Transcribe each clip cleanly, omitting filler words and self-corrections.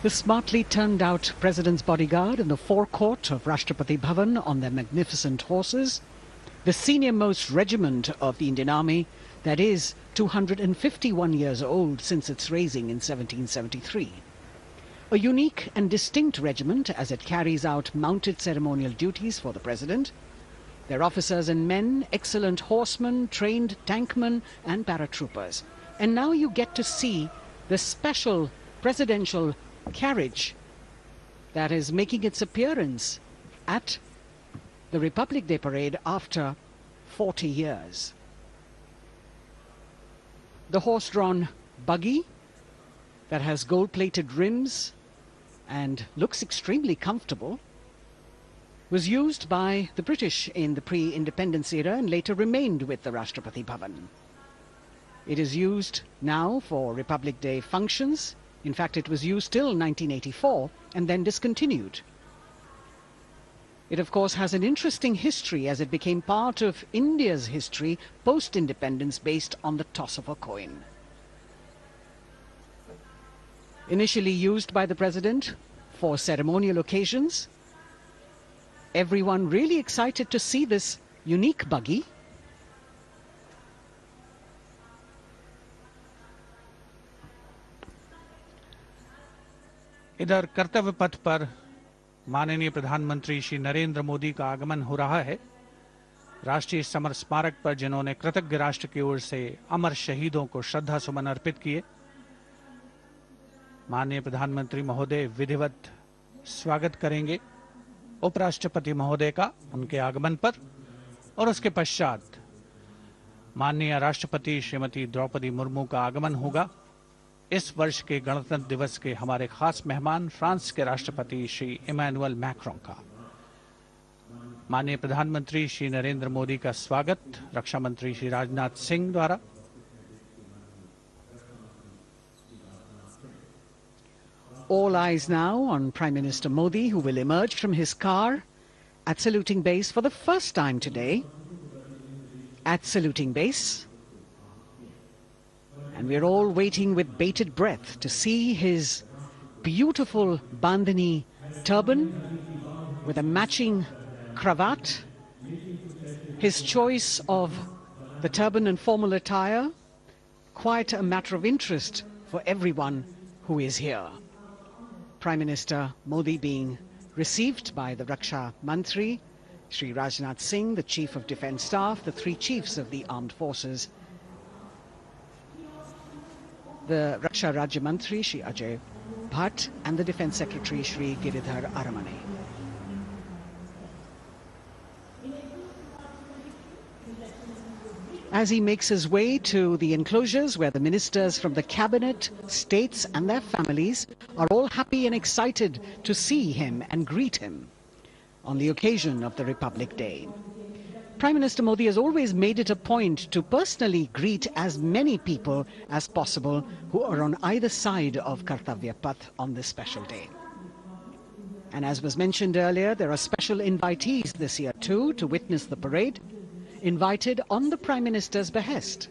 The smartly turned out President's bodyguard in the forecourt of Rashtrapati Bhavan on their magnificent horses, the senior-most regiment of the Indian Army that is 251 years old since its raising in 1773. A unique and distinct regiment as it carries out mounted ceremonial duties for the President. Their officers and men, excellent horsemen, trained tankmen and paratroopers. And now you get to see the special presidential carriage that is making its appearance at the Republic Day parade after 40 years. The horse-drawn buggy that has gold-plated rims and looks extremely comfortable was used by the British in the pre-independence era and later remained with the Rashtrapati Bhavan. It is used now for Republic Day functions. In fact, it was used till 1984 and then discontinued. It, of course, has an interesting history as it became part of India's history post-independence based on the toss of a coin. Initially used by the President for ceremonial occasions, everyone really excited to see this unique buggy. इधर कर्तव्य पथ पर माननीय प्रधानमंत्री श्री नरेंद्र मोदी का आगमन हो रहा है। राष्ट्रीय समर स्मारक पर जिन्होंने कृतज्ञ राष्ट्र की ओर से अमर शहीदों को श्रद्धा सुमन अर्पित किए, माननीय प्रधानमंत्री महोदय विधिवत स्वागत करेंगे उपराष्ट्रपति महोदय का उनके आगमन पर, और उसके पश्चात माननीय राष्ट्रपति श्रीमती द्रौपदी मुर्मू का आगमन होगा। इस वर्ष के गणतंत्र दिवस के हमारे खास मेहमान फ्रांस के राष्ट्रपति श्री इमैनुअल मैक्रों का। माननीय प्रधानमंत्री श्री नरेंद्र मोदी का स्वागत रक्षा मंत्री श्री राजनाथ सिंह द्वारा। All eyes now on Prime Minister Modi, who will emerge from his car at saluting base for the first time today. At saluting base. And we're all waiting with bated breath to see his beautiful bandhani turban with a matching cravat. His choice of the turban and formal attire, quite a matter of interest for everyone who is here. Prime Minister Modi being received by the Raksha Mantri, Shri Rajnath Singh, the Chief of Defence Staff, the three chiefs of the armed forces, the Raksha Rajya Mantri, Shri Ajay Bhatt, and the Defence Secretary, Shri Giridhar Aramane. As he makes his way to the enclosures where the ministers from the cabinet, states and their families are all happy and excited to see him and greet him on the occasion of the Republic Day. Prime Minister Modi has always made it a point to personally greet as many people as possible who are on either side of Kartavya Path on this special day. And as was mentioned earlier, there are special invitees this year too to witness the parade, invited on the Prime Minister's behest.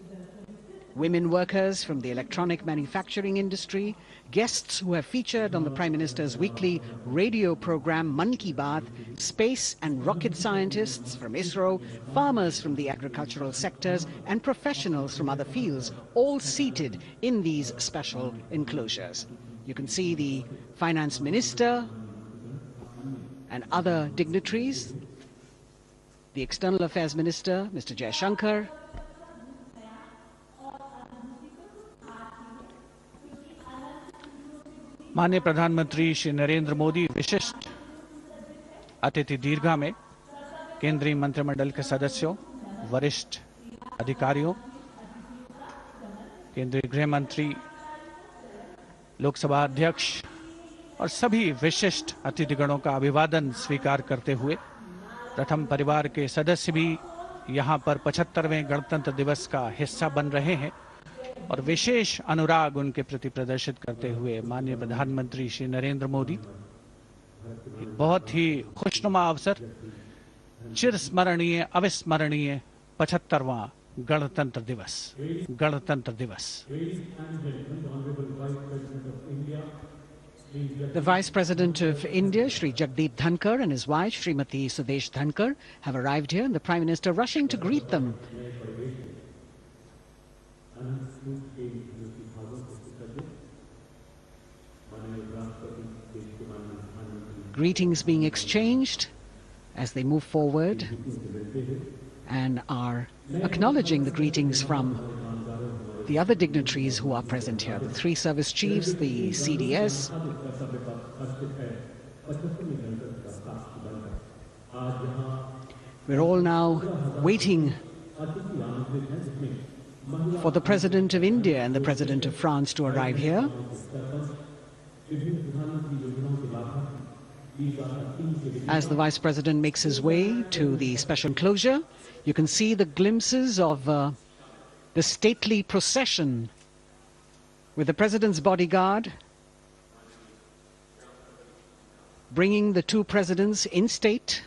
Women workers from the electronic manufacturing industry, guests who have featured on the Prime Minister's weekly radio program Mann Ki Baat, space and rocket scientists from ISRO, farmers from the agricultural sectors and professionals from other fields, all seated in these special enclosures. You can see the Finance Minister and other dignitaries, the External Affairs Minister, Mr. Jaishankar, माननीय प्रधानमंत्री श्री नरेंद्र मोदी विशिष्ट अतिथि दीर्घा में केंद्रीय मंत्रिमंडल के सदस्यों, वरिष्ठ अधिकारियों, केंद्रीय गृह मंत्री, लोकसभा अध्यक्ष और सभी विशिष्ट अतिथिगणों का अभिवादन स्वीकार करते हुए प्रथम परिवार के सदस्य भी यहां पर 75वें गणतंत्र दिवस का हिस्सा बन रहे हैं और विशेष अनुराग उनके प्रति प्रदर्शित करते हुए माननीय प्रधानमंत्री श्री नरेंद्र मोदी एक बहुत ही खुशनुमा अवसर, चिरस्मरणीय अविस्मरणीय 75वां गणतंत्र दिवस। The Vice President of India, Shri Jagdeep Dhankar, and his wife, Srimati Sudesh Dhankar, have arrived here, and the Prime Minister rushing to greet them. Greetings being exchanged as they move forward and are acknowledging the greetings from the other dignitaries who are present here, the three service chiefs, the CDS. We're all now waiting for the President of India and the President of France to arrive here. As the Vice President makes his way to the special enclosure, you can see the glimpses of the stately procession with the President's bodyguard bringing the two presidents in state.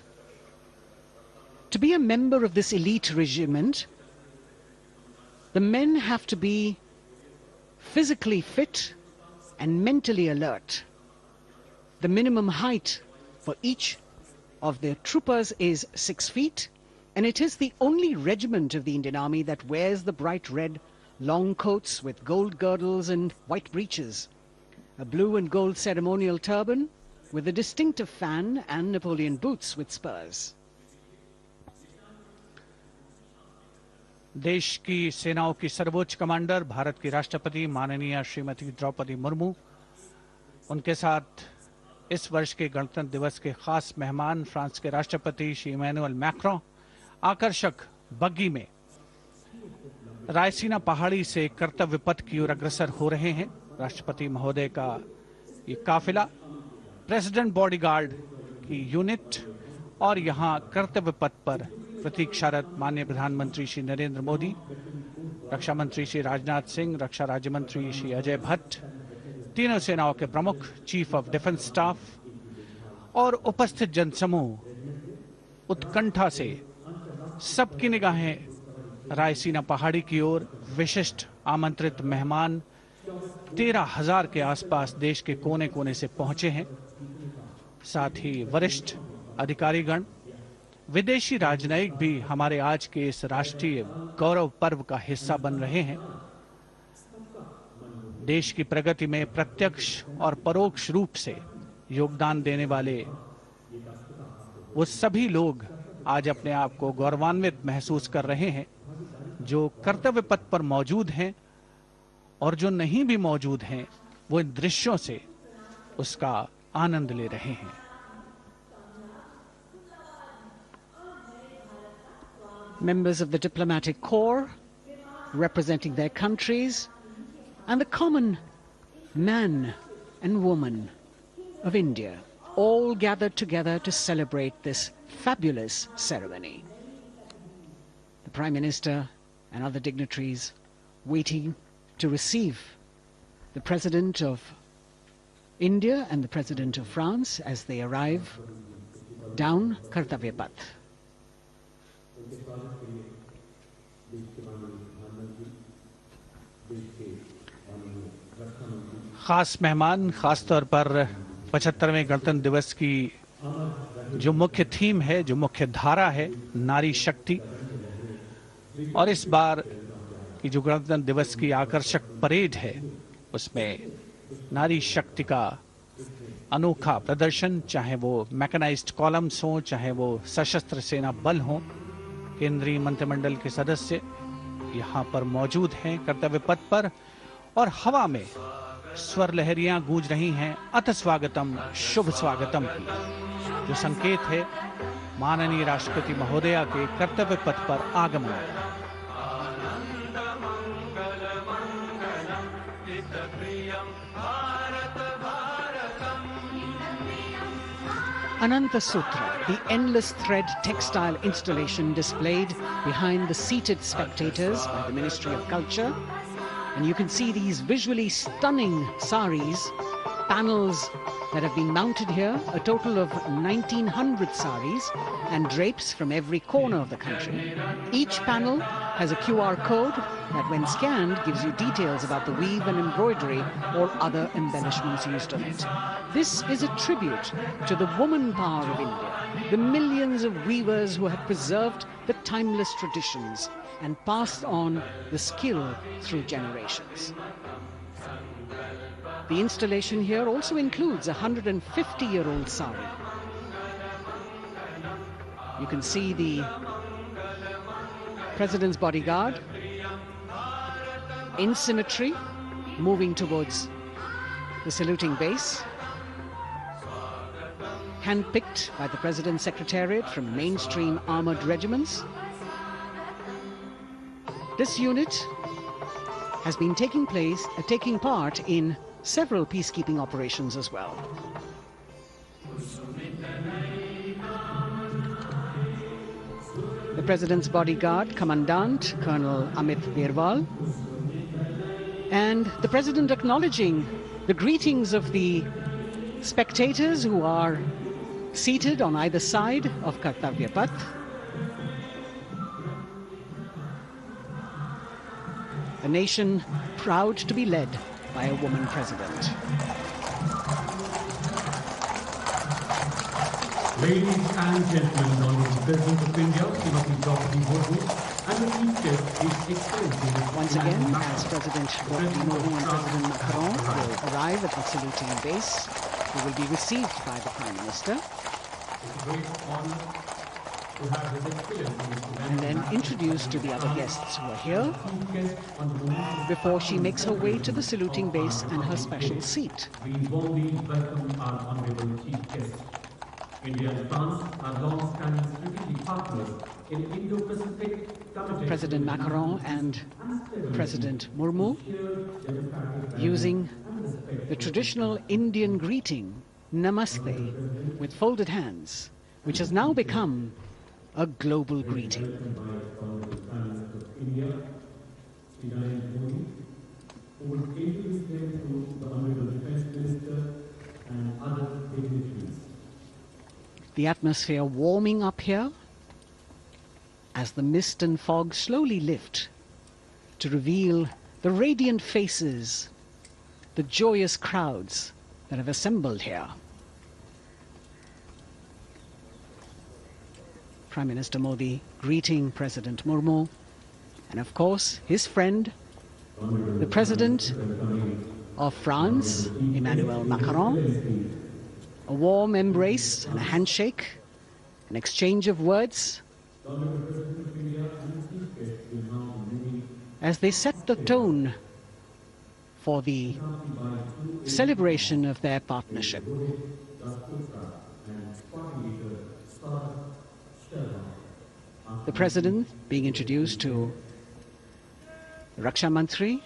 To be a member of this elite regiment, the men have to be physically fit and mentally alert. The minimum height for each of the troopers is 6 feet, and it is the only regiment of the Indian Army that wears the bright red long coats with gold girdles and white breeches, a blue and gold ceremonial turban with a distinctive fan and Napoleon boots with spurs. देश की सेनाओं की सर्वोच्च commander Bharat की राष्ट्रपति माननीय श्रीमती द्रौपदी मुर्मू, उनके साथ इस वर्ष के गणतंत्र दिवस के खास मेहमान फ्रांस के राष्ट्रपति श्री इमैनुअल मैक्रों आकर्षक बग्गी में रायसीना पहाड़ी से कर्तव्य पथ की ओर अग्रसर हो रहे हैं। राष्ट्रपति महोदय का ये काफिला प्रेसिडेंट बॉडीगार्ड की यूनिट और यहां कर्तव्य पथ पर प्रतीक्षारत माननीय प्रधानमंत्री श्री नरेंद्र मोदी, रक्षा मंत्री श्री राजनाथ सिंह, रक्षा राज्य मंत्री श्री अजय भट्ट, तीनों सेनाओं के प्रमुख, चीफ ऑफ डिफेंस स्टाफ और उपस्थित जनसमूह उत्कंठा से सबकी निगाहें रायसीना पहाड़ी की ओर। विशिष्ट आमंत्रित मेहमान 13,000 के आसपास देश के कोने कोने से पहुंचे हैं। साथ ही वरिष्ठ अधिकारीगण, विदेशी राजनयिक भी हमारे आज के इस राष्ट्रीय गौरव पर्व का हिस्सा बन रहे हैं। देश की प्रगति में प्रत्यक्ष और परोक्ष रूप से योगदान देने वाले वो सभी लोग आज अपने आप को गौरवान्वित महसूस कर रहे हैं, जो कर्तव्य पथ पर मौजूद हैं और जो नहीं भी मौजूद हैं, वो इन दृश्यों से उसका आनंद ले रहे हैं। Members of the diplomatic corps representing their countries and the common man and woman of India all gathered together to celebrate this fabulous ceremony. The Prime Minister and other dignitaries waiting to receive the President of India and the President of France as they arrive down Kartavya Path. खास मेहमान, खास तौर पर 75वें गणतंत्र दिवस की जो मुख्य थीम है, जो मुख्य धारा है, नारी शक्ति, और इस बार की जो गणतंत्र दिवस की आकर्षक परेड है उसमें नारी शक्ति का अनोखा प्रदर्शन, चाहे वो मैकेनाइज्ड कॉलम्स हो, चाहे वो सशस्त्र सेना बल हो, केंद्रीय मंत्रिमंडल के सदस्य यहाँ पर मौजूद हैं कर्तव्य पथ पर, और हवा में स्वर लहरियां गूंज रही हैं अथ स्वागतम, शुभ स्वागतम की, जो संकेत है माननीय राष्ट्रपति महोदया के कर्तव्य पथ पर आगमन का। Ananta Sutra, the endless thread textile installation displayed behind the seated spectators by the Ministry of Culture. And you can see these visually stunning saris, panels that have been mounted here, a total of 1,900 saris and drapes from every corner of the country. Each panel has a QR code that when scanned gives you details about the weave and embroidery or other embellishments used on it. This is a tribute to the woman power of India, the millions of weavers who have preserved the timeless traditions and passed on the skill through generations. The installation here also includes a 150-year-old sari. You can see the President's bodyguard in symmetry, moving towards the saluting base, handpicked by the President's Secretariat from mainstream armored regiments. This unit has been taking part in several peacekeeping operations as well. The President's bodyguard, Commandant Colonel Amit Birwal, and the President acknowledging the greetings of the spectators who are seated on either side of Kartavya Path. A nation proud to be led by a woman president. Ladies and gentlemen, honorable President of India, Srimati Draupadi Murmu, and the Chief Guest, His Excellency. Once again, as President Draupadi Murmu and President Macron will arrive at the saluting base, who will be received by the Prime Minister. It's a great honor to have His Excellency and then introduced to the other guests who are here before she makes her way to the saluting base and her special seat. We warmly welcome our honorable Chief Guest. India and France are long-standing strategic partners in Indo-Pacific. President Macron and President Murmu using the traditional Indian greeting, Namaste, with folded hands, which has now become a global greeting. The atmosphere warming up here as the mist and fog slowly lift to reveal the radiant faces, the joyous crowds that have assembled here. Prime Minister Modi greeting President Murmu, and of course his friend, the President of France, Emmanuel Macron. A warm embrace and a handshake, an exchange of words as they set the tone for the celebration of their partnership. The President being introduced to Raksha Mantri,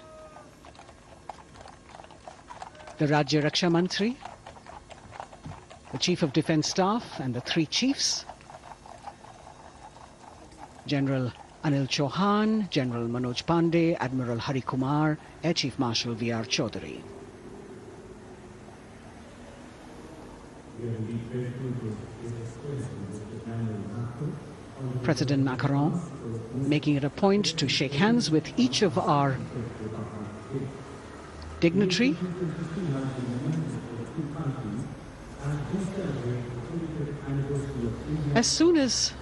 the Rajya Raksha Mantri, the Chief of Defence Staff and the three chiefs, General Anil Chauhan, General Manoj Pandey, Admiral Hari Kumar, Air Chief Marshal V.R. Chaudhary. President Macron making it a point to shake hands with each of our dignitary. As soon as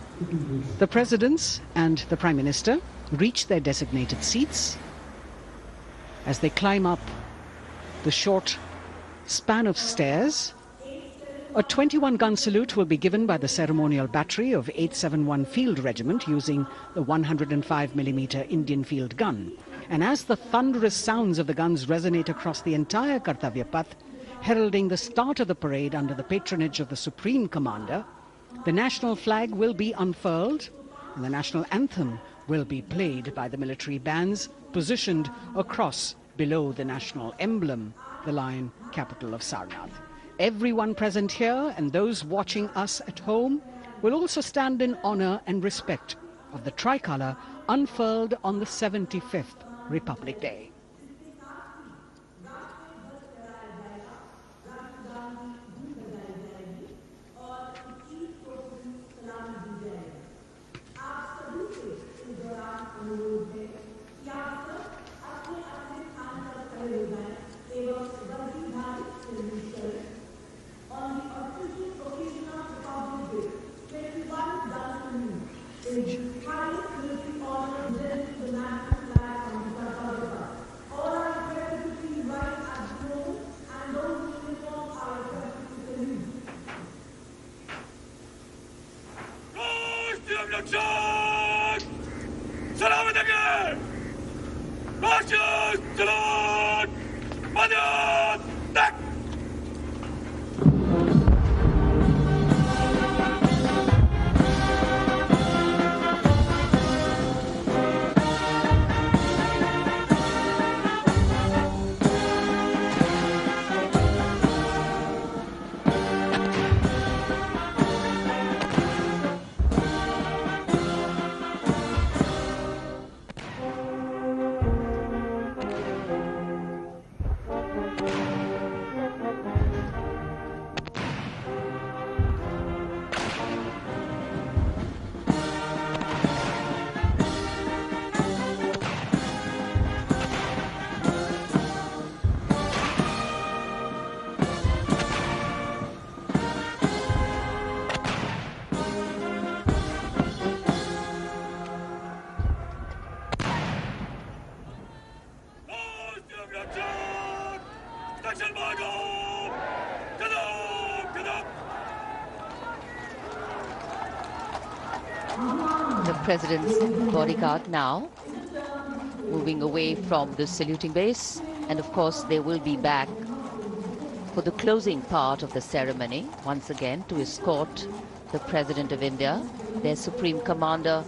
the presidents and the Prime Minister reach their designated seats, as they climb up the short span of stairs, a 21-gun salute will be given by the ceremonial battery of 871 Field Regiment using the 105mm Indian field gun. And as the thunderous sounds of the guns resonate across the entire Kartavya Path, heralding the start of the parade under the patronage of the Supreme Commander, the national flag will be unfurled and the national anthem will be played by the military bands positioned across below the national emblem, the lion capital of Sarnath. Everyone present here and those watching us at home will also stand in honor and respect of the tricolour unfurled on the 75th Republic Day. The president's bodyguard now moving away from the saluting base, and of course they will be back for the closing part of the ceremony once again to escort the President of India, their Supreme Commander,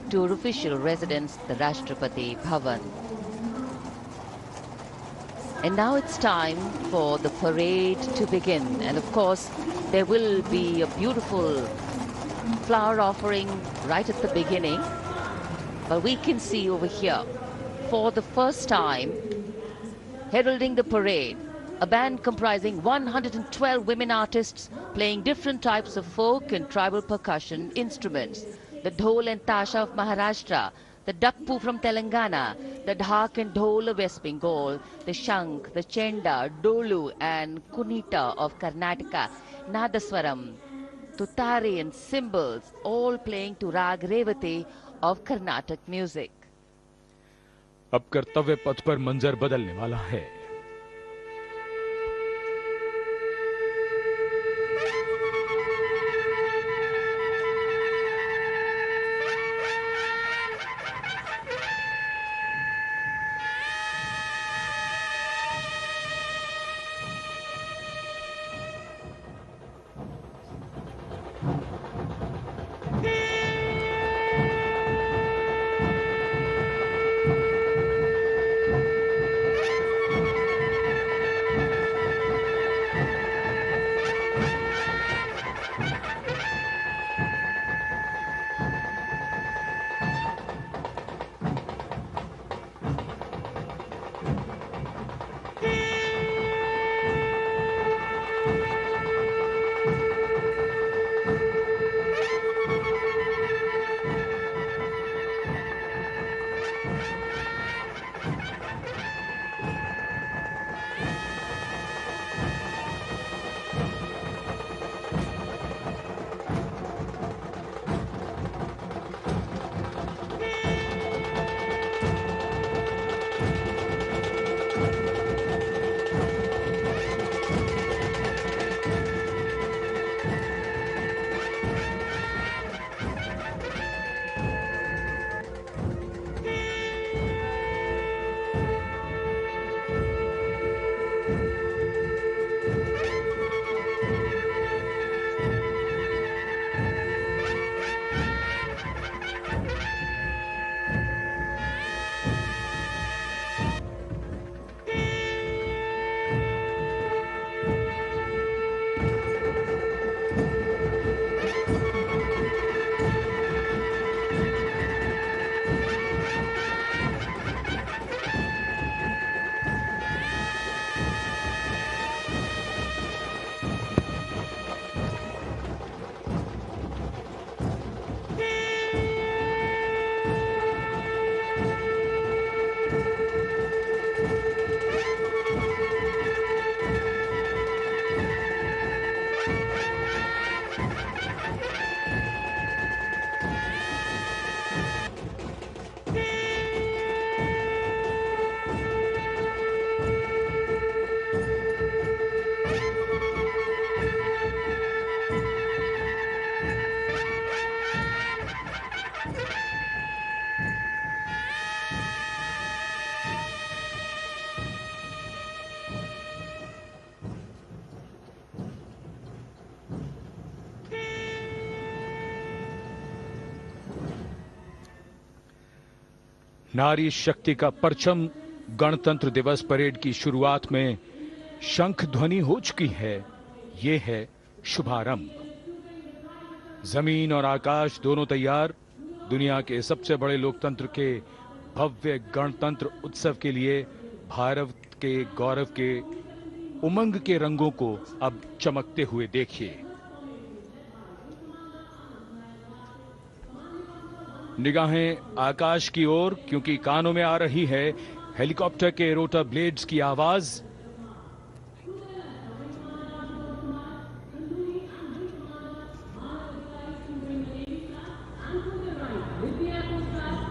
to her official residence, the Rashtrapati Bhavan. And now it's time for the parade to begin. And of course, there will be a beautiful flower offering right at the beginning. But we can see over here, for the first time, heralding the parade, a band comprising 112 women artists playing different types of folk and tribal percussion instruments. The dhol and tasha of Maharashtra, the dakpu from Telangana, the dhak and dhol of West Bengal, the shank, the chenda, dolu and kunita of Karnataka, nadaswaram, tutari and cymbals, all playing to rag revati of Carnatic music. अब कर्तव्य पथ पर मंजर बदलने वाला है। नारी शक्ति का परचम गणतंत्र दिवस परेड की शुरुआत में शंख ध्वनि हो चुकी है। ये है शुभारंभ। जमीन और आकाश दोनों तैयार दुनिया के सबसे बड़े लोकतंत्र के भव्य गणतंत्र उत्सव के लिए भारत के गौरव के उमंग के रंगों को अब चमकते हुए देखिए। निगाहें आकाश की ओर, क्योंकि कानों में आ रही है हेलीकॉप्टर के रोटर ब्लेड्स की आवाज।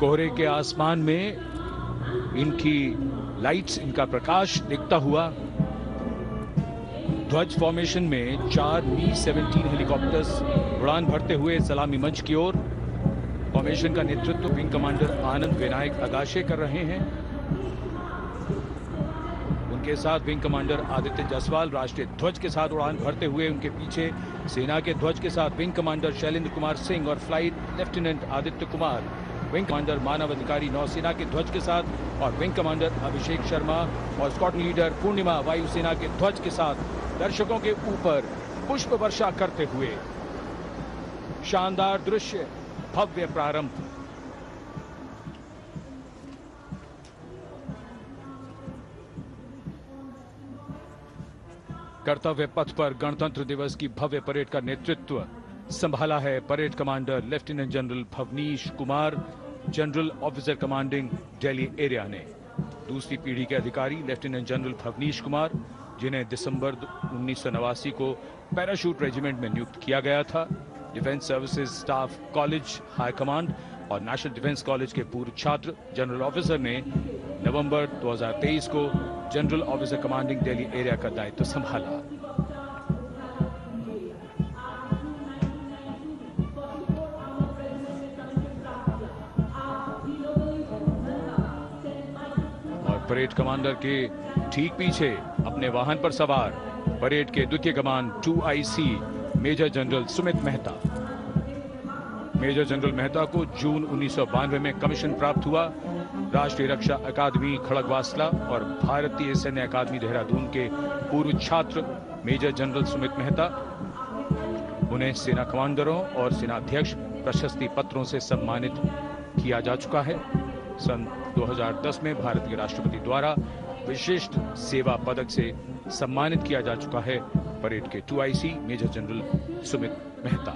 कोहरे के आसमान में इनकी लाइट्स, इनका प्रकाश दिखता हुआ ध्वज फॉर्मेशन में 4 मी-17 हेलीकॉप्टर्स उड़ान भरते हुए सलामी मंच की ओर। फॉर्मेशन का नेतृत्व विंग कमांडर आनंद विनायक अगाशे कर रहे हैं। उनके साथ विंग कमांडर आदित्य जायसवाल राष्ट्रीय ध्वज के साथ उड़ान भरते हुए, उनके पीछे सेना के ध्वज के साथ विंग कमांडर शैलेंद्र कुमार सिंह और flight lieutenant Aditya Kumar, wing commander Manav Adhikari नौसेना के ध्वज के साथ और विंग कमांडर अभिषेक शर्मा और स्क्वाड्रन लीडर पूर्णिमा वायुसेना के ध्वज के साथ दर्शकों के ऊपर पुष्प वर्षा करते हुए। शानदार दृश्य, भव्य प्रारंभ। कर्तव्य पथ पर गणतंत्र दिवस की भव्य परेड का नेतृत्व संभाला है parade commander lieutenant general Bhavnish Kumar, general officer commanding Delhi area ने। दूसरी पीढ़ी के अधिकारी लेफ्टिनेंट जनरल भवनीश कुमार, जिन्हें दिसंबर 1989 को पैराशूट रेजिमेंट में नियुक्त किया गया था, defence services staff college high command और नेशनल डिफेंस कॉलेज के पूर्व छात्र। जनरल ऑफिसर ने नवंबर 2023 को general officer commanding Delhi area का दायित्व संभाला। और परेड कमांडर के ठीक पीछे अपने वाहन पर सवार परेड के द्वितीय कमान 2IC major general Sumit Mehta. Major general Mehta को जून 1992 में कमीशन प्राप्त हुआ। राष्ट्रीय रक्षा अकादमी खड़गवासला और भारतीय सैन्य अकादमी देहरादून के पूर्व छात्र मेजर जनरल सुमित मेहता। उन्हें सेना कमांडरों और सेनाध्यक्ष प्रशस्ति पत्रों से सम्मानित किया जा चुका है। सन 2010 में भारत के राष्ट्रपति द्वारा विशिष्ट सेवा पदक से सम्मानित किया जा चुका है परेड के 2IC major general Sumit Mehta.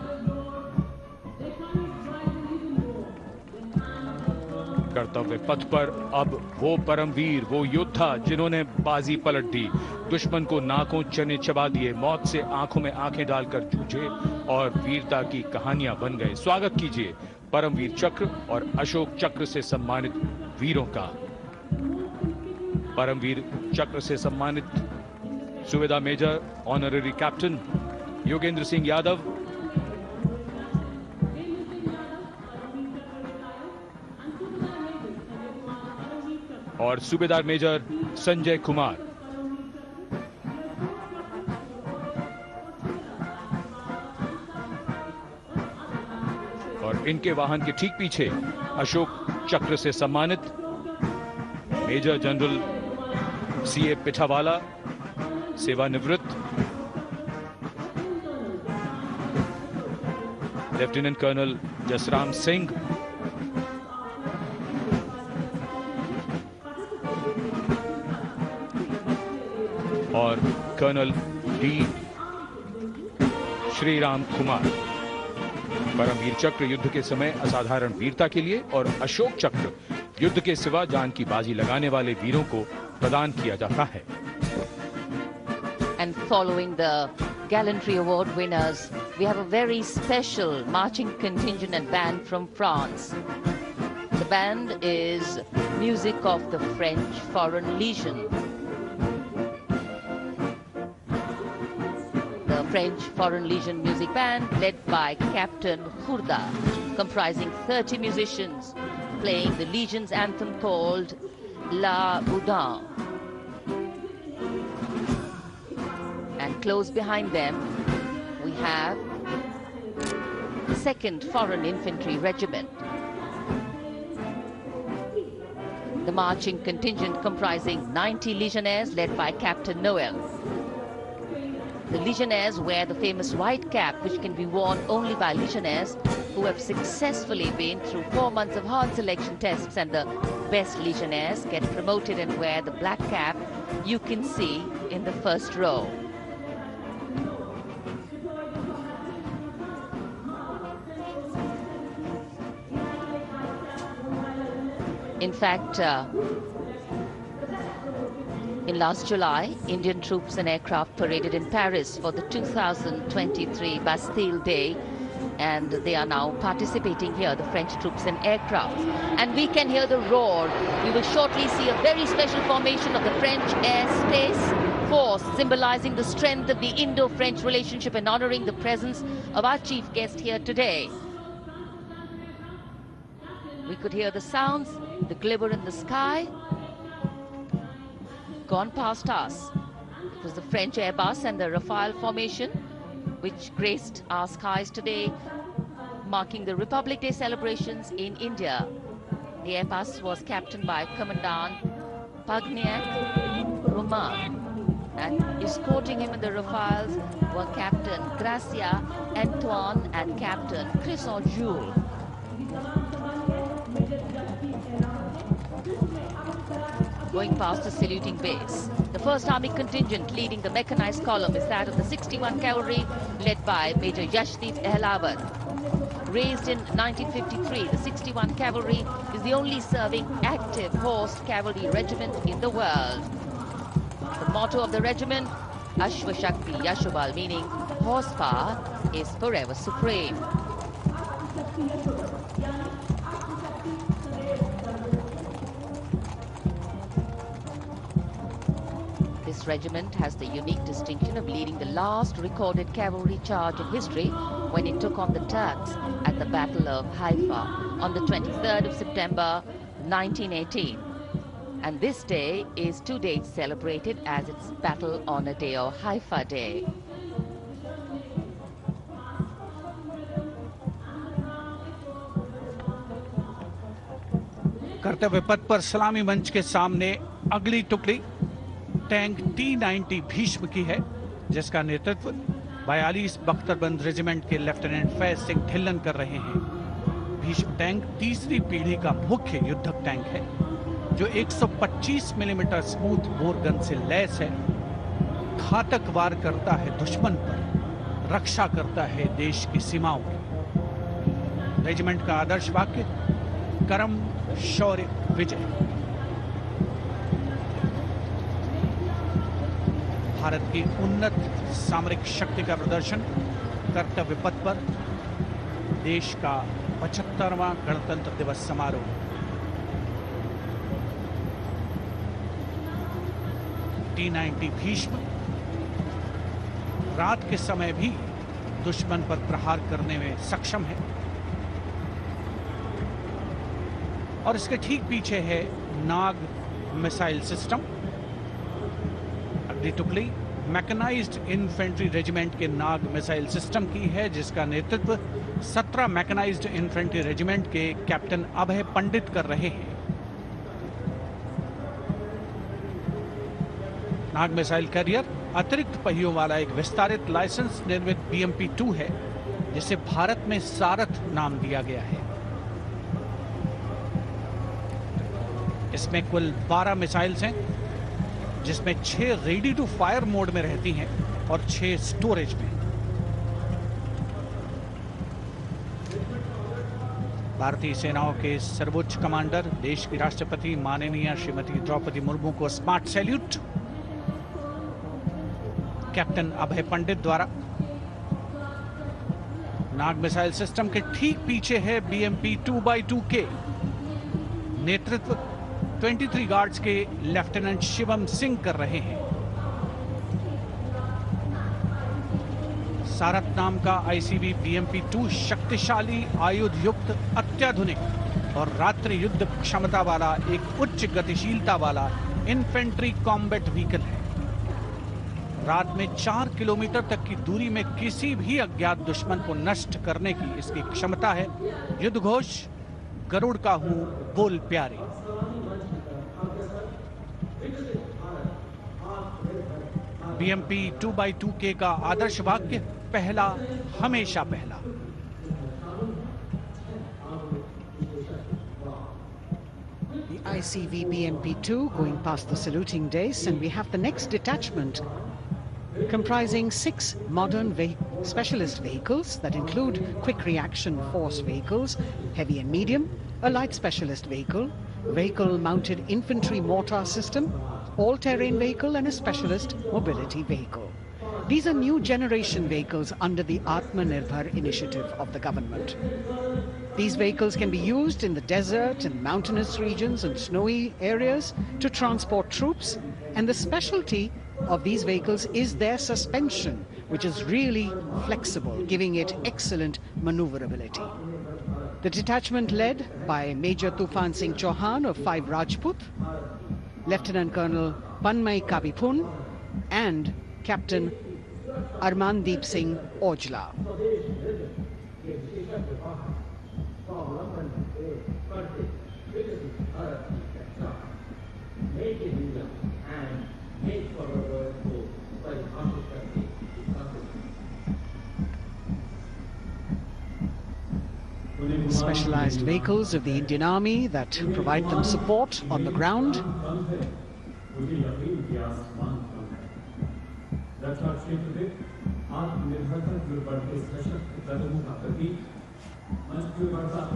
कर्तव्य पथ पर अब वो परमवीर, वो योद्धा जिन्होंने बाजी पलट दी, दुश्मन को नाकों चने चबा दिए, मौत से आंखों में आंखें डालकर जूझे और वीरता की कहानियां बन गए। स्वागत कीजिए परमवीर चक्र और अशोक चक्र से सम्मानित वीरों का। परमवीर चक्र से सम्मानित subedar major honorary captain Yogendra Singh Yadav, और सूबेदार मेजर संजय कुमार। और इनके वाहन के ठीक पीछे अशोक चक्र से सम्मानित मेजर जनरल CA पिठावाला, सेवानिवृत्त, लेफ्टिनेंट कर्नल जसराम सिंह, और कर्नल D श्रीराम कुमार। परमवीर चक्र युद्ध के समय असाधारण वीरता के लिए और अशोक चक्र युद्ध के सिवा जान की बाजी लगाने वाले वीरों को प्रदान किया जाता है। And following the gallantry award winners, we have a very special marching contingent and band from France. The band is music of the French Foreign Legion. The French Foreign Legion music band led by Captain Khurda, comprising 30 musicians, playing the Legion's anthem called La Boudin. And close behind them, we have the 2nd Foreign Infantry Regiment. The marching contingent comprising 90 Legionnaires led by Captain Noel. The Legionnaires wear the famous white cap, which can be worn only by Legionnaires who have successfully been through 4 months of hard selection tests, and the best Legionnaires get promoted and wear the black cap you can see in the first row. In fact, in last July, Indian troops and aircraft paraded in Paris for the 2023 Bastille Day, and they are now participating here, the French troops and aircraft. And we can hear the roar. We will shortly see a very special formation of the French Air Space Force, symbolizing the strength of the Indo-French relationship and honoring the presence of our chief guest here today. We could hear the sounds, the glimmer in the sky. Gone past us. It was the French Airbus and the Rafale formation which graced our skies today, marking the Republic Day celebrations in India. The Airbus was captained by Commandant Pagniak Roman, and escorting him in the Rafales were Captain Gracia Antoine and Captain Crisson Jules. Going past the saluting base. The 1st Army contingent leading the mechanized column is that of the 61 Cavalry, led by Major Yashdeep Ehlawat. Raised in 1953, the 61 Cavalry is the only serving active horsed cavalry regiment in the world. The motto of the regiment, Ashwa Shakti Yashobal, meaning horsepower is forever supreme. This regiment has the unique distinction of leading the last recorded cavalry charge in history when it took on the Turks at the Battle of Haifa on the 23rd of September 1918. And this day is to date celebrated as its Battle Honor Day or Haifa Day. कर्तव्य पथ पर सलामी मंच के सामने अगली टुकड़ी tank T-90 Bhishma की है, जिसका नेतृत्व 42 बख्तरबंद रेजिमेंट के लेफ्टिनेंट फैज सिंह ढिल्लन कर रहे हैं। भीष्म टैंक तीसरी पीढ़ी का मुख्य युद्धक टैंक है, जो 125 मिलीमीटर स्मूथ बोर गन से लैस है, घातक वार करता है दुश्मन पर, रक्षा करता है देश की सीमाओं की। रेजिमेंट का आदर्श वाक्य कर्म शौर्य विजय। भारत की उन्नत सामरिक शक्ति का प्रदर्शन कर्तव्य पथ पर देश का 75वां गणतंत्र दिवस समारोह। T-90 भीष्म रात के समय भी दुश्मन पर प्रहार करने में सक्षम है और इसके ठीक पीछे है नाग मिसाइल सिस्टम। अगली टुकड़ी मैकेनाइज्ड इन्फेंट्री रेजिमेंट के नाग मिसाइल सिस्टम की है, जिसका नेतृत्व 17 मैकेनाइज्ड इन्फेंट्री रेजिमेंट के कैप्टन अभय पंडित कर रहे हैं। नाग मिसाइल कैरियर अतिरिक्त पहियों वाला एक विस्तारित लाइसेंस निर्मित BMP-2 है, जिसे भारत में सारथ नाम दिया गया है। इसमें कुल 12 मिसाइल्स हैं, जिसमें 6 रेडी टू फायर मोड में रहती हैं और 6 स्टोरेज में। भारतीय सेनाओं के सर्वोच्च कमांडर देश की राष्ट्रपति माननीय श्रीमती द्रौपदी मुर्मू को स्मार्ट सैल्यूट कैप्टन अभय पंडित द्वारा। नाग मिसाइल सिस्टम के ठीक पीछे है BMP-2x2K। नेतृत्व 23 गार्ड्स के लेफ्टिनेंट शिवम सिंह कर रहे हैं। सारथ नाम का ICV BMP-2 शक्तिशाली आयुध युक्त अत्याधुनिक और रात्रि युद्ध क्षमता वाला एक उच्च गतिशीलता वाला इन्फेंट्री कॉम्बैट व्हीकल है। रात में 4 किलोमीटर तक की दूरी में किसी भी अज्ञात दुश्मन को नष्ट करने की इसकी क्षमता है। युद्ध घोष गरुड़ का हूं बोल प्यारे। BMP-2x2K का आदर्श वाक्य पहला हमेशा पहला। The ICV BMP-2 going past the saluting dais, and we have the next detachment comprising 6 modern specialist vehicles that include quick reaction force vehicles, heavy and medium, a light specialist vehicle, vehicle-mounted infantry mortar system, all-terrain vehicle and a specialist mobility vehicle. These are new generation vehicles under the Atmanirbhar initiative of the government. These vehicles can be used in the desert and mountainous regions and snowy areas to transport troops, and the specialty of these vehicles is their suspension, which is really flexible, giving it excellent maneuverability. The detachment led by Major Tufan Singh Chauhan of 5 Rajput, Lieutenant Colonel Panmay Kabipun and Captain Armandeep Singh Ojla. Specialized vehicles of the Indian Army that provide them support on the ground.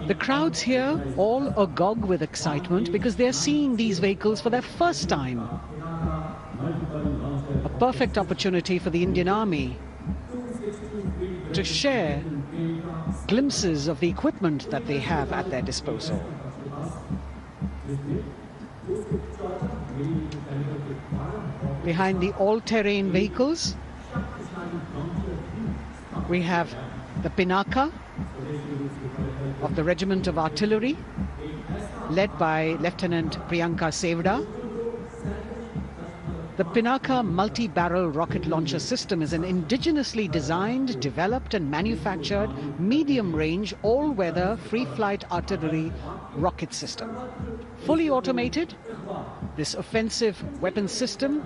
The crowds here all agog with excitement because they're seeing these vehicles for their first time. A perfect opportunity for the Indian Army to share glimpses of the equipment that they have at their disposal. Behind the all-terrain vehicles, we have the Pinaka of the Regiment of Artillery, led by Lieutenant Priyanka Sevda. The Pinaka multi-barrel rocket launcher system is an indigenously designed, developed and manufactured medium-range, all-weather, free-flight artillery rocket system. Fully automated, this offensive weapon system,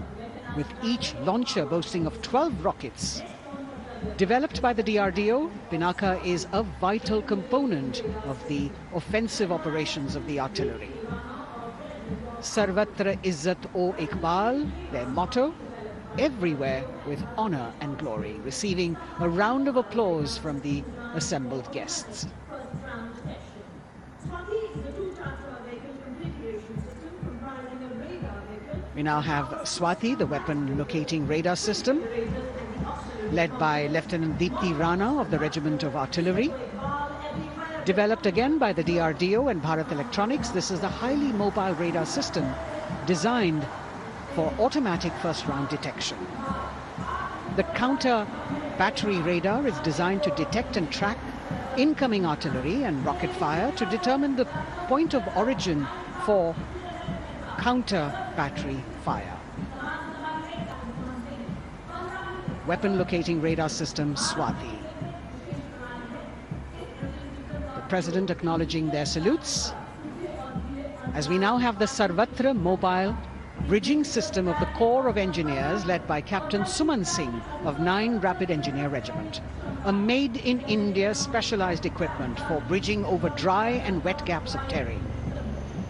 with each launcher boasting of 12 rockets, developed by the DRDO, Pinaka is a vital component of the offensive operations of the artillery. Sarvatra Izzat O Iqbal, their motto, everywhere with honor and glory, receiving a round of applause from the assembled guests. We now have Swati, the weapon locating radar system, led by Lieutenant Deepthi Rana of the Regiment of Artillery. Developed again by the DRDO and Bharat Electronics, this is a highly mobile radar system designed for automatic first-round detection. The counter battery radar is designed to detect and track incoming artillery and rocket fire to determine the point of origin for counter battery fire. Weapon locating radar system Swati. President acknowledging their salutes, as we now have the Sarvatra mobile bridging system of the Corps of Engineers led by Captain Suman Singh of 9 Rapid Engineer Regiment, a made-in-India specialized equipment for bridging over dry and wet gaps of terrain.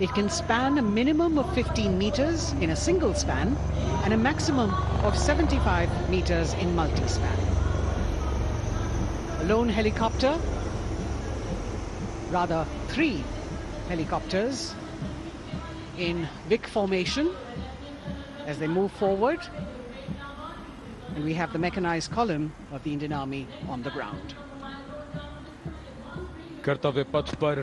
It can span a minimum of 15 meters in a single span and a maximum of 75 meters in multi-span. A lone helicopter, rather 3 helicopters in Vic formation as they move forward, and we have the mechanized column of the Indian Army on the ground. कर्तव्य पथ पर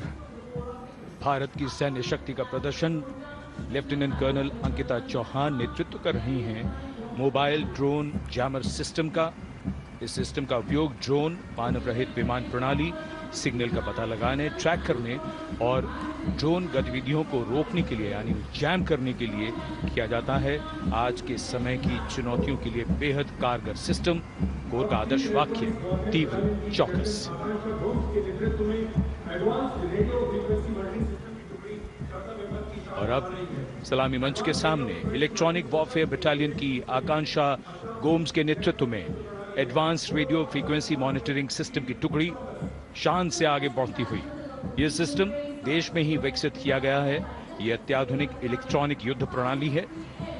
भारत की सैन्य शक्ति का प्रदर्शन lieutenant colonel Ankita Chauhan नेतृत्व कर रही हैं मोबाइल ड्रोन जैमर सिस्टम का। इस सिस्टम का उपयोग ड्रोन, मानव रहित विमान प्रणाली, सिग्नल का पता लगाने, ट्रैक करने और ड्रोन गतिविधियों को रोकने के लिए यानी जैम करने के लिए किया जाता है। आज के समय की चुनौतियों के लिए बेहद कारगर सिस्टम। कोर का आदर्श वाक्य तीव्र चौकस। और अब सलामी मंच के सामने इलेक्ट्रॉनिक वॉरफेयर बटालियन की आकांक्षा गोम्स के नेतृत्व में advance radio frequency monitoring system की टुकड़ी शान से आगे बढ़ती हुई। यह सिस्टम देश में ही विकसित किया गया है। यह अत्याधुनिक इलेक्ट्रॉनिक युद्ध प्रणाली है।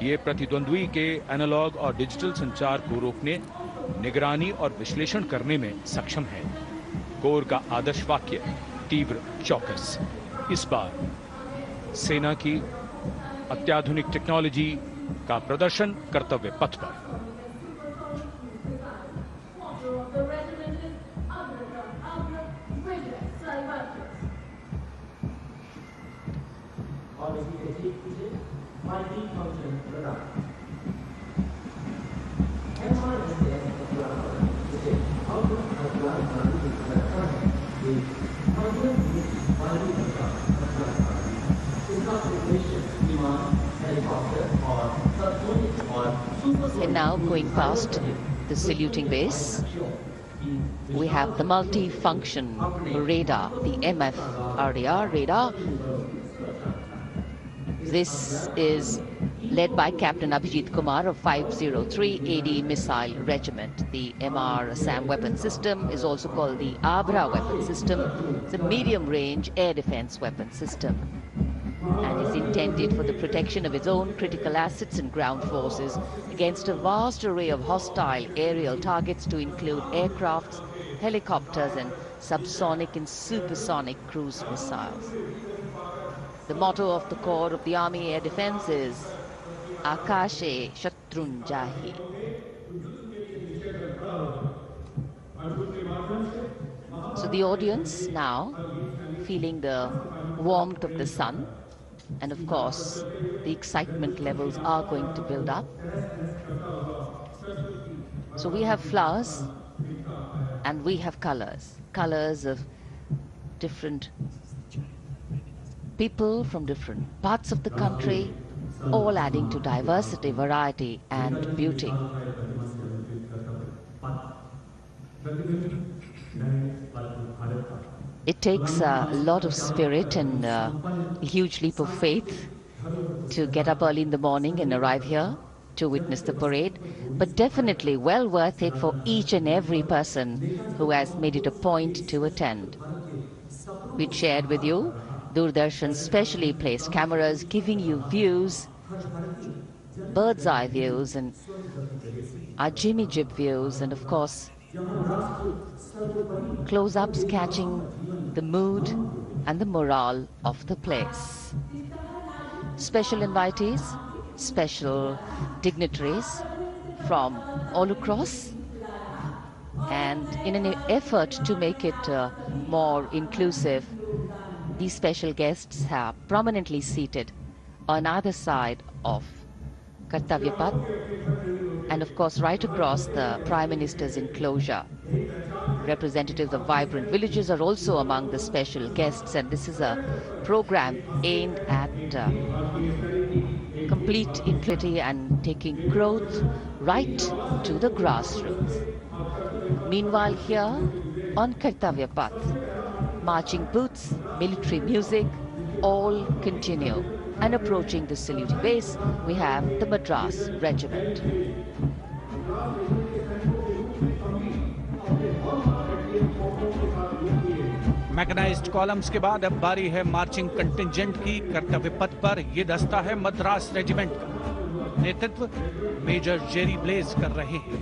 यह प्रतिद्वंद्वी के एनालॉग और डिजिटल संचार को रोकने, निगरानी और विश्लेषण करने में सक्षम है। कोर का आदर्श वाक्य तीव्र चौकस। इस बार सेना की अत्याधुनिक टेक्नोलॉजी का प्रदर्शन कर्तव्य पथ पर। And now going past the saluting base, we have the multi-function radar, the MFRDR radar. This is led by Captain Abhijit Kumar of 503 AD Missile Regiment. The MR SAM weapon system is also called the Abra weapon system. It's a medium-range air defense weapon system and is intended for the protection of its own critical assets and ground forces against a vast array of hostile aerial targets to include aircrafts, helicopters and subsonic and supersonic cruise missiles. The motto of the Corps of the Army Air Defense is Akashe Shatrun Jahi. So the audience now feeling the warmth of the sun, and of course the excitement levels are going to build up. So we have flowers and we have colors of different people from different parts of the country, all adding to diversity, variety and beauty. It takes a lot of spirit and a huge leap of faith to get up early in the morning and arrive here to witness the parade, but definitely well worth it for each and every person who has made it a point to attend. We shared with you Doordarshan's specially placed cameras giving you views, bird's eye views and our Jimmy Jib views, and of course close-ups catching the mood and the morale of the place. Special invitees, special dignitaries from all across, and in an effort to make it more inclusive, these special guests are prominently seated on either side of Kartavya Path and of course right across the Prime Minister's enclosure. Representatives of vibrant villages are also among the special guests, and this is a program aimed at complete equity and taking growth right to the grassroots. Meanwhile here on Kartavya Path, marching boots, military music, all continue. And approaching the saluting base, we have the Madras Regiment. Mechanised columns के बाद अब बारी है marching contingent की। कर्तव्य पथ पर ये दस्ता है मद्रास रेजिमेंट का। नेतृत्व मेजर जेरी ब्लेज कर रहे हैं।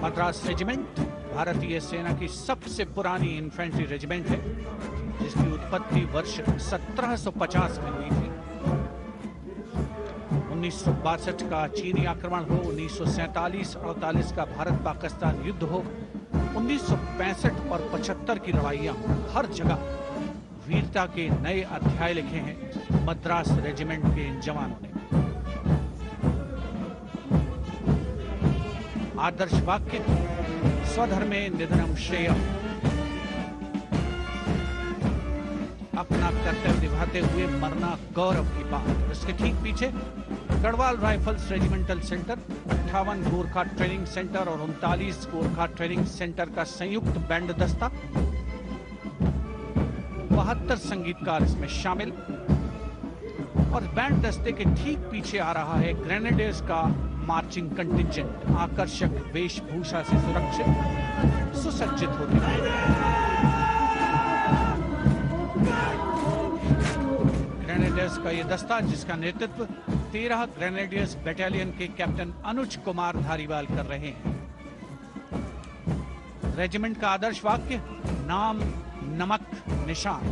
मद्रास रेजिमेंट भारतीय सेना की सबसे पुरानी इन्फेंट्री रेजिमेंट है, जिसकी उत्पत्ति वर्ष 1750 में हुई थी। 1962 का चीनी आक्रमण हो, 1947-48 का भारत पाकिस्तान युद्ध हो, 1965 और 75 की लड़ाइयां, हर जगह वीरता के नए अध्याय लिखे हैं मद्रास रेजिमेंट के इन जवानों ने। आदर्श वाक्य स्वधर्मे निधनम श्रेयः, अपना कर्तव्य निभाते हुए मरना गौरव की बात। इसके ठीक पीछे Garhwal rifles regimental centre, 58 Gorkha training centre और 39 गोरखा ट्रेनिंग सेंटर का संयुक्त बैंड दस्ता, 72 संगीतकार इसमें शामिल। और बैंड दस्ते के ठीक पीछे आ रहा है ग्रेनेडियर्स का मार्चिंग कंटिंजेंट, आकर्षक वेशभूषा से सुरक्षित सुसज्जित होते हुए। ग्रेनेडियर्स का ये दस्ता, जिसका नेतृत्व 13 ग्रेनेडियर्स बटालियन के कैप्टन अनुज कुमार धारीवाल कर रहे हैं। रेजिमेंट का आदर्श वाक्य नाम नमक निशान,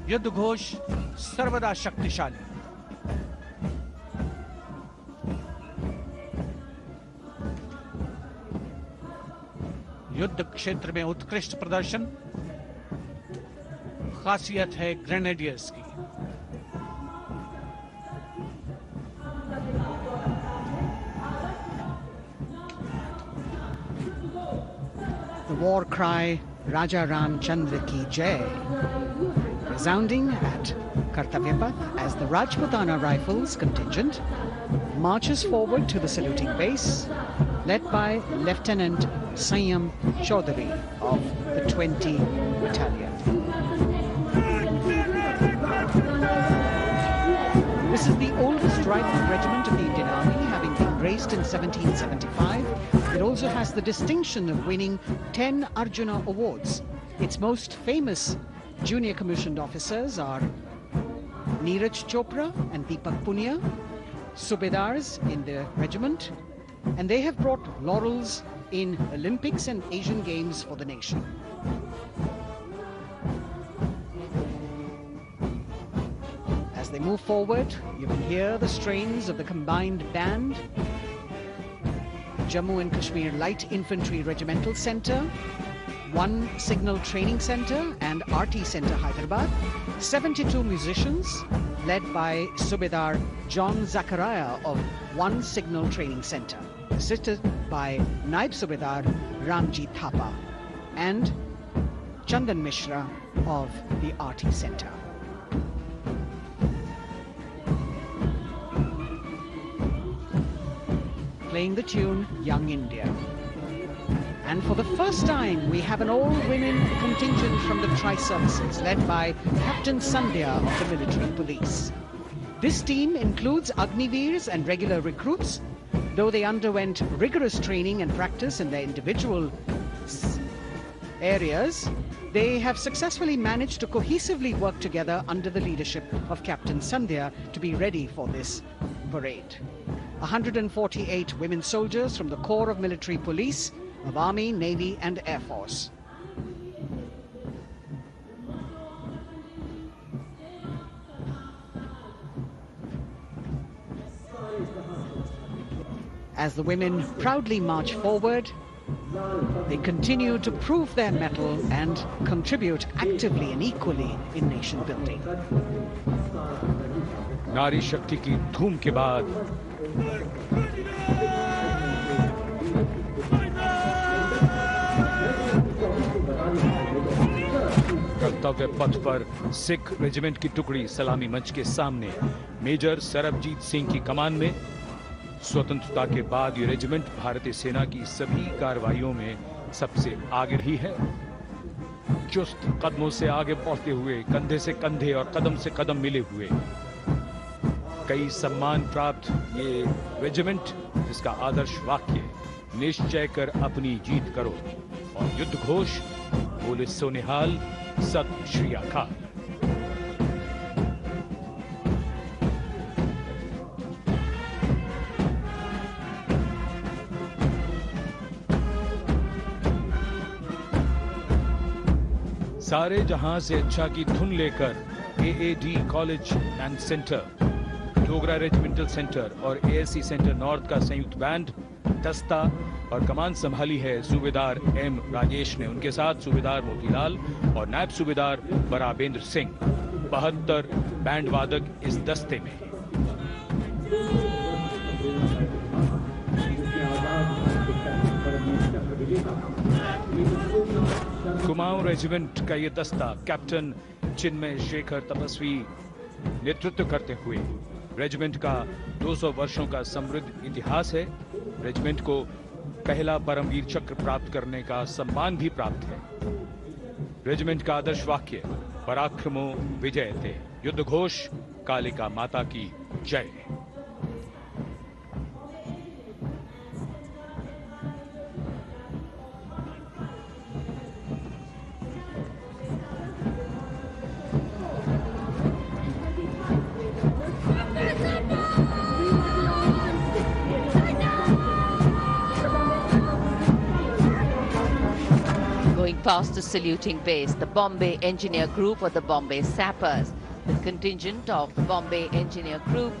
युद्ध घोष सर्वदा शक्तिशाली। युद्ध क्षेत्र में उत्कृष्ट प्रदर्शन, खासियत है ग्रेनेडियर्स की। The war cry Raja Ram Chandra Ki Jai resounding at Kartavya Path as the Rajputana Rifles contingent marches forward to the saluting base, led by Lieutenant Sanyam Chaudhary of the 20 Battalion. This is the oldest rifle regiment of the Indian Army, having been raised in 1775. It also has the distinction of winning 10 Arjuna Awards. Its most famous junior commissioned officers are Neeraj Chopra and Deepak Punia, Subedars in the regiment, and they have brought laurels in Olympics and Asian Games for the nation. As they move forward, you can hear the strains of the combined band, Jammu and Kashmir Light Infantry Regimental Centre, 1 Signal Training Centre and RT Centre Hyderabad, 72 musicians led by Subedar John Zachariah of 1 Signal Training Centre, assisted by Naib Subedar Ramji Thapa and Chandan Mishra of the RT Centre. Playing the tune Young India. And for the first time, we have an all-women contingent from the Tri-Services, led by Captain Sandhya of the military police. This team includes Agniveers and regular recruits. Though they underwent rigorous training and practice in their individual areas, they have successfully managed to cohesively work together under the leadership of Captain Sandhya to be ready for this parade. 148 women soldiers from the Corps of Military Police of Army, Navy and Air Force. As the women proudly march forward, they continue to prove their mettle and contribute actively and equally in nation building. नारी शक्ति की धूम के बाद कर्तव्य पथ पर Sikh regiment की टुकड़ी सलामी मंच के सामने मेजर सरबजीत सिंह की कमान में। स्वतंत्रता के बाद ये रेजिमेंट भारतीय सेना की सभी कार्रवाइयों में सबसे आगे रही है। चुस्त कदमों से आगे बढ़ते हुए, कंधे से कंधे और कदम से कदम मिले हुए, कई सम्मान प्राप्त ये रेजिमेंट, जिसका आदर्श वाक्य निश्चय कर अपनी जीत करो और युद्ध घोष बोले सोनिहाल सत श्री अकाल। सारे जहां से अच्छा की धुन लेकर AAD college and centre, Dogra regimental centre और एएससी सेंटर नॉर्थ का संयुक्त बैंड, दस्ता और कमान संभाली है सूबेदार एम राजेश ने। उनके साथ सूबेदार मोतीलाल और नायब सूबेदार बराबेंद्र सिंह। 72 बैंड वादक इस दस्ते में। कुमाऊं रेजिमेंट का ये दस्ता कैप्टन चिन्मय शेखर तपस्वी नेतृत्व करते हुए, रेजिमेंट का 200 वर्षों का समृद्ध इतिहास है। रेजिमेंट को पहला परमवीर चक्र प्राप्त करने का सम्मान भी प्राप्त है। रेजिमेंट का आदर्श वाक्य पराक्रमो विजयते, युद्ध घोष कालिका माता की जय। Going past the saluting base, the Bombay Engineer Group or the Bombay Sappers, the contingent of the Bombay Engineer Group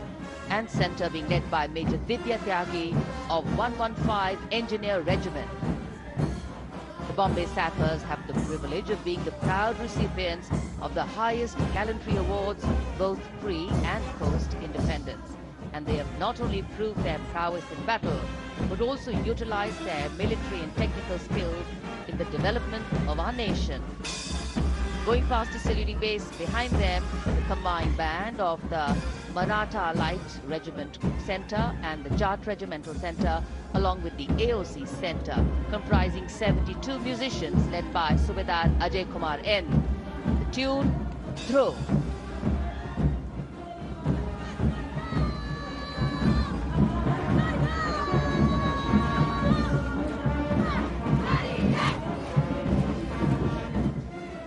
and Centre being led by Major Vidya Tyagi of 115 Engineer Regiment. The Bombay Sappers have the privilege of being the proud recipients of the highest gallantry awards, both pre and post-independence. And they have not only proved their prowess in battle, but also utilized their military and technical skills in the development of our nation. Going past the saluting base, behind them, the combined band of the Maratha Light Regiment Center and the Jat Regimental Center, along with the AOC Center, comprising 72 musicians led by Subedar Ajay Kumar N. The tune, Dhruv.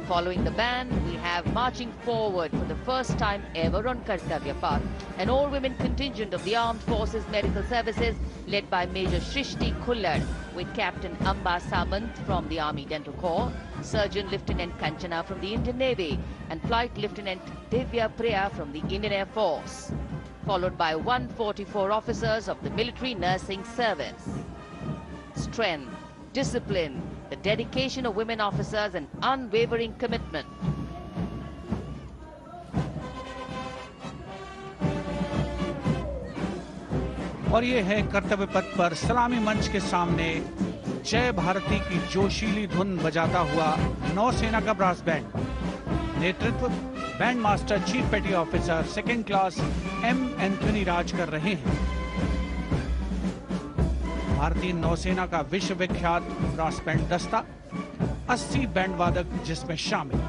Following the band, we have marching forward for the first time ever on Kartavya Path, an all-women contingent of the Armed Forces Medical Services led by Major Shrishti Khullar, with Captain Amba Samant from the Army Dental Corps, Surgeon Lieutenant Kanchana from the Indian Navy, and Flight Lieutenant Divya Priya from the Indian Air Force, followed by 144 officers of the Military Nursing Service. Strength, discipline, the dedication of women officers and unwavering commitment. और ये है कर्तव्य पथ पर सलामी मंच के सामने जय भारती की जोशीली धुन बजाता हुआ नौसेना का ब्रास बैंड। नेतृत्व band master chief petty officer second class M Anthony Raj कर रहे हैं। भारतीय नौसेना का विश्व विख्यात ब्रास बैंड दस्ता, 80 बैंड वादक जिसमें शामिल।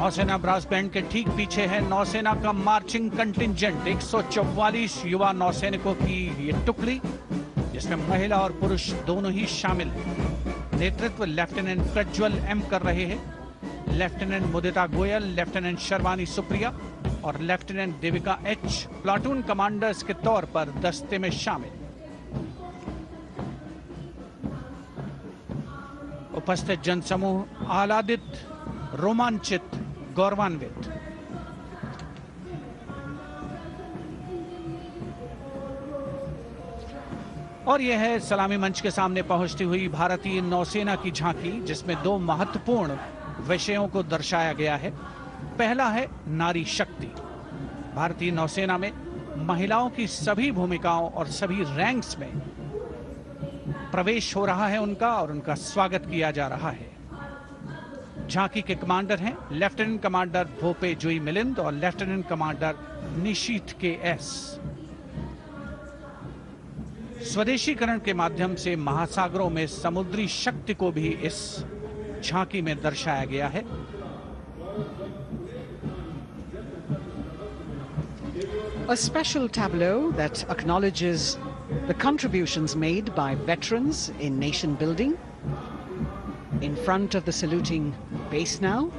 नौसेना ब्रास बैंड के ठीक पीछे है नौसेना का मार्चिंग कंटिंजेंट, 144 युवा नौसैनिकों की ये टुकड़ी, जिसमें महिला और पुरुष दोनों ही शामिल हैं। नेतृत्व लेफ्टिनेंट प्रज्वल एम कर रहे हैं। लेफ्टिनेंट मुदिता गोयल, लेफ्टिनेंट शर्वानी सुप्रिया और lieutenant Devika H platoon commanders के तौर पर दस्ते में शामिल। उपस्थित जनसमूह आह्लादित, रोमांचित, गौरवान्वित। और यह है सलामी मंच के सामने पहुंचती हुई भारतीय नौसेना की झांकी, जिसमें दो महत्वपूर्ण विषयों को दर्शाया गया है। पहला है नारी शक्ति। भारतीय नौसेना में महिलाओं की सभी भूमिकाओं और सभी रैंक्स में प्रवेश हो रहा है उनका, और उनका स्वागत किया जा रहा है। झांकी के कमांडर हैं लेफ्टिनेंट कमांडर भोपे जुई मिलिंद और लेफ्टिनेंट कमांडर निशीथ के एस। स्वदेशीकरण के माध्यम से महासागरों में समुद्री शक्ति को भी इस झांकी में दर्शाया गया है। A special tableau that acknowledges the contributions made by veterans in nation building. In front of the saluting base now,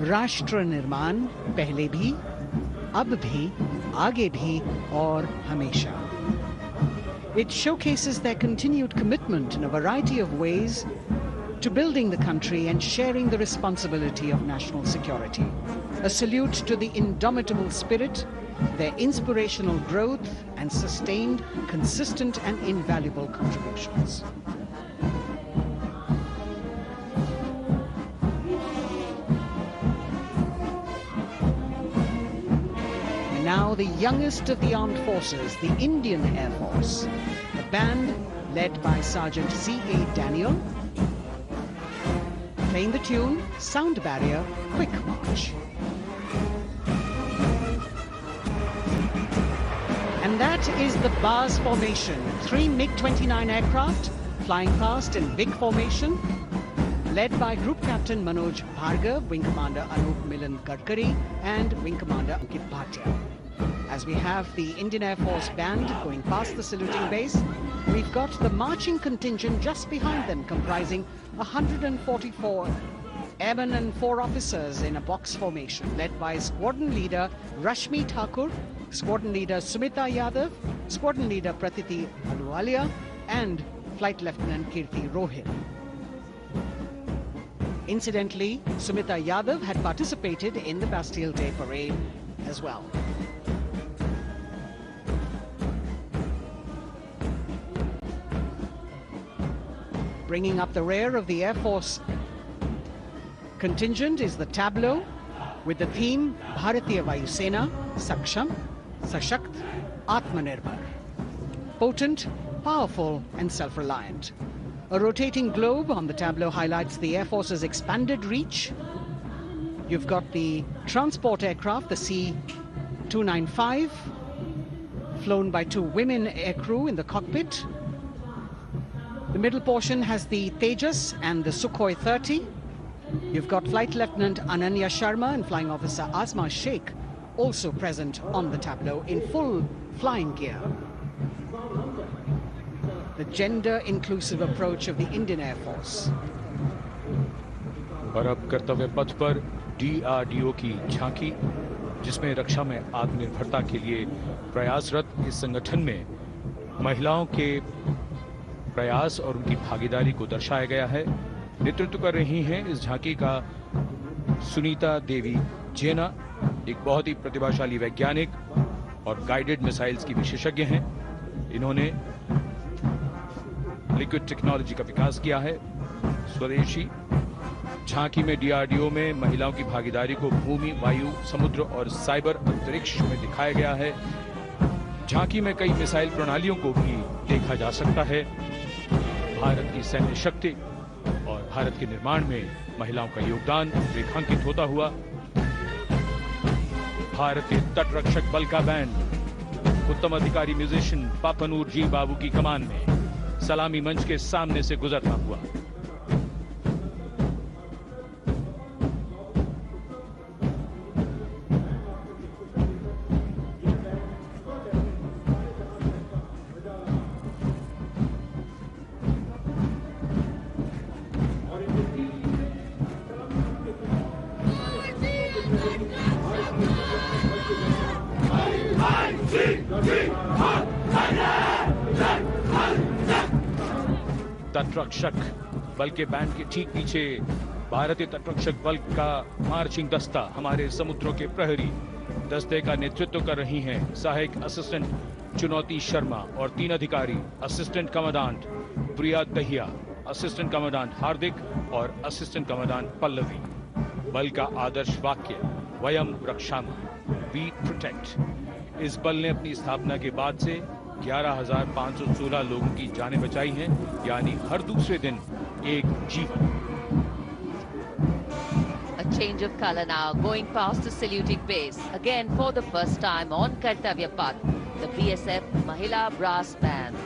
राष्ट्र निर्माण पहले भी, अब भी, आगे भी और हमेशा. It showcases their continued commitment in a variety of ways to building the country and sharing the responsibility of national security. A salute to the indomitable spirit, their inspirational growth and sustained, consistent and invaluable contributions. And now the youngest of the armed forces, the Indian Air Force, the band led by Sergeant C.A. Daniel, playing the tune Sound Barrier Quick March. And that is the bars formation. 3 MiG-29 aircraft flying past in big formation, led by Group Captain Manoj Bhargav, Wing Commander Anup Milan Gadkari, and Wing Commander Ankit Bhatia. As we have the Indian Air Force band going past the saluting base, we've got the marching contingent just behind them, comprising 144 airmen and 4 officers in a box formation, led by Squadron Leader Rashmi Thakur, Squadron Leader Sumita Yadav, Squadron Leader Pratiti Aluwalia, and Flight Lieutenant Kirti Rohit. Incidentally, Sumita Yadav had participated in the Bastille Day parade as well. Bringing up the rear of the Air Force contingent is the tableau with the theme Bharatiya Vayu Sena, Saksham, Sashakt, Atmanirbhar. Potent, powerful and self-reliant. A rotating globe on the tableau highlights the Air Force's expanded reach. You've got the transport aircraft, the C-295, flown by 2 women aircrew in the cockpit. The middle portion has the Tejas and the Sukhoi 30. You've got Flight Lieutenant Ananya Sharma and Flying Officer Asma Sheikh also present on the tableau in full flying gear. The gender-inclusive approach of the Indian Air Force. और अब कर्तव्य पथ पर DRDO की झांकी, जिसमें रक्षा में आत्मनिर्भरता के लिए प्रयासरत इस संगठन में महिलाओं के प्रयास और उनकी भागीदारी को दर्शाया गया है। नेतृत्व कर रही हैं इस झांकी का सुनीता देवी जेना, एक बहुत ही प्रतिभाशाली वैज्ञानिक और गाइडेड मिसाइल्स की विशेषज्ञ हैं। इन्होंने लिक्विड टेक्नोलॉजी का विकास किया है। स्वदेशी झांकी में DRDO में महिलाओं की भागीदारी को भूमि, वायु, समुद्र और साइबर अंतरिक्ष में दिखाया गया है। झांकी में कई मिसाइल प्रणालियों को भी देखा जा सकता है। भारत की सैन्य शक्ति और भारत के निर्माण में महिलाओं का योगदान रेखांकित होता हुआ भारतीय तटरक्षक बल का बैंड उत्तम अधिकारी म्यूजिशियन पापनूर जी बाबू की कमान में सलामी मंच के सामने से गुजरता हुआ। तटरक्षक बल के बैंड के ठीक पीछे भारतीय तटरक्षक बल का मार्चिंग दस्ता, हमारे समुद्रों के प्रहरी दस्ते का नेतृत्व कर रही हैं सहायक असिस्टेंट चुनौती शर्मा और 3 अधिकारी, असिस्टेंट कमांडेंट प्रिया दहिया, असिस्टेंट कमांडेंट हार्दिक और असिस्टेंट कमांडेंट पल्लवी। बल का आदर्श वाक्य वयम रक्षामः, वी प्रोटेक्ट। इस बल ने अपनी स्थापना के बाद से 11,516 लोगों की जानें बचाई हैं, यानी हर दूसरे दिन एक जीवन। A change of color now, going past the saluting base. Again, for the first time on Kartavya Path, the BSF Mahila Brass Band,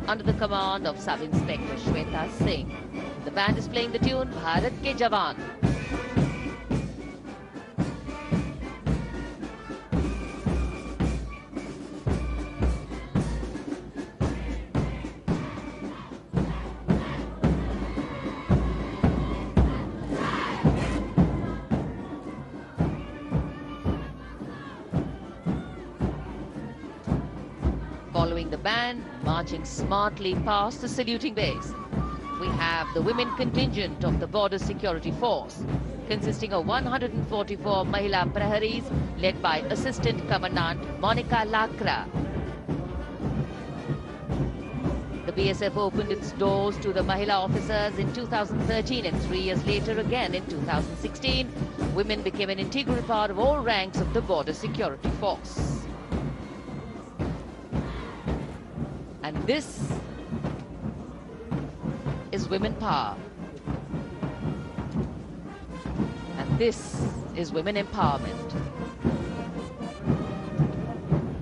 under the command of Sub-Inspector Shweta Singh. The band is playing the tune Bharat Ke Jawan. Following the band, marching smartly past the saluting base, we have the women contingent of the Border Security Force, consisting of 144 Mahila Praharis, led by Assistant Commandant Monica Lakra. The BSF opened its doors to the Mahila officers in 2013, and 3 years later again in 2016, women became an integral part of all ranks of the Border Security Force. And this is women power. And this is women empowerment.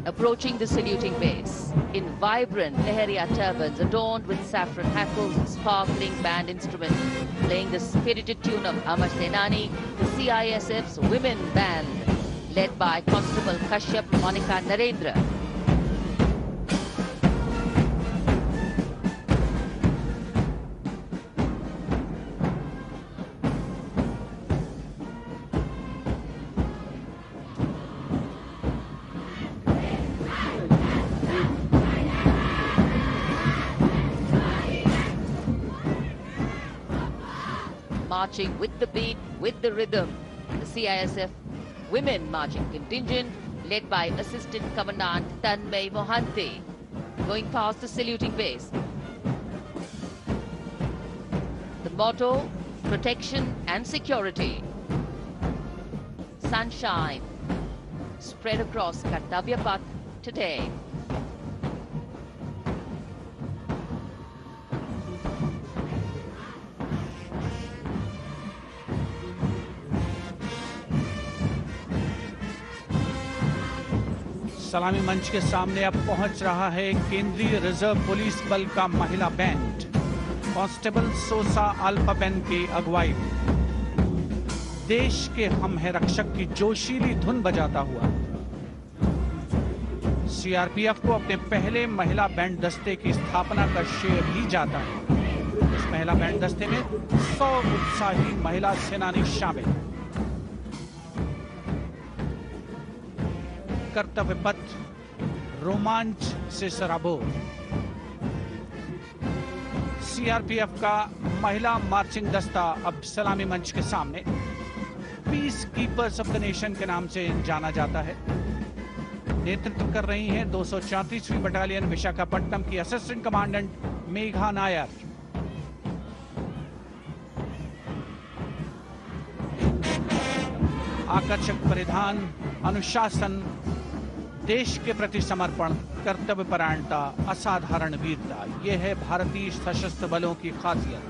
Approaching the saluting base in vibrant Leheria turbans adorned with saffron hackles and sparkling band instruments, playing the spirited tune of Amar Senani, the CISF's women band, led by Constable Kashyap Monica Narendra. marching with the beat, with the rhythm. The CISF women marching contingent led by Assistant Commandant Tanmay Mohanty going past the saluting base. The motto, protection and security. Sunshine spread across Kartavya Path today. सलामी मंच के सामने अब पहुंच रहा है केंद्रीय reserve police बल का महिला बैंड कांस्टेबल सोसा अल्पापेन की अगुवाई में देश के हम है रक्षक की जोशीली धुन बजाता हुआ सीआरपीएफ को अपने पहले महिला बैंड दस्ते की स्थापना का श्रेय भी जाता है। इस महिला बैंड दस्ते में 100 उत्साही महिला सेनानी शामिल। कर्तव्य पथ रोमांच से सराबोर। सीआरपीएफ का महिला मार्चिंग दस्ता अब सलामी मंच के सामने peace keepers of the nation के नाम से जाना जाता है। नेतृत्व कर रही हैं 234वीं बटालियन विशाखापट्टनम की असिस्टेंट कमांडेंट मेघा नायर। आकर्षक परिधान, अनुशासन, देश के प्रति समर्पण, कर्तव्य परायणता, असाधारण वीरता, यह है भारतीय सशस्त्र बलों की खासियत।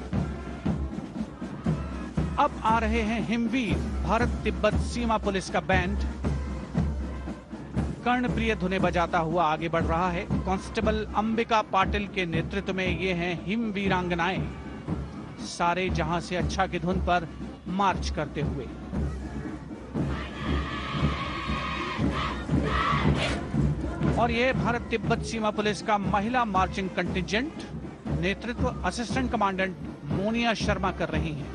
अब आ रहे हैं हिमवीर भारत तिब्बत सीमा पुलिस का बैंड कर्णप्रिय धुने बजाता हुआ आगे बढ़ रहा है। कांस्टेबल अंबिका पाटिल के नेतृत्व में ये हैं हिमवीरांगनाएं, सारे जहां से अच्छा की धुन पर मार्च करते हुए। और ये भारत तिब्बत सीमा पुलिस का महिला मार्चिंग कंटिजेंट, नेतृत्व असिस्टेंट कमांडेंट मोनिया शर्मा कर रही हैं।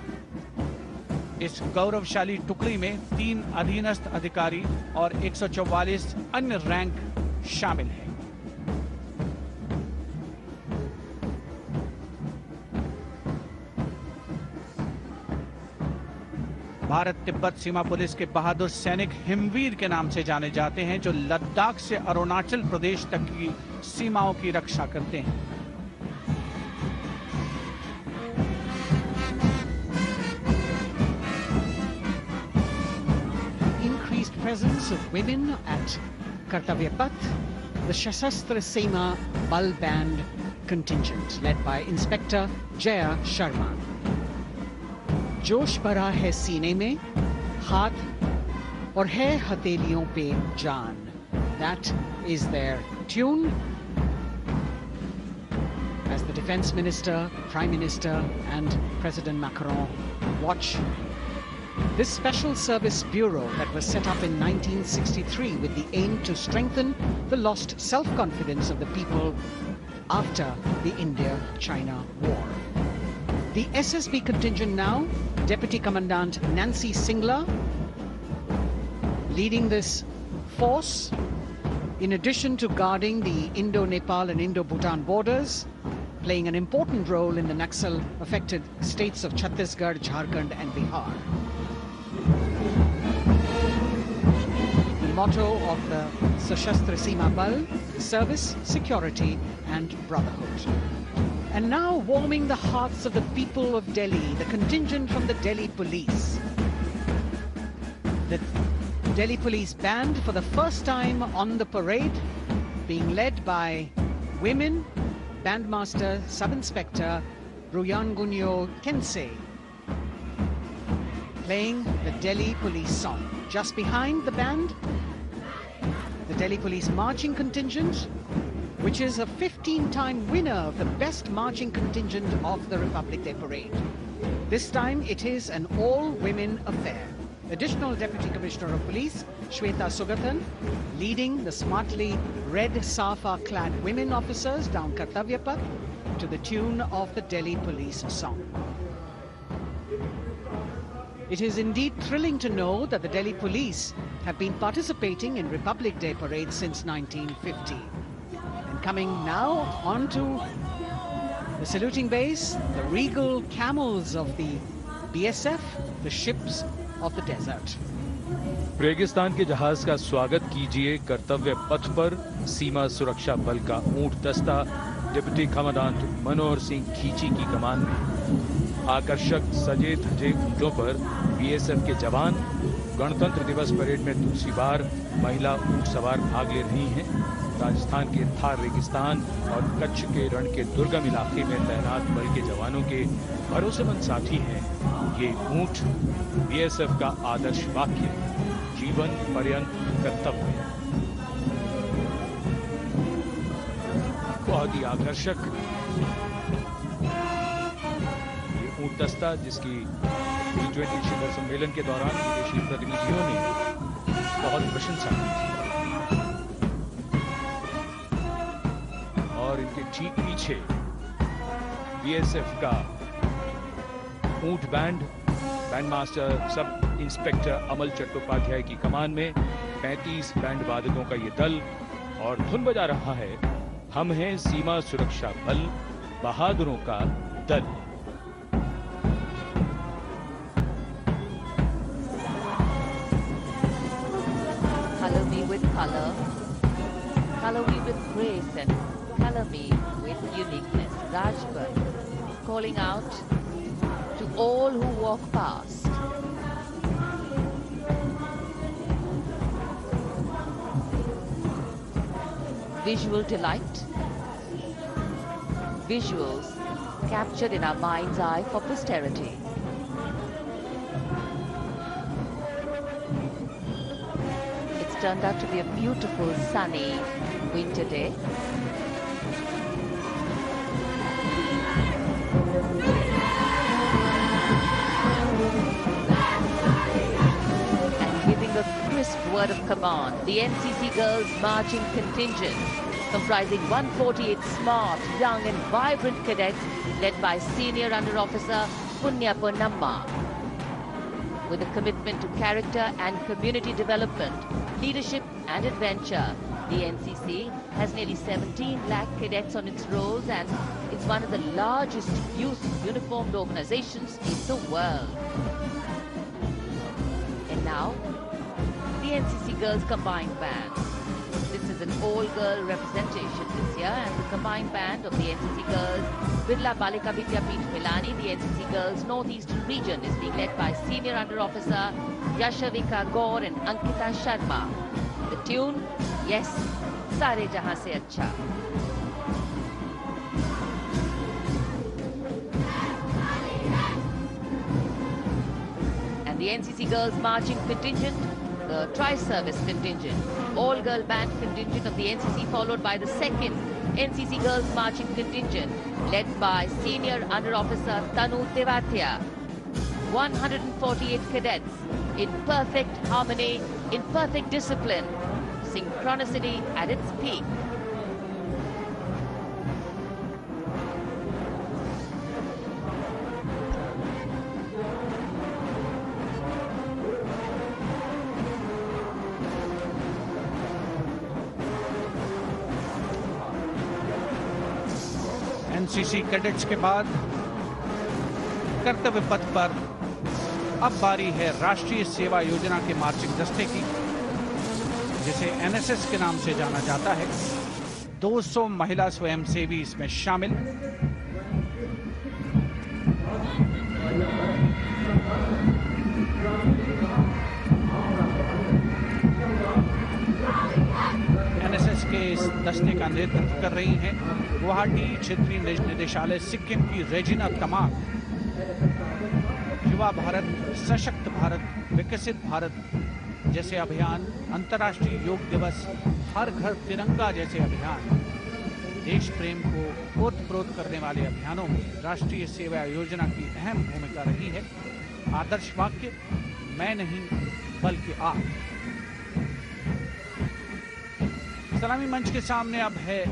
इस गौरवशाली टुकड़ी में 3 अधीनस्थ अधिकारी और 144 अन्य रैंक शामिल हैं। भारत तिब्बत सीमा पुलिस के बहादुर सैनिक हिमवीर के नाम से जाने जाते हैं, जो लद्दाख से अरुणाचल प्रदेश तक की सीमाओं की रक्षा करते हैं। Increased presence of women at Kartavya Path, the Shasastra Seema Bal Band contingent led by Inspector Jaya Sharma. जोश भरा है सीने में, हाथ और है हथेलियों पे जान. That is their tune. As the Defense Minister, Prime Minister and President Macron watch this Special Service Bureau that was set up in 1963 with the aim to strengthen the lost self-confidence of the people after the India-China War. The SSB contingent now, Deputy Commandant Nancy Singla, leading this force, in addition to guarding the Indo-Nepal and Indo-Bhutan borders, playing an important role in the Naxal-affected states of Chhattisgarh, Jharkhand and Bihar. The motto of the Sashastra Seema Bal, service, security and brotherhood. And now warming the hearts of the people of Delhi, the contingent from the Delhi Police. The Delhi Police Band for the first time on the parade, being led by women, Bandmaster Sub-Inspector Ruyangunyo Kensei, playing the Delhi Police song. Just behind the band, the Delhi Police Marching Contingent, which is a 15-time winner of the best marching contingent of the Republic Day Parade. This time it is an all-women affair. Additional Deputy Commissioner of Police, Shweta Sugathan, leading the smartly red safa-clad women officers down Kartavya Path to the tune of the Delhi Police song. It is indeed thrilling to know that the Delhi Police have been participating in Republic Day Parade since 1950. Coming now onto the saluting base, the regal camels of the BSF, the ships of the desert. रेगिस्तान के जहाज का स्वागत कीजिए कर्तव्य पथ पर सीमा सुरक्षा बल का ऊंट दस्ता डिप्टी कमांडेंट मनोहर सिंह खींची की कमान में। आकर्षक सजे धजे ऊंटों पर बीएसएफ के जवान। गणतंत्र दिवस परेड में दूसरी बार महिला ऊंट सवार भाग ले रही हैं। राजस्थान के थार रेगिस्तान और कच्छ के रण के दुर्गम इलाके में तैनात बल के जवानों के भरोसेमंद साथी हैं ये ऊंट। बीएसएफ का आदर्श वाक्य, जीवन पर्यंत कर्तव्य। बहुत ही आकर्षक ये ऊंट दस्ता, जिसकी G20 शिखर सम्मेलन के दौरान विदेशी प्रतिनिधियों ने बहुत प्रशंसा की थी। और इनके ठीक पीछे बीएसएफ का ऊंट बैंड मास्टर सब इंस्पेक्टर अमल चट्टोपाध्याय की कमान में 35 बैंड वादकों का ये दल, और धुन बजा रहा है हम हैं सीमा सुरक्षा बल, बहादुरों का दल। Color me with color, color me with grace, and color me with uniqueness. Rajput calling out to all who walk past. Visual delight, visuals captured in our mind's eye for posterity. It's turned out to be a beautiful sunny winter day. A crisp word of command, the NCC Girls Marching Contingent, comprising 148 smart, young and vibrant cadets led by Senior Under Officer Punya Ponnamma. With a commitment to character and community development, leadership and adventure, the NCC has nearly 17 lakh cadets on its rolls, and it's one of the largest youth uniformed organizations in the world. And now, the NCC Girls Combined Band. This is an all-girl representation this year, and the combined band of the NCC Girls Birla Balika Vidyapeeth Milani, the NCC Girls Northeastern region, is being led by Senior Under Officer Yashavika Gaur and Ankita Sharma. The tune, yes, Sare Jahan Se Acha. And the NCC Girls Marching Contingent, the Tri-Service Contingent, all-girl band contingent of the NCC, followed by the second NCC Girls Marching Contingent, led by Senior Under Officer Tanu Tevatia. 148 cadets in perfect harmony, in perfect discipline, synchronicity at its peak. NCC cadets के बाद कर्तव्य पथ पर अब बारी है राष्ट्रीय सेवा योजना के मार्चिंग दस्ते की, जिसे एनएसएस के नाम से जाना जाता है। 200 महिला स्वयंसेवी इसमें शामिल। एनएसएस के इस दस्ते का नेतृत्व कर रही हैं गुवाहाटी क्षेत्रीय निदेशालय सिक्किम की रेजिना तमांग। युवा भारत, सशक्त भारत, विकसित भारत जैसे अभियान, अंतर्राष्ट्रीय योग दिवस, हर घर तिरंगा जैसे अभियान, देश प्रेम को ओतप्रोत करने वाले अभियानों में राष्ट्रीय सेवा योजना की अहम भूमिका रही है। आदर्श वाक्य, मैं नहीं बल्कि आप। सलामी मंच के सामने अब है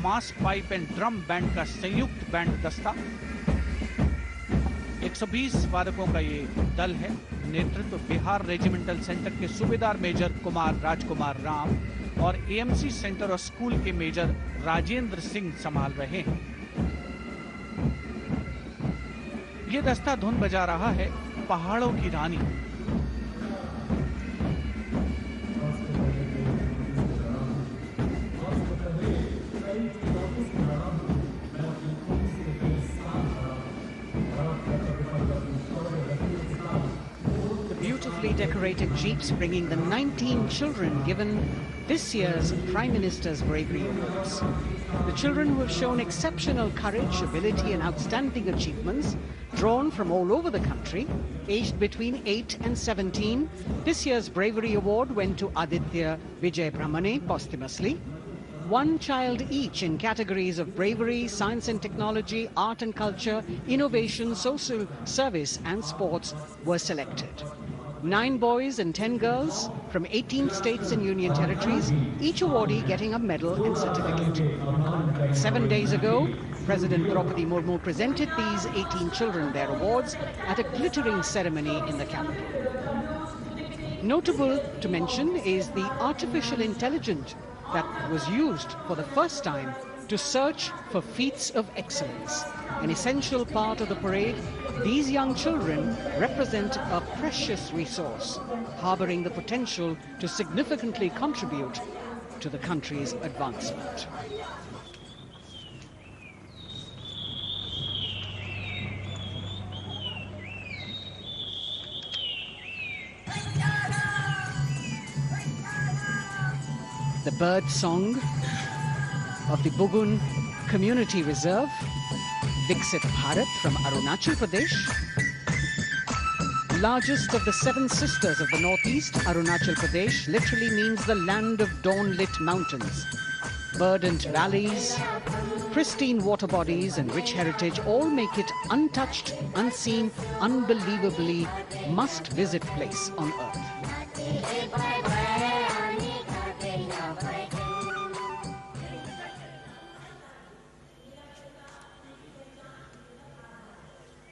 मास पाइप एंड ड्रम बैंड का संयुक्त बैंड दस्ता। 120 वादकों का ये दल है। नेतृत्व बिहार रेजिमेंटल सेंटर के सूबेदार मेजर कुमार राजकुमार राम और एएमसी सेंटर और स्कूल के मेजर राजेंद्र सिंह संभाल रहे हैं। ये दस्ता धुन बजा रहा है पहाड़ों की रानी। Beautifully decorated jeeps bringing the 19 children given this year's Prime Minister's Bravery Awards. The children who have shown exceptional courage, ability and outstanding achievements, drawn from all over the country, aged between 8 and 17. This year's Bravery Award went to Aditya Vijay Brahmane posthumously. One child each in categories of bravery, science and technology, art and culture, innovation, social service and sports were selected. 9 boys and 10 girls from 18 states and union territories, each awardee getting a medal and certificate. 7 days ago, President Draupadi Murmu presented these 18 children their awards at a glittering ceremony in the capital. Notable to mention is the artificial intelligence that was used for the first time to search for feats of excellence. An essential part of the parade, these young children represent a precious resource, harboring the potential to significantly contribute to the country's advancement. The bird song of the Bugun Community Reserve, Viksit Bharat from Arunachal Pradesh. Largest of the 7 sisters of the northeast, Arunachal Pradesh literally means the land of dawn-lit mountains. Verdant valleys, pristine water bodies and rich heritage all make it untouched, unseen, unbelievably must-visit place on earth.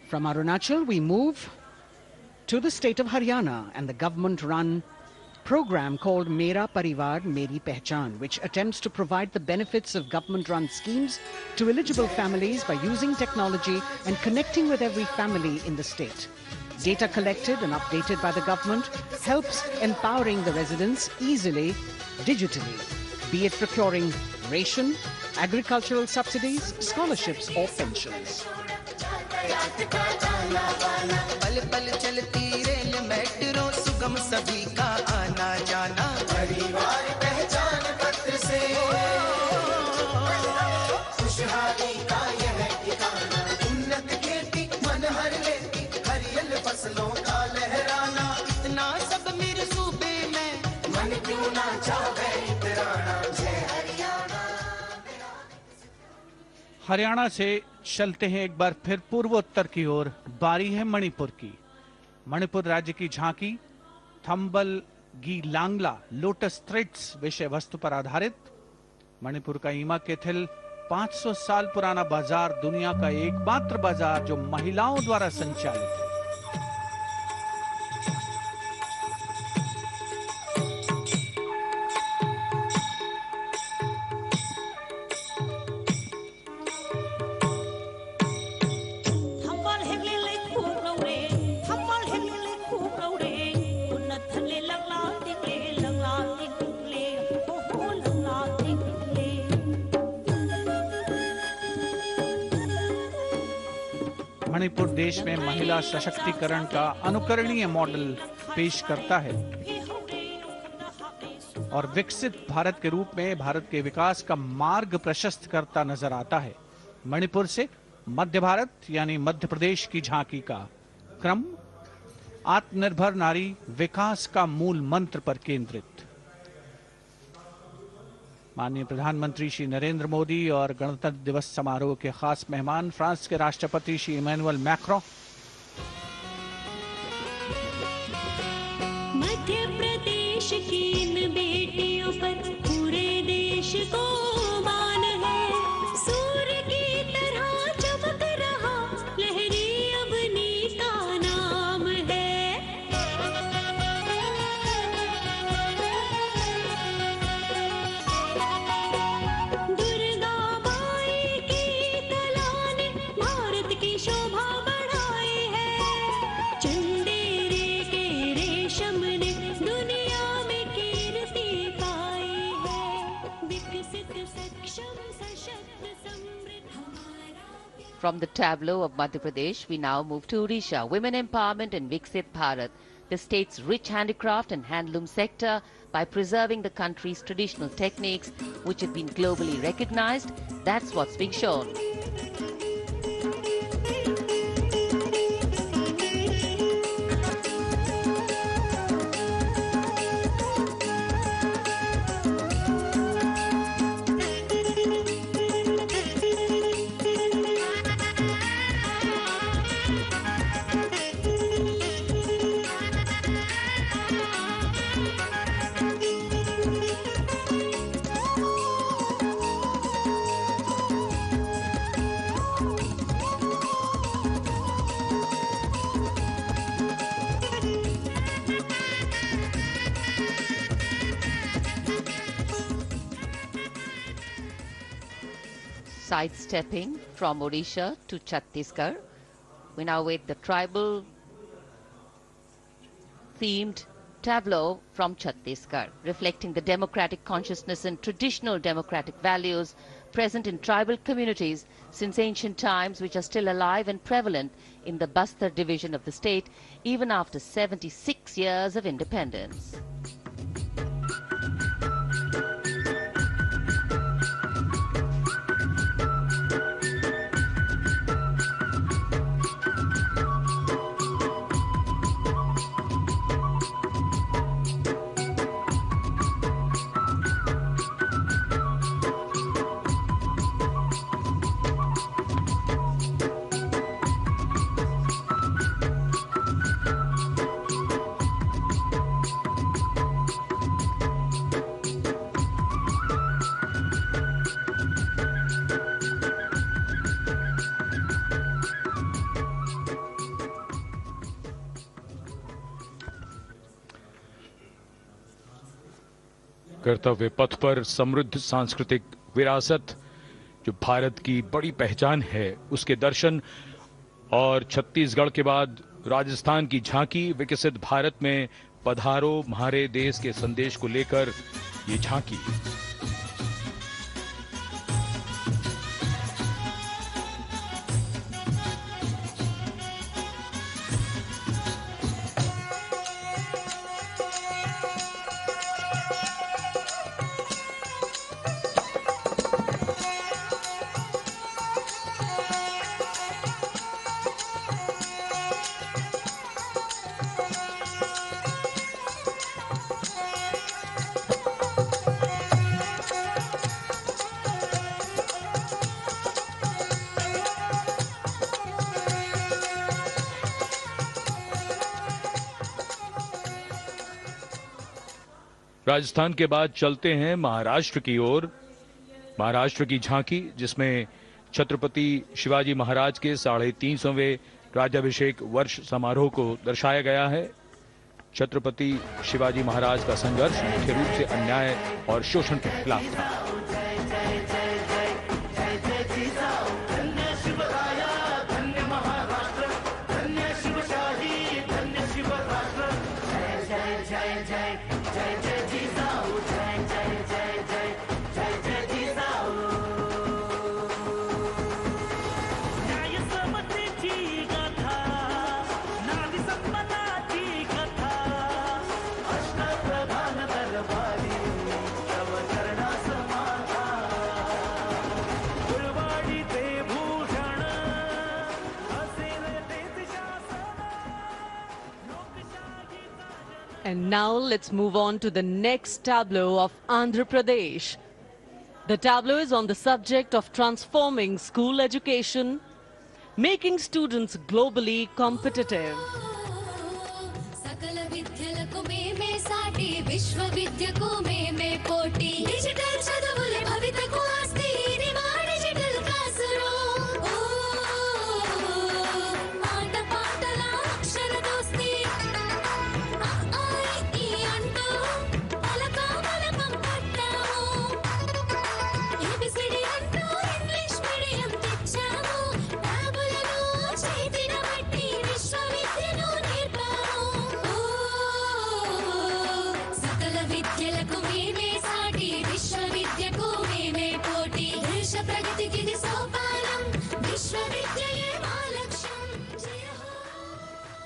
From Arunachal, we move to the state of Haryana and the government-run program called Mera Parivar Meri Pehchan, which attempts to provide the benefits of government-run schemes to eligible families by using technology and connecting with every family in the state. Data collected and updated by the government helps empowering the residents easily, digitally, be it procuring ration, agricultural subsidies, scholarships or pensions. पल पल चलती rail metro सुगम सभी का आना जाना परिवार पहचान पत्र से खुशहाली का यह ठिकाना उन्नत खेती मन हर लेती हरियल फसलों का लहराना इतना सब मेरे सूबे में मन क्यों ना चाहे इतराना जय हरियाणा। हरियाणा से चलते हैं एक बार फिर पूर्वोत्तर की ओर। बारी है मणिपुर की। मणिपुर राज्य की झांकी थंबल गी लांगला लोटस थ्रेड्स विषय वस्तु पर आधारित। मणिपुर का ईमा केथिल 500 साल पुराना बाजार दुनिया का एकमात्र बाजार जो महिलाओं द्वारा संचालित है। मणिपुर देश में महिला सशक्तिकरण का अनुकरणीय मॉडल पेश करता है और विकसित भारत के रूप में भारत के विकास का मार्ग प्रशस्त करता नजर आता है। मणिपुर से मध्य भारत यानी मध्य प्रदेश की झांकी का क्रम आत्मनिर्भर नारी विकास का मूल मंत्र पर केंद्रित। माननीय प्रधानमंत्री श्री नरेंद्र मोदी और गणतंत्र दिवस समारोह के खास मेहमान फ्रांस के राष्ट्रपति श्री इमैनुअल मैक्रों। मध्य प्रदेश की इन बेटियों पर पूरे देश को मान है। सूर्य की तरह चमक रहा लहरी अवनी का नाम है। दुर्गा माई की कला ने भारत की शोभा बढ़ाई From the tableau of Madhya Pradesh, we now move to Odisha. Women empowerment and Viksit Bharat, the state's rich handicraft and handloom sector, by preserving the country's traditional techniques, which have been globally recognized. That's what's being shown. Sidestepping from Odisha to Chhattisgarh, we now wait the tribal themed tableau from Chhattisgarh, reflecting the democratic consciousness and traditional democratic values present in tribal communities since ancient times, which are still alive and prevalent in the Bastar division of the state even after 76 years of independence. कर्तव्य पथ पर समृद्ध सांस्कृतिक विरासत जो भारत की बड़ी पहचान है, उसके दर्शन, और छत्तीसगढ़ के बाद राजस्थान की झांकी विकसित भारत में पधारो म्हारे देश के संदेश को लेकर ये झांकी। राजस्थान के बाद चलते हैं महाराष्ट्र की ओर। महाराष्ट्र की झांकी, जिसमें छत्रपति शिवाजी महाराज के 350वें राज्याभिषेक वर्ष समारोह को दर्शाया गया है। छत्रपति शिवाजी महाराज का संघर्ष मुख्य रूप से अन्याय और शोषण के खिलाफ था। And now let's move on to the next tableau of Andhra Pradesh. The tableau is on the subject of transforming school education, making students globally competitive. విద్యలకు మేమే సాటి విశ్వవిద్య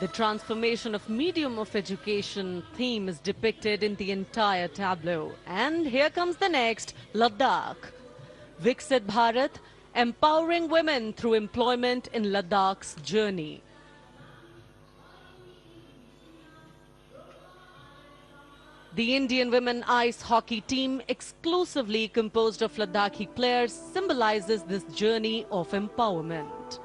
The transformation of medium of education theme is depicted in the entire tableau. And here comes the next, Ladakh. Viksit Bharat, empowering women through employment in Ladakh's journey. The Indian women ice hockey team, exclusively composed of Ladakhi players, symbolizes this journey of empowerment.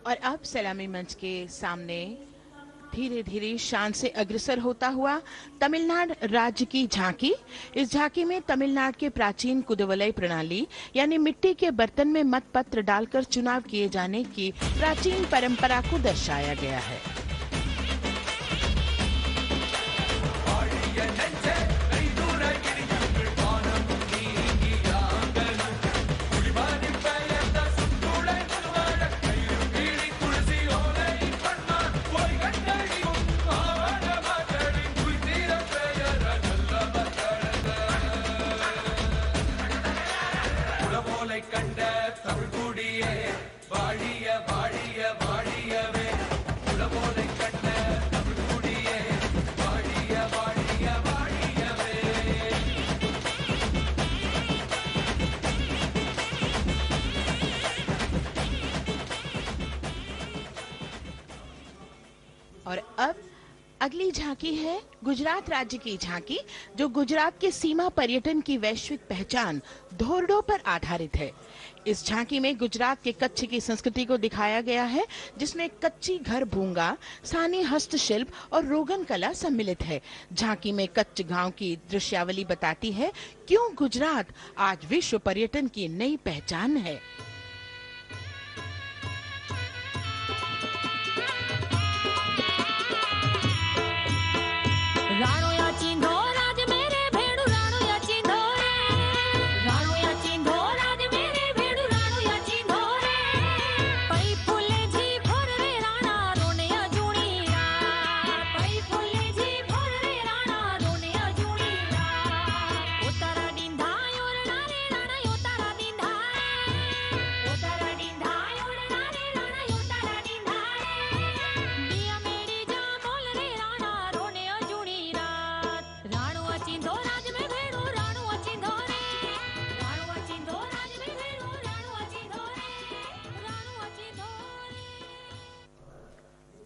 और अब सलामी मंच के सामने धीरे धीरे शान से अग्रसर होता हुआ तमिलनाडु राज्य की झांकी। इस झांकी में तमिलनाडु के प्राचीन कुदवलय प्रणाली यानी मिट्टी के बर्तन में मतपत्र डालकर चुनाव किए जाने की प्राचीन परंपरा को दर्शाया गया है। और अब अगली झांकी है गुजरात राज्य की झांकी, जो गुजरात के सीमा पर्यटन की वैश्विक पहचान धोरडो पर आधारित है। इस झांकी में गुजरात के कच्छ की संस्कृति को दिखाया गया है, जिसमें कच्ची घर भूंगा, स्थानीय हस्तशिल्प और रोगन कला सम्मिलित है। झांकी में कच्छ गांव की दृश्यावली बताती है क्यों गुजरात आज विश्व पर्यटन की नई पहचान है।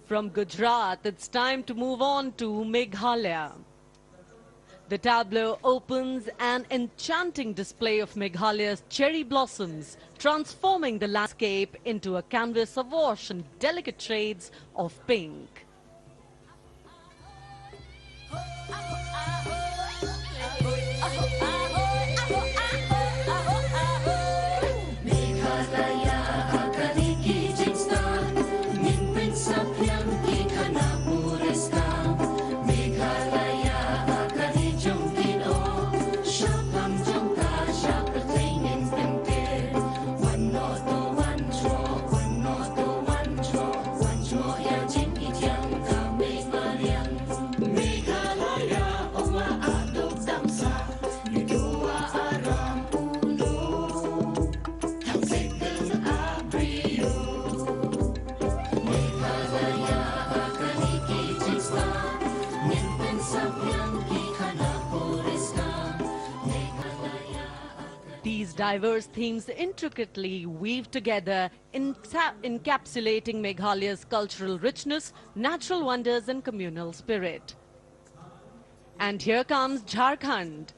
From Gujarat, it's time to move on to Meghalaya. The tableau opens an enchanting display of Meghalaya's cherry blossoms, transforming the landscape into a canvas awash in delicate shades of pink. These diverse themes intricately weave together, encapsulating Meghalaya's cultural richness, natural wonders and communal spirit. And here comes Jharkhand.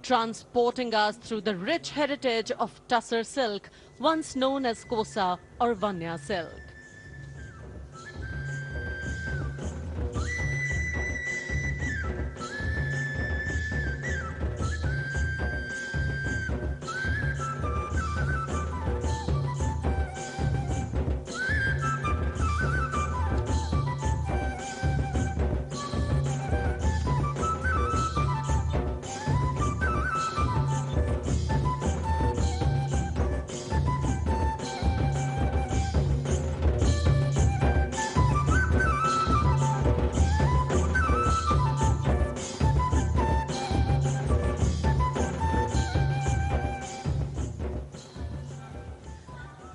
transporting us through the rich heritage of Tussar silk, once known as Kosa or Vanya silk.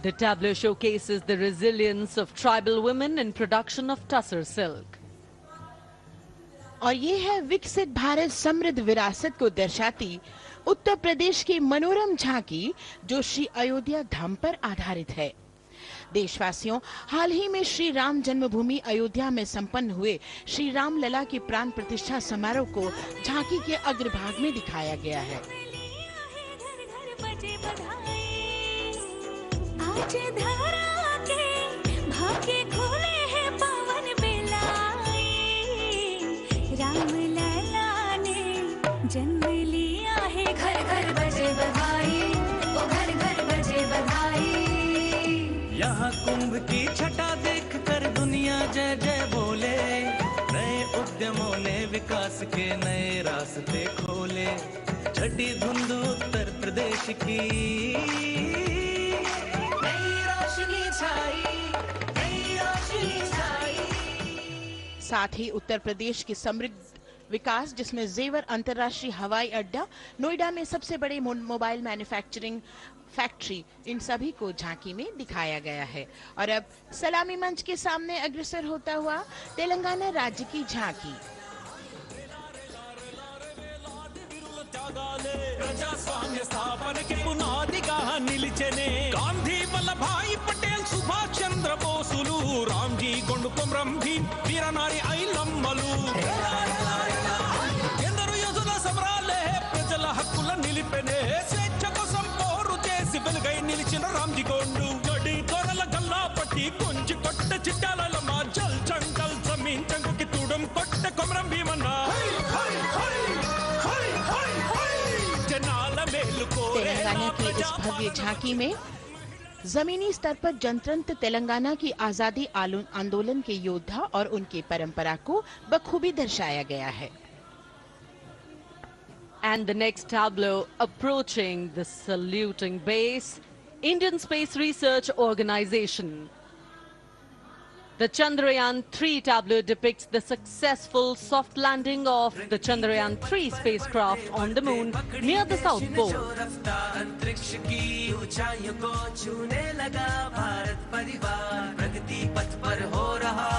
The tableau showcases the resilience of tribal women in production of Tussar silk. और ये है विकसित भारत समृद्ध विरासत को दर्शाती उत्तर प्रदेश की मनोरम झांकी, जो श्री अयोध्या धाम पर आधारित है। देशवासियों, हाल ही में श्री राम जन्मभूमि अयोध्या में संपन्न हुए श्री राम लला की प्राण प्रतिष्ठा समारोह को झांकी के अग्रभाग में दिखाया गया है। आज धरा के भाग्य खोले हैं पावन बेलाए, राम लला ने जन्म लिया है। घर घर बजे बधाई, ओ घर घर बजे बधाई। यहाँ कुंभ की छटा देख कर दुनिया जय जय बोले, नए उद्यमों ने विकास के नए रास्ते खोले। छठी धुंध उत्तर प्रदेश की साथ ही उत्तर प्रदेश की समृद्ध विकास, जिसमें जेवर अंतर्राष्ट्रीय हवाई अड्डा, नोएडा में सबसे बड़े मोबाइल मैन्युफैक्चरिंग फैक्ट्री, इन सभी को झांकी में दिखाया गया है। और अब सलामी मंच के सामने अग्रसर होता हुआ तेलंगाना राज्य की झांकी। ప్రజాస్వామ్య స్థాపనకి పునాదిగా నిలిచెనే గాంధీ వల్లభాయ్ పటేల్ సుభాష్ చంద్ర బోసులు రామ్జీ గొండు కొమరం భీం వీరనారి ఐలమ్మలు ఎందరో యోధుల సమరాలే ప్రజల హక్కుల నిలిపెనే స్వేచ్ఛ కోసం పోరు చేసి వెలుగై నిలిచిన రామ్జీ గొండు గడి దొరల గల్లా పట్టి కొంచి కొట్ట చిట్టాల మా జల్ జంగల్ జమీన్ జంగుకి తూడం కొట్ట కొమరం భీమన్న तेलंगाना की इस भव्य झांकी में जमीनी स्तर पर जनतंत्र तेलंगाना की आजादी आंदोलन के योद्धा और उनकी परंपरा को बखूबी दर्शाया गया है। And the next tableau approaching the saluting base, Indian Space Research Organization. The Chandrayaan-3 tableau depicts the successful soft landing of the Chandrayaan-3 spacecraft on the moon near the South Pole. अंतरिक्ष की ऊंचाइयों को छूने लगा भारत परिवार, प्रगति पथ पर हो रहा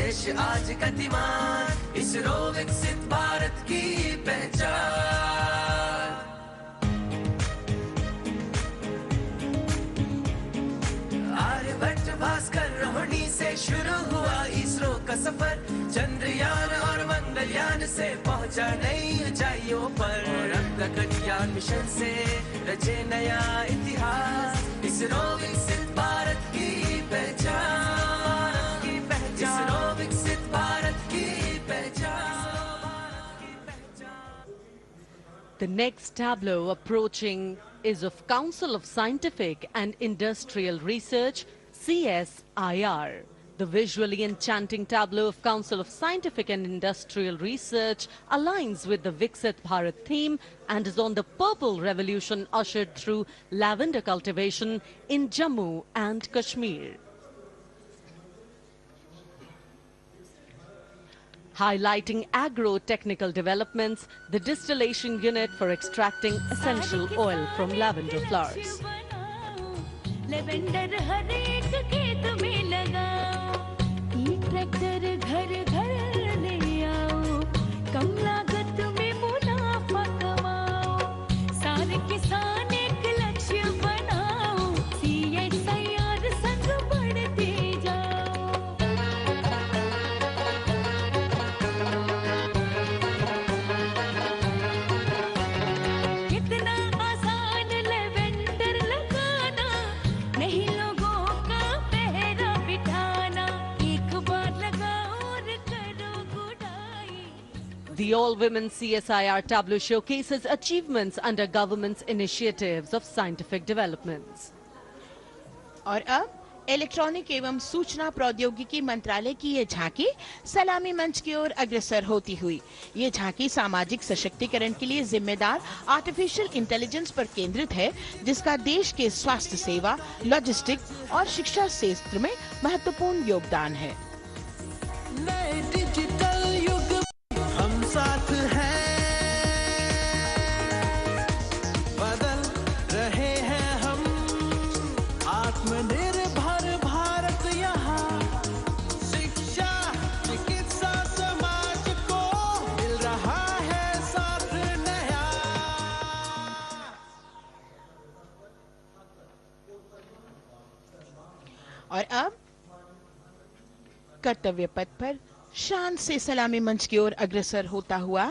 देश आज गतिमान, इसरो विकसित भारत की पहचान। आर्यभट्ट भास्कर रोहिणी से शुरू हुआ इसरो का सफर, चंद्रयान और मंगलयान से पहुंचा नई ऊंचाइयों पर, गगनयान मिशन से रचे नया इतिहास, इसरो विकसित भारत की पहचान, इसरो विकसित भारत की पहचान। The next tableau approaching is of Council of Scientific and Industrial Research, CSIR. The visually enchanting tableau of Council of Scientific and Industrial Research aligns with the Viksit Bharat theme and is on the purple revolution ushered through lavender cultivation in Jammu and Kashmir. Highlighting agro-technical developments, the distillation unit for extracting essential oil from lavender flowers. Lavender हर एक खेत में लगाओ, ई tractor घर घर ले आओ, कम लागत में मुनाफा कमाओ, सारे किसान एक लक्ष्य बनाओ, CSIR संग बढ़ते जाओ। The all-women CSIR tableau showcases achievements under government's initiatives of scientific developments. और अब इलेक्ट्रॉनिक एवं सूचना प्रौद्योगिकी मंत्रालय की ये झांकी सलामी मंच की ओर अग्रसर होती हुई। ये झांकी सामाजिक सशक्तिकरण के लिए जिम्मेदार आर्टिफिशियल इंटेलिजेंस पर केंद्रित है, जिसका देश के स्वास्थ्य सेवा, लॉजिस्टिक और शिक्षा क्षेत्र में महत्वपूर्ण योगदान है। नए डिजिटल युग हम साथ हैं, बदल रहे हैं हम, आत्मनिर्भर भारत यहाँ, शिक्षा चिकित्सा समाज को मिल रहा है साथ नया। और अब कर्तव्य पथ पर शान से सलामी मंच की ओर अग्रसर होता हुआ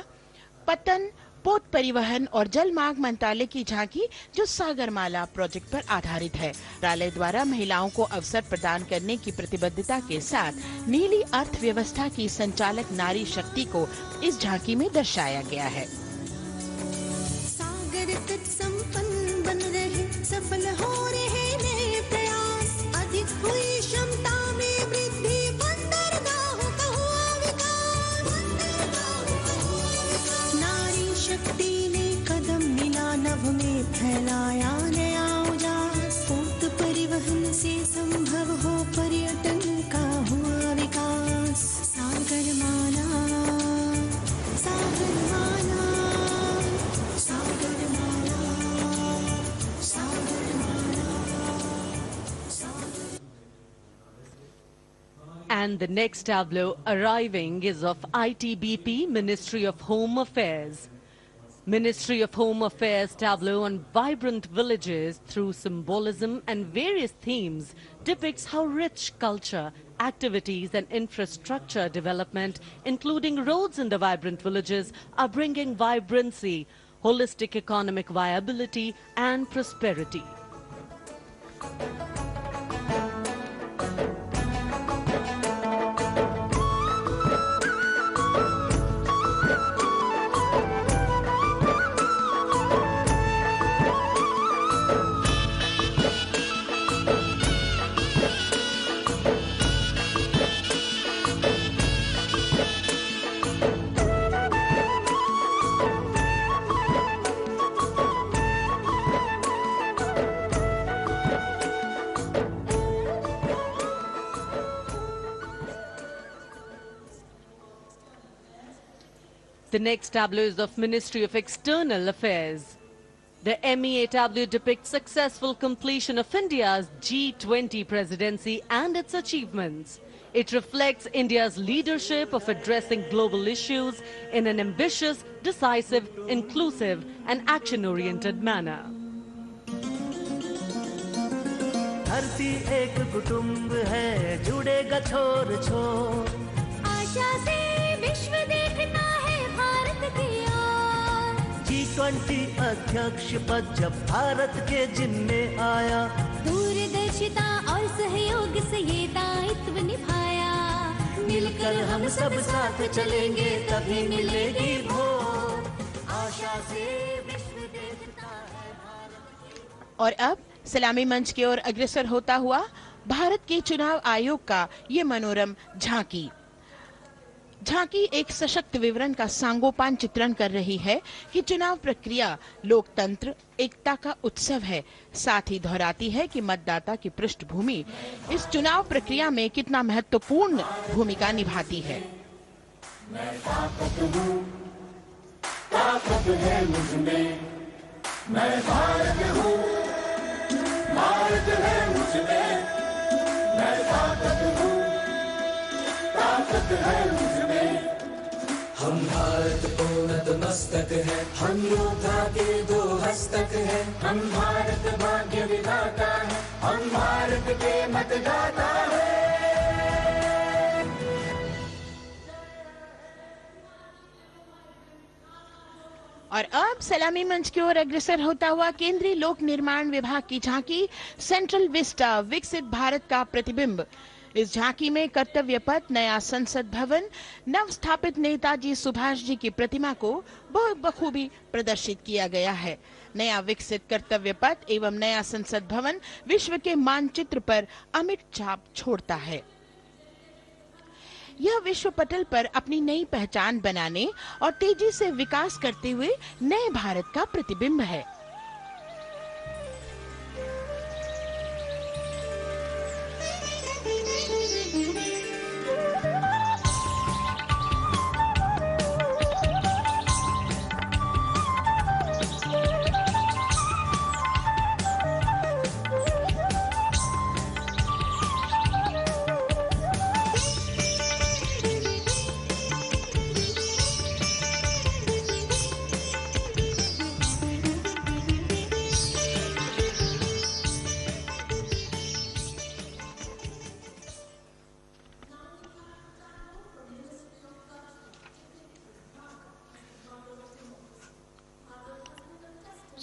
पतन, पोत परिवहन और जल मार्ग मंत्रालय की झांकी, जो सागरमाला प्रोजेक्ट पर आधारित है। मंत्रालय द्वारा महिलाओं को अवसर प्रदान करने की प्रतिबद्धता के साथ नीली अर्थव्यवस्था की संचालक नारी शक्ति को इस झांकी में दर्शाया गया है। सागर तट संपन्न बन रहे, सफल हो रहे नए प्रयास, अधिक हुई क्षमता में वृद्धि, बंदरगाहों का हुआ विकास, नारी शक्ति ने कदम मिला नभ में, फैलाया नया उजास, पोत परिवहन से संभव हो पर्यटन का हुआ विकास। सागरमाला, सागरमाला, सागरमाला, सागरमाला, सागर। And the next tableau arriving is of ITBP, Ministry of Home Affairs. Ministry of Home Affairs tableau on vibrant villages through symbolism and various themes depicts how rich culture, activities and infrastructure development, including roads in the vibrant villages, are bringing vibrancy, holistic economic viability and prosperity. The next tableau is of Ministry of External Affairs. The MEA tableau depicts successful completion of India's G20 presidency and its achievements. It reflects India's leadership of addressing global issues in an ambitious, decisive, inclusive and action-oriented manner. धरती एक कुटुंब है, जुड़ेगा छोर छोर, आशा से विश्व देखता है भारत की ओर। G20 अध्यक्ष पद जब भारत के जिम्मे आया, दूरदर्शिता और सहयोग से ये दायित्व निभाया, मिलकर हम सब साथ चलेंगे तभी मिलेगी भोर, आशा से विश्व देखता है भारत। और अब सलामी मंच की ओर अग्रसर होता हुआ भारत के चुनाव आयोग का ये मनोरम झांकी एक सशक्त विवरण का सांगोपान चित्रण कर रही है कि चुनाव प्रक्रिया लोकतंत्र, एकता का उत्सव है। साथ ही दोहराती है कि मतदाता की पृष्ठभूमि इस चुनाव प्रक्रिया में कितना महत्वपूर्ण भूमिका निभाती है। मैं ताकत है मुझमें, मैं भारत हूँ, भारत है मुझमें, मैं ताकत हूँ, ताकत है मुझमें। हम भारत को नतमस्तक है, हम योद्धा के दो हस्तक है, हम भारत भाग्य विधाता है, हम भारत के मतदाता है। और अब सलामी मंच की ओर अग्रसर होता हुआ केंद्रीय लोक निर्माण विभाग की झांकी सेंट्रल विस्टा, विकसित भारत का प्रतिबिंब। इस झांकी में कर्तव्य पथ, नया संसद भवन, नव स्थापित नेताजी सुभाष जी की प्रतिमा को बहुत बखूबी प्रदर्शित किया गया है। नया विकसित कर्तव्य पथ एवं नया संसद भवन विश्व के मानचित्र पर अमिट छाप छोड़ता है। यह विश्व पटल पर अपनी नई पहचान बनाने और तेजी से विकास करते हुए नए भारत का प्रतिबिंब है।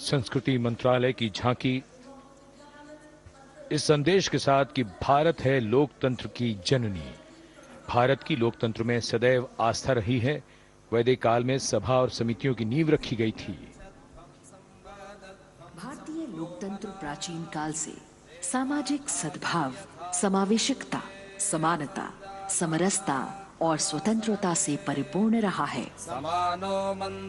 संस्कृति मंत्रालय की झांकी इस संदेश के साथ कि भारत है लोकतंत्र की जननी। भारत की लोकतंत्र में सदैव आस्था रही है। वैदिक काल में सभा और समितियों की नींव रखी गई थी। भारतीय लोकतंत्र प्राचीन काल से सामाजिक सद्भाव, समावेशिकता, समानता, समरसता और स्वतंत्रता से परिपूर्ण रहा है।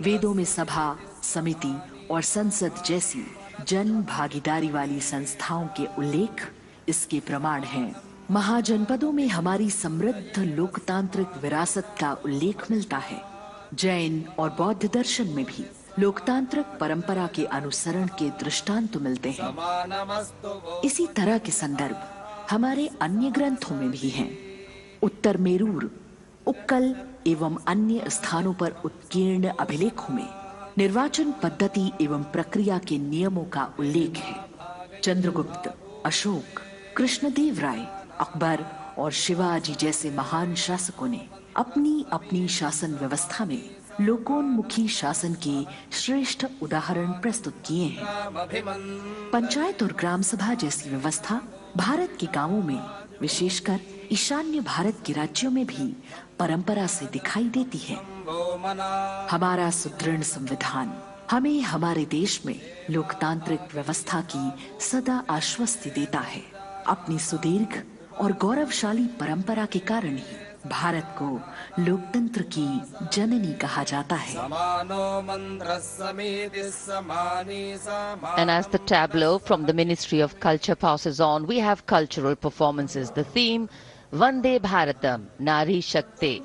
वेदों में सभा, समिति और संसद जैसी जन भागीदारी वाली संस्थाओं के उल्लेख इसके प्रमाण हैं। महाजनपदों में हमारी समृद्ध लोकतांत्रिक विरासत का उल्लेख मिलता है। जैन और बौद्ध दर्शन में भी लोकतांत्रिक परंपरा के अनुसरण के दृष्टांत मिलते हैं। इसी तरह के संदर्भ हमारे अन्य ग्रंथों में भी हैं। उत्तर मेरूर, उक्कल एवं अन्य स्थानों पर उत्कीर्ण अभिलेखों में निर्वाचन पद्धति एवं प्रक्रिया के नियमों का उल्लेख है। चंद्रगुप्त, अशोक, कृष्णदेव राय, अकबर और शिवाजी जैसे महान शासकों ने अपनी अपनी शासन व्यवस्था में लोकोन्मुखी शासन के श्रेष्ठ उदाहरण प्रस्तुत किए हैं। पंचायत और ग्राम सभा जैसी व्यवस्था भारत के गांवों में, विशेषकर ईशान्य भारत के राज्यों में भी परंपरा से दिखाई देती है। हमारा सुदृढ़ संविधान हमें हमारे देश में लोकतांत्रिक व्यवस्था की सदा आश्वस्ति देता है। अपनी सुदीर्घ और गौरवशाली परंपरा के कारण ही भारत को लोकतंत्र की जननी कहा जाता है। And as the tableau from the Ministry of Culture passes on, we have cultural performances. The theme, Vande Bharatam, Nari Shakti.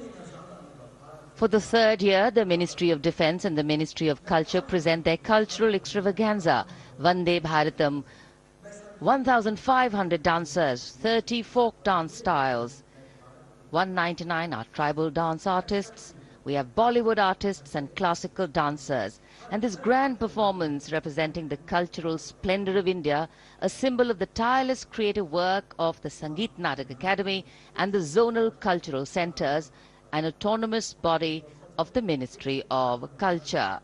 For the third year, the Ministry of Defence and the Ministry of Culture present their cultural extravaganza, Vande Bharatam. 1,500 dancers, 30 folk dance styles, 199 are tribal dance artists. We have Bollywood artists and classical dancers. And this grand performance representing the cultural splendor of India, a symbol of the tireless creative work of the Sangeet Natak Academy and the zonal cultural centers, an autonomous body of the Ministry of Culture.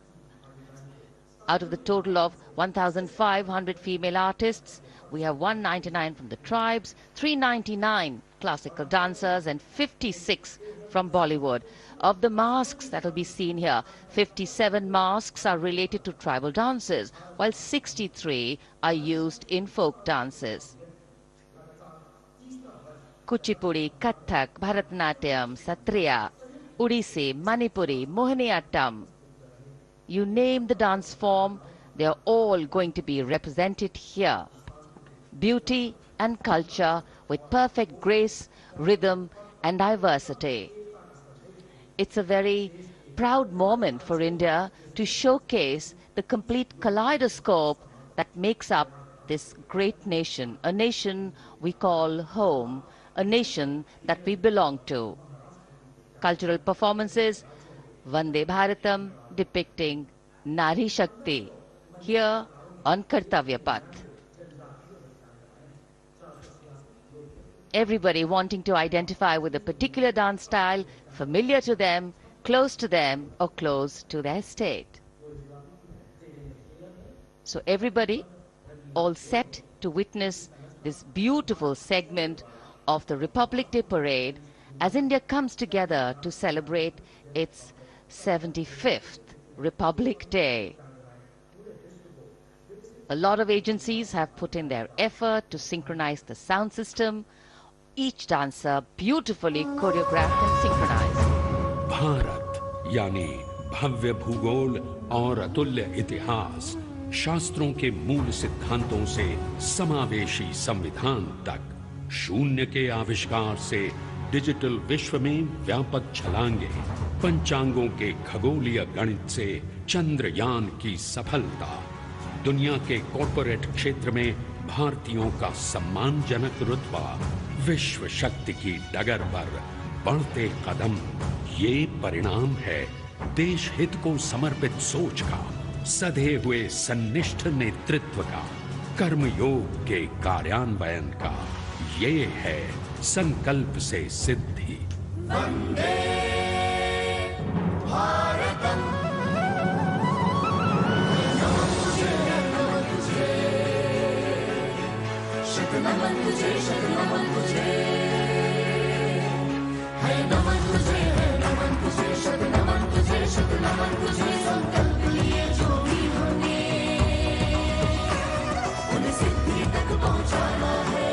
Out of the total of 1,500 female artists, we have 199 from the tribes, 399 classical dancers and 56 from Bollywood. Of the masks that will be seen here, 57 masks are related to tribal dances, while 63 are used in folk dances. Kuchipudi, Kathak, Bharatanatyam, Satriya, Odissi, Manipuri, Mohiniyattam. You name the dance form, they are all going to be represented here. Beauty and culture with perfect grace, rhythm and diversity. It's a very proud moment for India to showcase the complete kaleidoscope that makes up this great nation, a nation we call home, a nation that we belong to. Cultural performances, Vande Bharatam depicting Nari Shakti, here on Kartavya Path. Everybody wanting to identify with a particular dance style, familiar to them, close to them, or close to their state. So everybody all set to witness this beautiful segment of the Republic Day parade as India comes together to celebrate its 75th Republic Day. A lot of agencies have put in their effort to synchronize the sound system. Each dancer beautifully choreographed and synchronized. Bharat यानी भव्य भूगोल और अतुल्य इतिहास, शास्त्रों के मूल सिद्धांतों से समावेशी संविधान तक, शून्य के आविष्कार से डिजिटल विश्व में व्यापक छलांगे, पंचांगों के खगोलीय गणित से चंद्रयान की सफलता, दुनिया के कॉर्पोरेट क्षेत्र में भारतीयों का सम्मानजनक रुतबा, विश्व शक्ति की डगर पर बढ़ते कदम, ये परिणाम है देश हित को समर्पित सोच का, सधे हुए सन्निष्ठ नेतृत्व का, कर्मयोग के कार्यान्वयन का। ये है संकल्प से सिद्धि। वंदे भारतम, नमन तुझे, नमन तुझे, शत नमन तुझे, शत नमन तुझे, है नमन तुझे, है नमन तुझे, शत नमन तुझे, शत नमन तुझे। संकल्प लिए जो भी हमने उन्हें सिद्धि तक पहुंचाना है।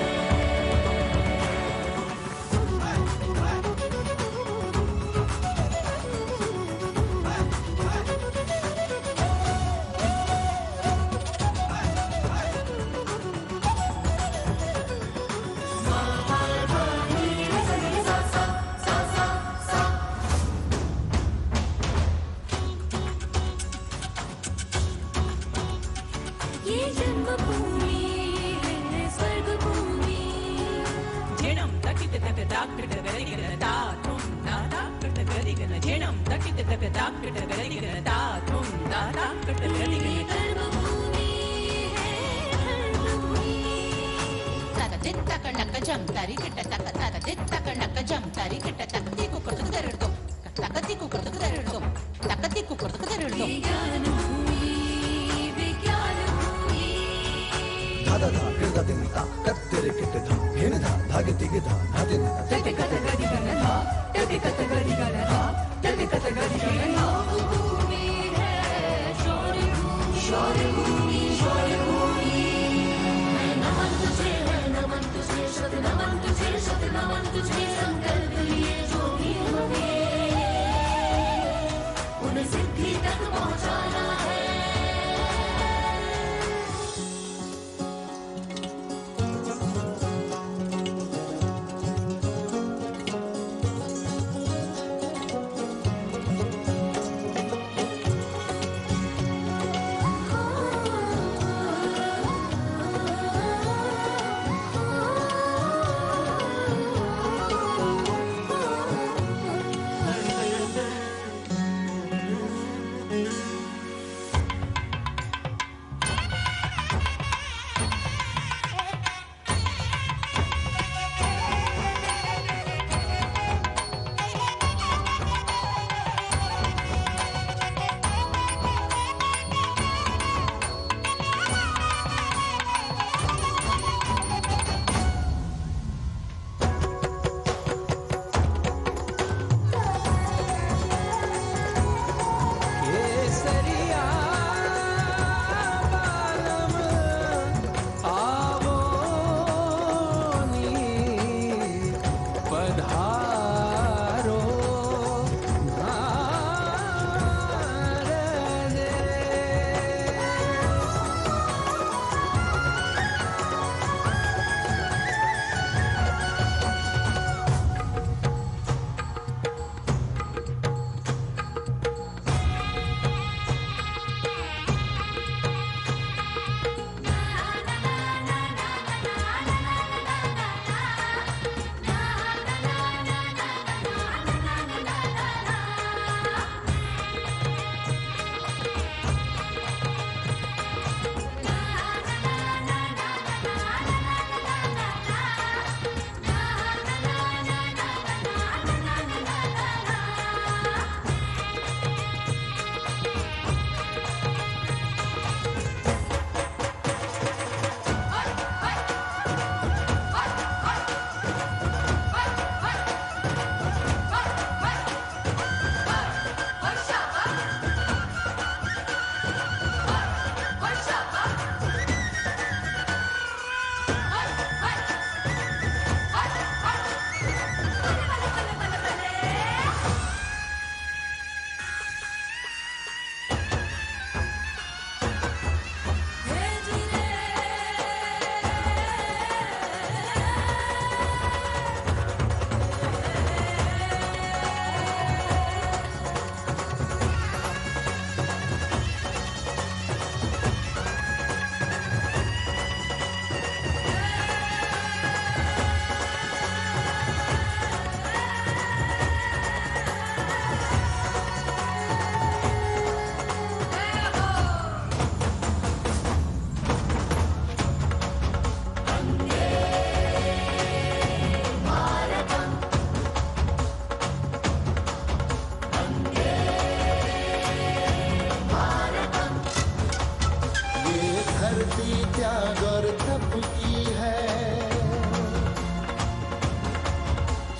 की है।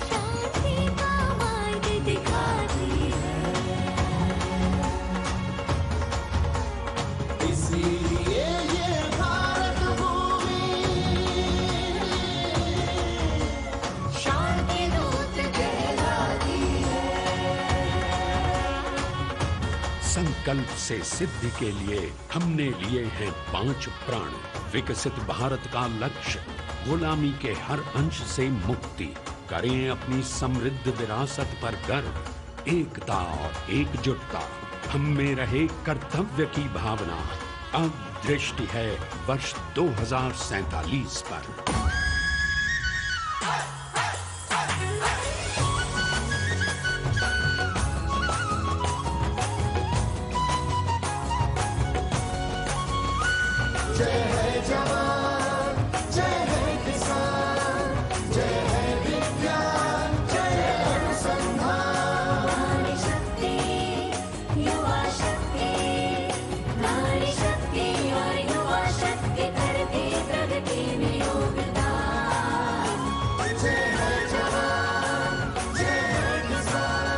शांति का मार्ग दिखाती है। इसीलिए ये भारत भूमि शांति दूत कहलाती है। संकल्प से सिद्धि के लिए हमने लिए हैं 5 प्राण। विकसित भारत का लक्ष्य, गुलामी के हर अंश से मुक्ति। करें अपनी समृद्ध विरासत पर गर्व। एकता और एकजुटता, हम में रहे कर्तव्य की भावना। अब दृष्टि है वर्ष 2047 पर। जय है जवान, जय है किसान, जय है विज्ञान, जय है अनुसंधान। नारी शक्ति, युवा शक्ति, नारी शक्ति और युवा शक्ति करती प्रगति में योगदान। जय है जवान, जय है किसान।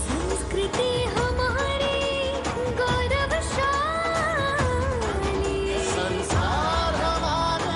संस्कृति हमारी गौरवशाली। संस्कार हमारे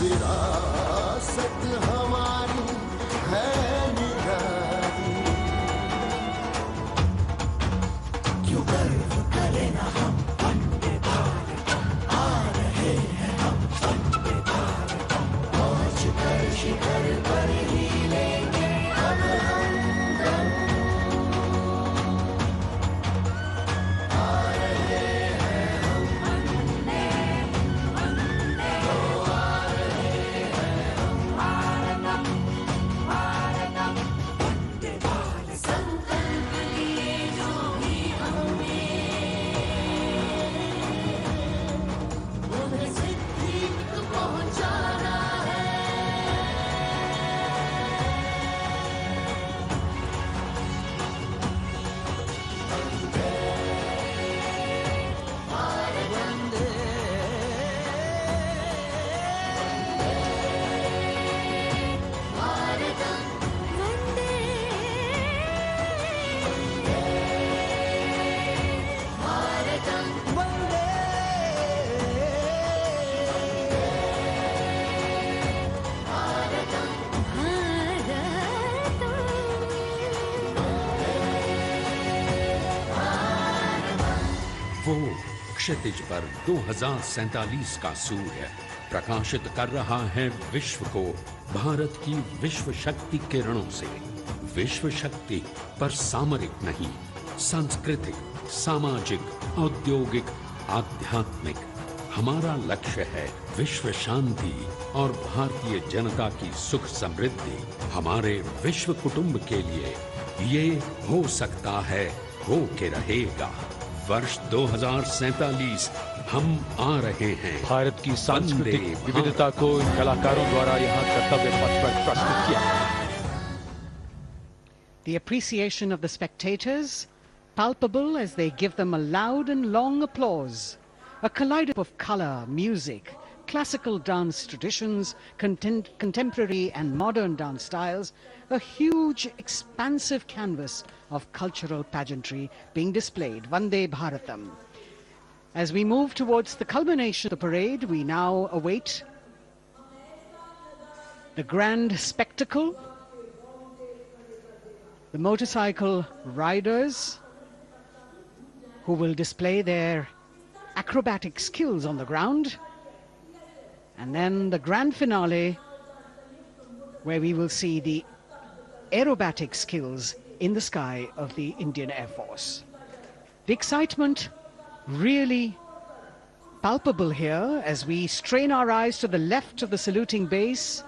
विरासत हमारी है निराली। क्यों गर्व करें ना हम वंदे भारतम, आ रहे हैं हम वंदे भारतम। पहुंच कर शिखर पर ही लेंगे अब हम दम। आ रहे हैं हम वंदे, वंदे, ओ आ रहे हैं हम भारतम, भारतम, वंदे भारतम। संकल्प लिए जो भी हमने, उन्हें सिद्धि तक पहुंचाना है। वो क्षितिज पर 2047 का सूर्य प्रकाशित कर रहा है विश्व को भारत की विश्व शक्ति किरणों से। विश्व शक्ति पर सामरिक नहीं, सांस्कृतिक, सामाजिक, औद्योगिक, आध्यात्मिक। हमारा लक्ष्य है विश्व शांति और भारतीय जनता की सुख समृद्धि। हमारे विश्व कुटुंब के लिए ये हो सकता है, हो के रहेगा। वर्ष 2047 हम आ रहे हैं। भारत की सांस्कृतिक विविधता को इन कलाकारों द्वारा यहाँ कर्तव्य पथ पर प्रस्तुत किया। The appreciation of the spectators palpable as they give them a loud and long applause. A kaleidoscope of color, music, classical dance traditions, contemporary and modern dance styles, a huge expansive canvas of cultural pageantry being displayed, Vande Bharatam. As we move towards the culmination of the parade, we now await the grand spectacle, the motorcycle riders who will display their acrobatic skills on the ground, and then the grand finale where we will see the aerobatic skills in the sky of the Indian Air Force. The excitement really palpable here as we strain our eyes to the left of the saluting base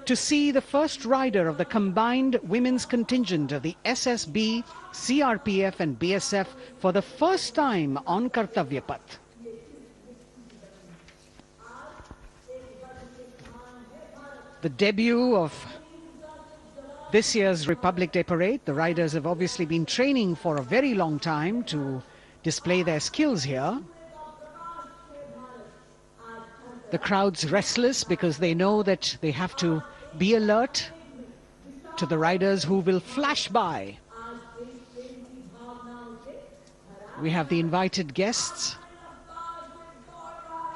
to see the first rider of the combined women's contingent of the SSB, CRPF and BSF for the first time on Kartavya Path. The debut of this year's Republic Day Parade. The riders have obviously been training for a very long time to display their skills here. The crowd's restless because they know that they have to be alert to the riders who will flash by. We have the invited guests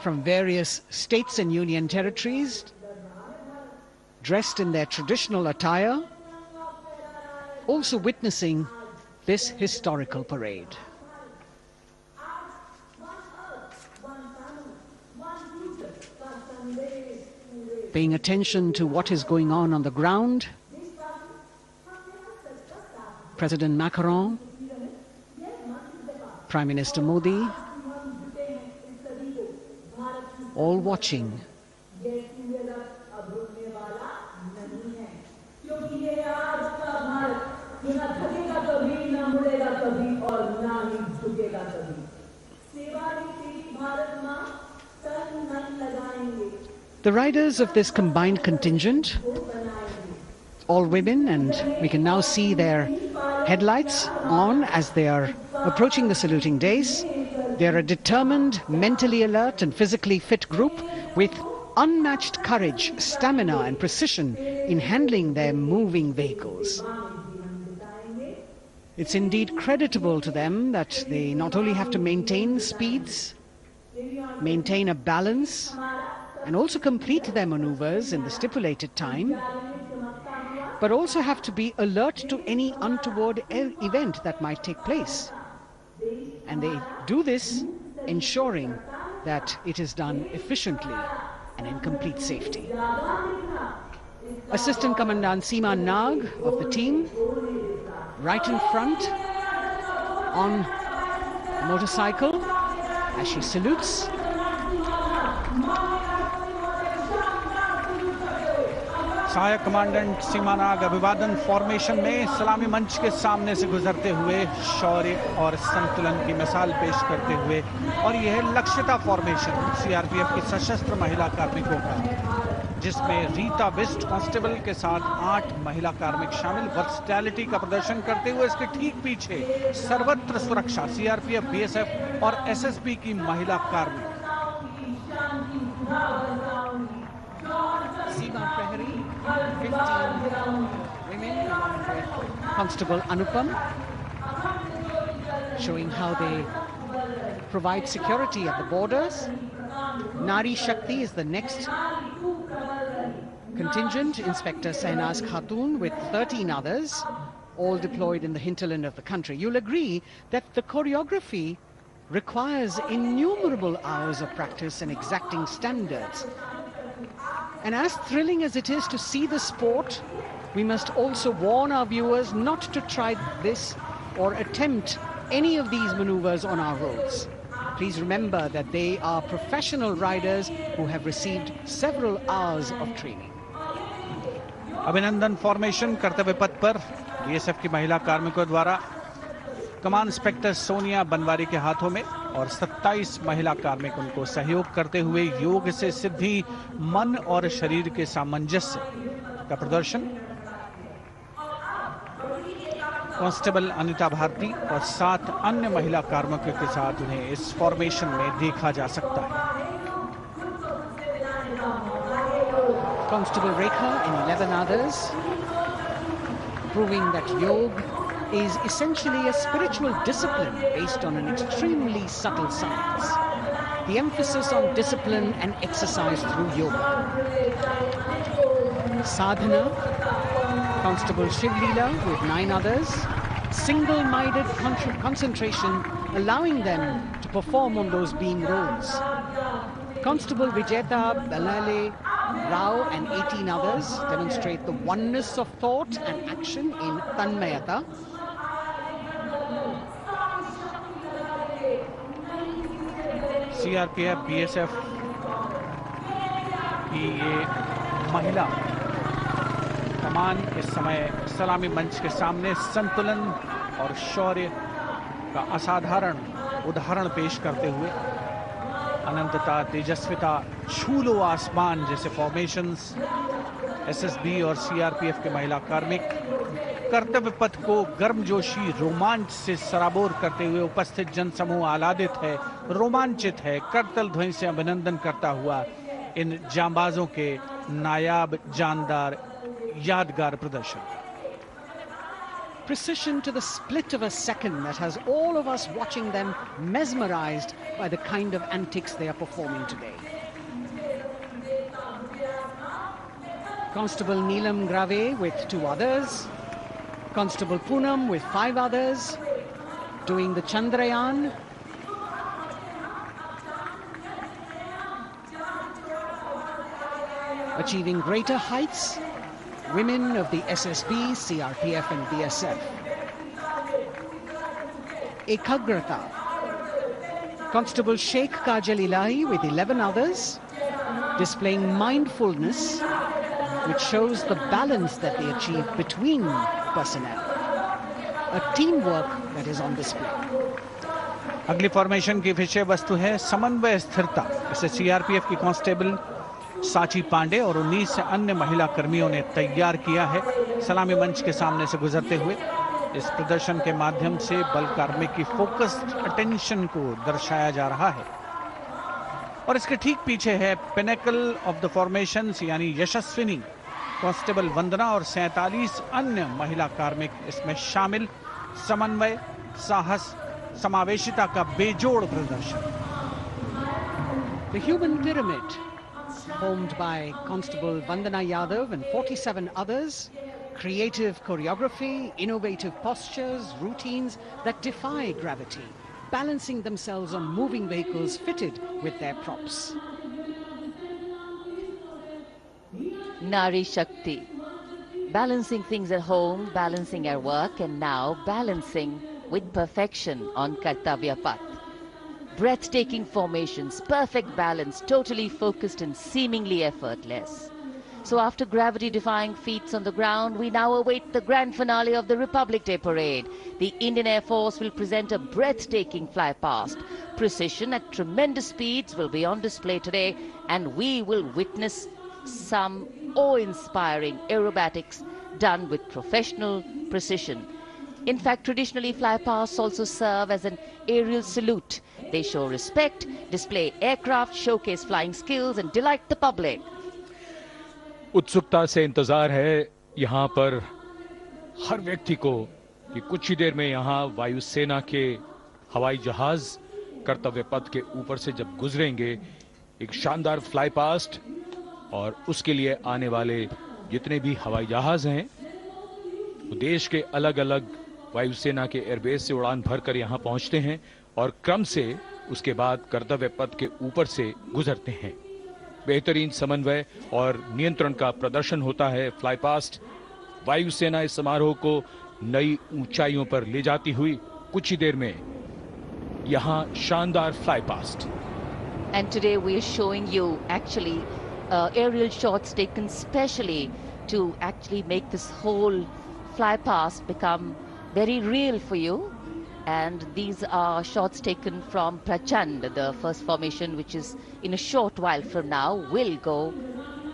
from various states and union territories, dressed in their traditional attire, also witnessing this historical parade. Paying attention to what is going on the ground, President Macron, Prime Minister Modi, all watching. The riders of this combined contingent, all women, and we can now see their headlights on as they are approaching the saluting dais. They are a determined, mentally alert and physically fit group with unmatched courage, stamina and precision in handling their moving vehicles. It's indeed creditable to them that they not only have to maintain speeds, maintain a balance, and also complete their maneuvers in the stipulated time, but also have to be alert to any untoward event that might take place. And they do this ensuring that it is done efficiently and in complete safety. Assistant Commandant Seema Nag of the team, right in front on a motorcycle as she salutes. सहायक commandant सीमा नाग अभिवादन formation में सलामी मंच के सामने से गुजरते हुए शौर्य और संतुलन की मिसाल पेश करते हुए, और यह लक्ष्यता फॉर्मेशन सीआरपीएफ की सशस्त्र महिला कार्मिकों का, जिसमें रीता बिस्ट कांस्टेबल के साथ 8 महिला कार्मिक शामिल, वर्सटैलिटी का प्रदर्शन करते हुए इसके ठीक पीछे सर्वत्र सुरक्षा सीआरपीएफ, बीएसएफ और एसएसबी की महिला कार्मिक। Seema Prahari, 15 women along with Constable Anupam, showing how they provide security at the borders. Nari Shakti is the next contingent, Inspector Sahnaz Khatun with 13 others, all deployed in the hinterland of the country. You'll agree that the choreography requires innumerable hours of practice and exacting standards. And as thrilling as it is to see the sport, We must also warn our viewers not to try this or attempt any of these maneuvers on our roads. Please remember that they are professional riders who have received several hours of training. अभिनंदन formation कर्तव्य पथ पर BSF की महिला कार्मिकों द्वारा कमान inspector Sonia Banwari के हाथों में और 27 महिला कार्मिक उनको सहयोग करते हुए योग से सिद्धि मन और शरीर के सामंजस्य का प्रदर्शन। कांस्टेबल अनिता भारती और 7 अन्य महिला कार्मिकों के साथ उन्हें इस फॉर्मेशन में देखा जा सकता है। Constable Rekha and 11 others, proving that yoga is essentially a spiritual discipline based on an extremely subtle science. The emphasis on discipline and exercise through yoga. Sadhana, Constable Shivleela with 9 others, single-minded concentration allowing them to perform on those beam roles. Constable Vijeta Balale Rao and 18 others demonstrate the oneness of thought and action in Tanmayata. CRPF BSF की ये महिला कमान इस समय सलामी मंच के सामने संतुलन और शौर्य का असाधारण उदाहरण पेश करते हुए अनंतता, तेजस्विता, छू लो आसमान जैसे फॉर्मेशंस एसएसबी और सीआरपीएफ के महिला कार्मिक कर्तव्य पथ को गर्मजोशी रोमांच से सराबोर करते हुए उपस्थित जनसमूह आह्लादित है, रोमांचित है, करतल ध्वनि से अभिनंदन करता हुआ इन जांबाजों के नायाब, जानदार, यादगार प्रदर्शन। Precision to the split of a second that has all of us watching them mesmerized by the kind of antics they are performing today. Constable Neelam Grave with 2 others, Constable Poonam with 5 others, doing the Chandrayaan. Achieving greater heights, women of the SSB, CRPF and BSF. Ekagrata. Constable Sheikh Kajal Ilahi with 11 others, displaying mindfulness, which shows the balance that they achieve between personnel. A teamwork that is on display. अगली formation की विषय वस्तु है समन्वय स्थिरता। इसे CRPF की constable साची पांडे और 19 अन्य महिला कर्मियों ने तैयार किया है। सलामी मंच के सामने से गुजरते हुए इस प्रदर्शन के माध्यम से बल कार्मिक की फोकस्ड अटेंशन को दर्शाया जा रहा है और इसके ठीक पीछे है पिनेकल ऑफ द फॉर्मेशंस यानी यशस्विनी कांस्टेबल वंदना और 47 अन्य महिला कार्मिक इसमें शामिल। समन्वय, साहस, समावेशिता का बेजोड़ प्रदर्शन। The human pyramid, formed by Constable Vandana Yadav and 47 others, creative choreography, innovative postures, routines that defy gravity, balancing themselves on moving vehicles fitted with their props. Nari Shakti, balancing things at home, balancing at work, and now balancing with perfection on Kartavya Path. Breathtaking formations, perfect balance, totally focused and seemingly effortless. So after gravity-defying feats on the ground, we now await the grand finale of the Republic Day Parade. The Indian Air Force will present a breathtaking fly-past. Precision at tremendous speeds will be on display today, and we will witness some awe-inspiring aerobatics done with professional precision. In fact, traditionally, fly-pasts also serve as an aerial salute. They show respect, display aircraft, showcase flying skills, and delight the public. उत्सुकता से इंतजार है यहाँ पर हर व्यक्ति को कि कुछ ही देर में यहाँ वायुसेना के हवाई जहाज कर्तव्य पथ के ऊपर से जब गुजरेंगे, एक शानदार फ्लाई पास्ट, और उसके लिए आने वाले जितने भी हवाई जहाज हैं वो देश के अलग अलग वायुसेना के एयरबेस से उड़ान भरकर यहाँ पहुँचते हैं और क्रम से उसके बाद कर्तव्य पथ के ऊपर से गुजरते हैं। बेहतरीन समन्वय और नियंत्रण का प्रदर्शन होता है फ्लाई पास्ट वायुसेना इस समारोह को नई ऊंचाइयों पर ले जाती हुई कुछ ही देर में यहां शानदार fly past. And today we are showing you actually aerial shots taken specially to actually make this whole fly past become very real for you. And these are shots taken from Prachand, the first formation, which is in a short while from now will go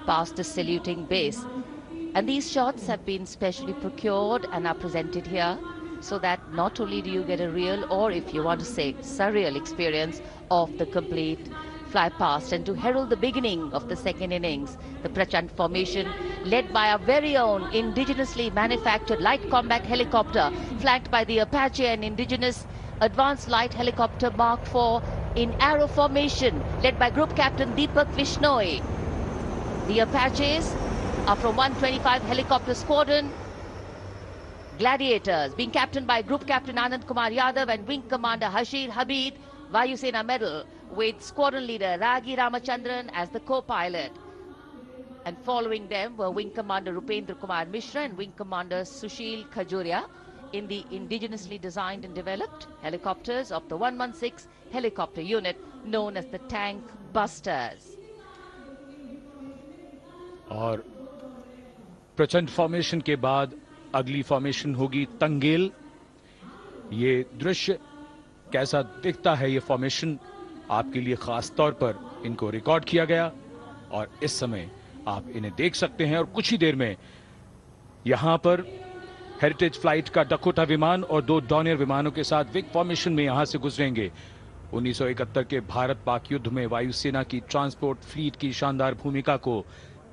past the saluting base. And these shots have been specially procured and are presented here so that not only do you get a real, or if you want to say surreal experience of the complete fly past, and to herald the beginning of the second innings, the Prachand formation led by our very own indigenously manufactured light combat helicopter flanked by the Apache and indigenous advanced light helicopter Mark IV in arrow formation led by Group Captain Deepak Vishnoi. The Apaches are from 125 Helicopter Squadron Gladiators, being captained by Group Captain Anand Kumar Yadav and Wing Commander Hashir Habib, Vayusena Medal, with Squadron Leader Ragi Ramachandran as the co-pilot. And following them were Wing Commander Rupendra Kumar Mishra and Wing Commander Sushil Khajuria in the indigenously designed and developed helicopters of the 116 helicopter unit known as the Tank Busters. और प्रचंड formation के बाद अगली formation होगी तंगेल. ये दृश्य कैसा दिखता है, ये फॉर्मेशन आपके लिए खास तौर पर इनको रिकॉर्ड किया गया और इस समय आप इन्हें देख सकते हैं. और कुछ ही देर में यहां पर हेरिटेज फ्लाइट का डकोटा विमान और 2 डॉनियर विमानों के साथ विग फॉर्मेशन में यहां से गुजरेंगे. 1971 के भारत पाक युद्ध में वायुसेना की ट्रांसपोर्ट फ्लीट की शानदार भूमिका को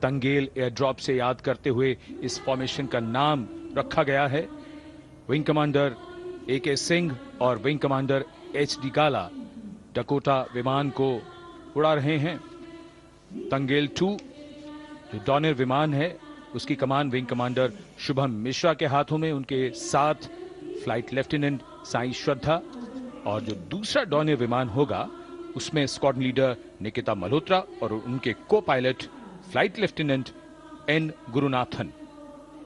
तंगेल एयर ड्रॉप से याद करते हुए इस फॉर्मेशन का नाम रखा गया है. विंग कमांडर AK सिंह और विंग कमांडर HD काला डकोटा विमान को उड़ा रहे हैं. तंगेल 2 जो डॉनियर विमान है उसकी कमान विंग कमांडर शुभम मिश्रा के हाथों में, उनके साथ फ्लाइट लेफ्टिनेंट साई श्रद्धा. और जो दूसरा डॉनियर विमान होगा उसमें स्क्वाड्रन लीडर निकिता मल्होत्रा और उनके को pilot flight lieutenant N Gurunathan.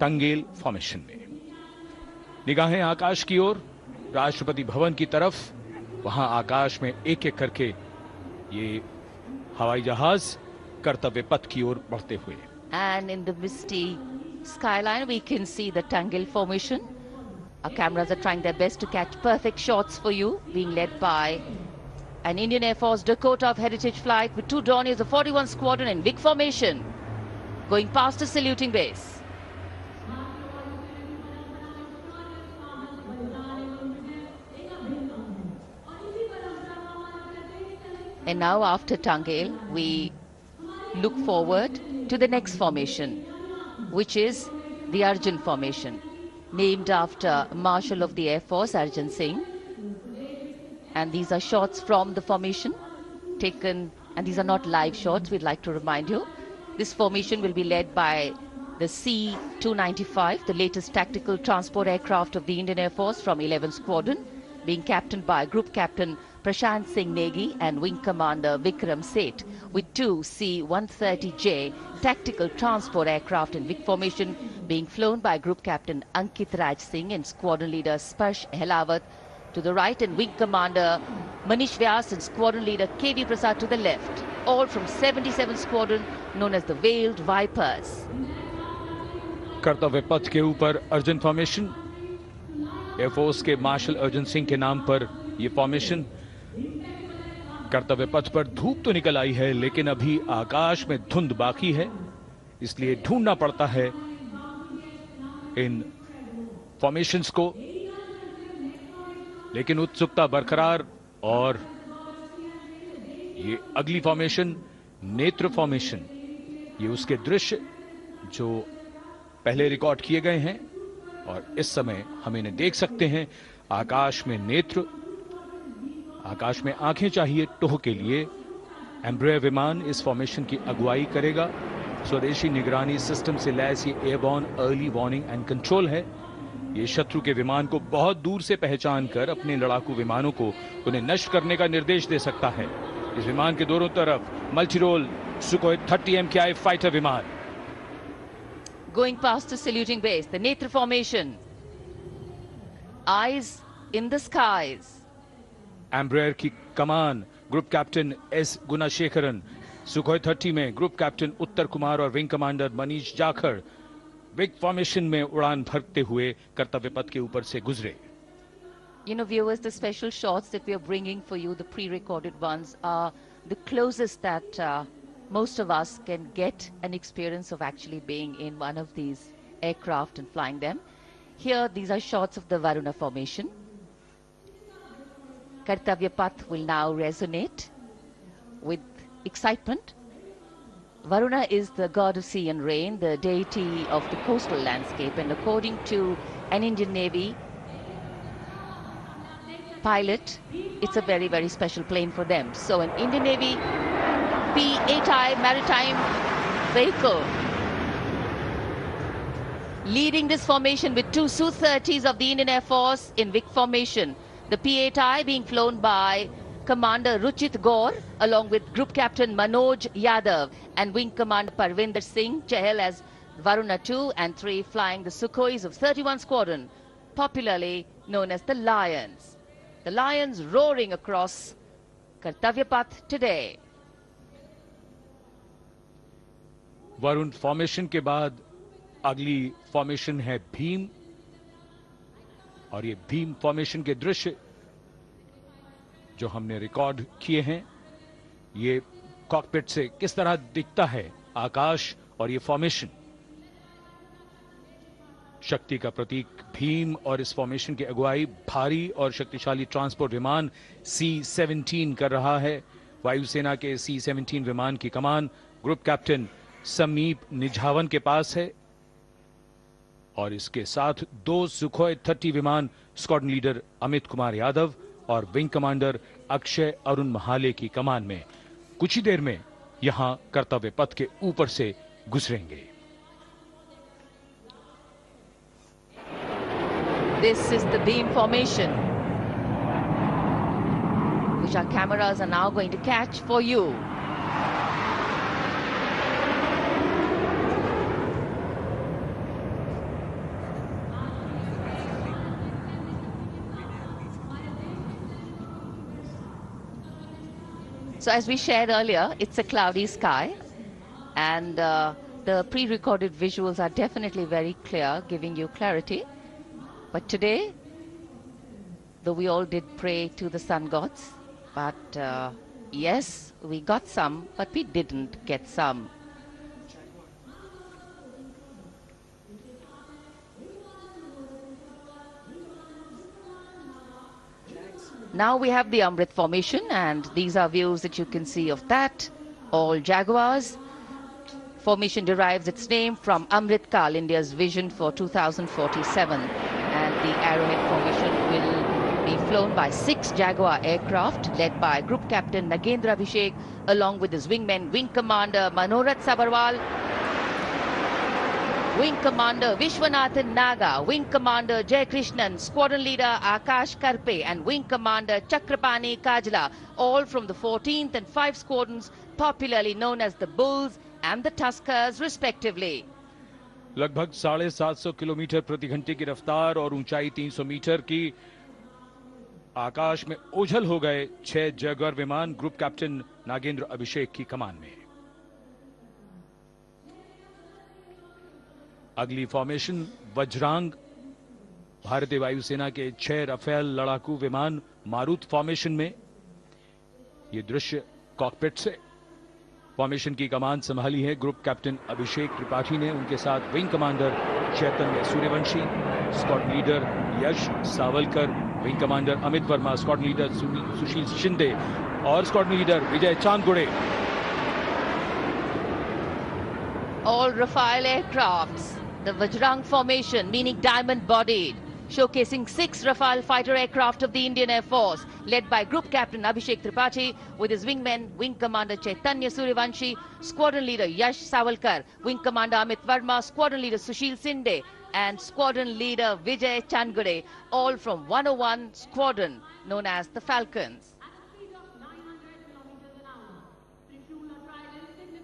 Tangail formation में निगाहें आकाश की ओर, राष्ट्रपति भवन की तरफ. वहां आकाश में एक एक करके ये हवाई जहाज कर्तव्य पथ की ओर बढ़ते हुए. And in the misty skyline we can see the Tangel formation. Our cameras are trying their best to catch perfect shots for you, being led by an Indian Air Force Dakota of Heritage Flight with 2 Dorniers of 41 Squadron in big formation going past a saluting base. And now after Tangel, we look forward to the next formation, which is the Arjun formation, named after Marshal of the Air Force Arjun Singh. And these are shots from the formation taken, and these are not live shots, we'd like to remind you. This formation will be led by the C-295, the latest tactical transport aircraft of the Indian Air Force from 11th Squadron, being captained by Group Captain Prashant Singh Negi and Wing Commander Vikram Seth, with 2 C-130J tactical transport aircraft in big formation being flown by Group Captain Ankit Raj Singh and Squadron Leader Sparsh Helawat to the right, and Wing Commander Manish Vyas and Squadron Leader KV Prasad to the left, all from 77th Squadron known as the Veiled Vipers. कर्तव्य पथ के ऊपर Arjun formation, air force के martial Arjun Singh के नाम पर यह formation. कर्तव्य पथ पर धूप तो निकल आई है लेकिन अभी आकाश में धुंध बाकी है, इसलिए ढूंढना पड़ता है इन फॉर्मेशंस को. लेकिन उत्सुकता बरकरार. और ये अगली फॉर्मेशन नेत्र फॉर्मेशन, ये उसके दृश्य जो पहले रिकॉर्ड किए गए हैं और इस समय हम इन्हें देख सकते हैं. आकाश में नेत्र, आकाश में आंखें चाहिए टोह के लिए. एम्ब्रेयर विमान इस फॉर्मेशन की अगुवाई करेगा. स्वदेशी निगरानी सिस्टम से लैस ये airborne early warning and control है. ये शत्रु के विमान को बहुत दूर से पहचान कर अपने लड़ाकू विमानों को उन्हें नष्ट करने का निर्देश दे सकता है. इस विमान के दोनों तरफ multi role Sukhoi 30 MKI fighter विमान. going past the saluting base. The Netra formation. Eyes in the skies. Embraer की कमान group captain S Gunasekaran, Sukhoi 30 में ग्रुप कैप्टन उत्तर कुमार और wing commander Manish Jakhar big formation में उड़ान भरते हुए कर्तव्य पथ के ऊपर से गुजरे. You know, viewers, the special shots that we are bringing for you, the pre-recorded ones, are the closest that most of us can get an experience of actually being in one of these aircraft and flying them. Here, these are shots of the Varuna formation. Kartavya Path will now resonate with excitement. Varuna is the god of sea and rain, the deity of the coastal landscape, and according to an Indian Navy pilot, it's a very, very special plane for them. So an Indian Navy P-8I maritime vehicle leading this formation with two Su-30s of the Indian Air Force in Vic formation. The P-8I being flown by Commander Ruchit Gaur along with Group Captain Manoj Yadav and Wing Commander Parvinder Singh Chahal as Varuna 2 and 3 flying the Sukhois of 31 Squadron, popularly known as the Lions. The Lions roaring across Kartavya Path today. Varun formation के बाद अगली formation है भीम, और ये Bhim formation के दृश्य जो हमने रिकॉर्ड किए हैं, ये कॉकपिट से किस तरह दिखता है आकाश और ये फॉर्मेशन. शक्ति का प्रतीक भीम और इस फॉर्मेशन की अगुवाई भारी और शक्तिशाली ट्रांसपोर्ट विमान C-17 कर रहा है. वायुसेना के C-17 विमान की कमान ग्रुप कैप्टन समीप निझावन के पास है, और इसके साथ दो सुखोई 30 विमान स्क्वाड्रन लीडर अमित कुमार यादव और विंग कमांडर अक्षय अरुण महाले की कमान में कुछ ही देर में यहां कर्तव्य पथ के ऊपर से गुजरेंगे. This is the beam formation, which our cameras are now going to catch for you. So as we shared earlier, it's a cloudy sky, and the pre-recorded visuals are definitely very clear, giving you clarity. But today, though we all did pray to the sun gods, but yes, we got some, but we didn't get some. Now we have the Amrit formation, and these are views that you can see of that. All Jaguars. Formation derives its name from Amrit Kal, India's vision for 2047. And the Arrowhead formation will be flown by 6 Jaguar aircraft led by Group Captain Nagendra Abhishek along with his wingmen, Wing Commander Manorat Sabarwal, Wing Commander Vishwanathan Naga, Wing Commander Jay Krishnan, Squadron Leader Akash Karpe and Wing Commander Chakrapani Kajla, all from the 14th and 5 squadrons popularly known as the Bulls and the Tuskers respectively. लगभग 750 kilometre प्रति घंटे की रफ्तार और ऊंचाई 300 metre की, आकाश में ओझल हो गए 6 जैगुआर विमान ग्रुप कैप्टन नागेंद्र अभिषेक की कमान में. अगली फॉर्मेशन वज्रांग, भारतीय वायुसेना के 6 राफेल लड़ाकू विमान मारुत फॉर्मेशन में. ये दृश्य कॉकपिट से. फॉर्मेशन की कमान संभाली है ग्रुप कैप्टन अभिषेक त्रिपाठी ने, उनके साथ wing commander Chaitanya Suryavanshi, squadron leader Yash Savalkar, wing commander Amit Verma, squadron leader Sushil Shinde और squadron leader Vijay Chandgude. All Rafale aircrafts, the Vajrang formation, meaning diamond-bodied, showcasing 6 Rafale fighter aircraft of the Indian Air Force, led by Group Captain Abhishek Tripathi with his wingmen, Wing Commander Chaitanya Suryavanshi, Squadron Leader Yash Savalkar, Wing Commander Amit Verma, Squadron Leader Sushil Sinde, and Squadron Leader Vijay Chandgade, all from 101 Squadron, known as the Falcons.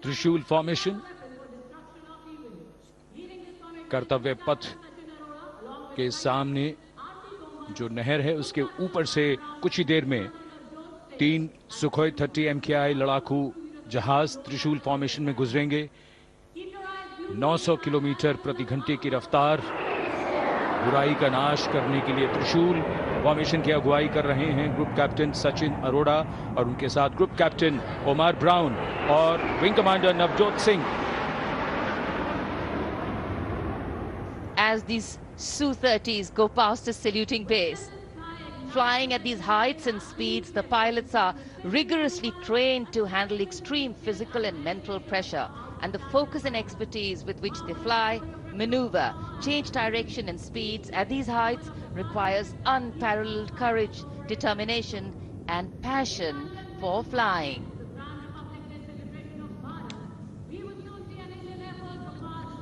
Trishul formation. कर्तव्य पथ के सामने जो नहर है उसके ऊपर से कुछ ही देर में 3 सुखोई 30 MKI लड़ाकू जहाज त्रिशूल फॉर्मेशन में गुजरेंगे। 900 किलोमीटर प्रति घंटे की रफ्तार, बुराई का नाश करने के लिए त्रिशूल फॉर्मेशन की अगुवाई कर रहे हैं ग्रुप कैप्टन सचिन अरोड़ा और उनके साथ ग्रुप कैप्टन ओमार ब्राउन और wing commander Navjot Singh. As these Su-30s go past the saluting base, flying at these heights and speeds, the pilots are rigorously trained to handle extreme physical and mental pressure, and the focus and expertise with which they fly, maneuver, change direction and speeds at these heights requires unparalleled courage, determination and passion for flying.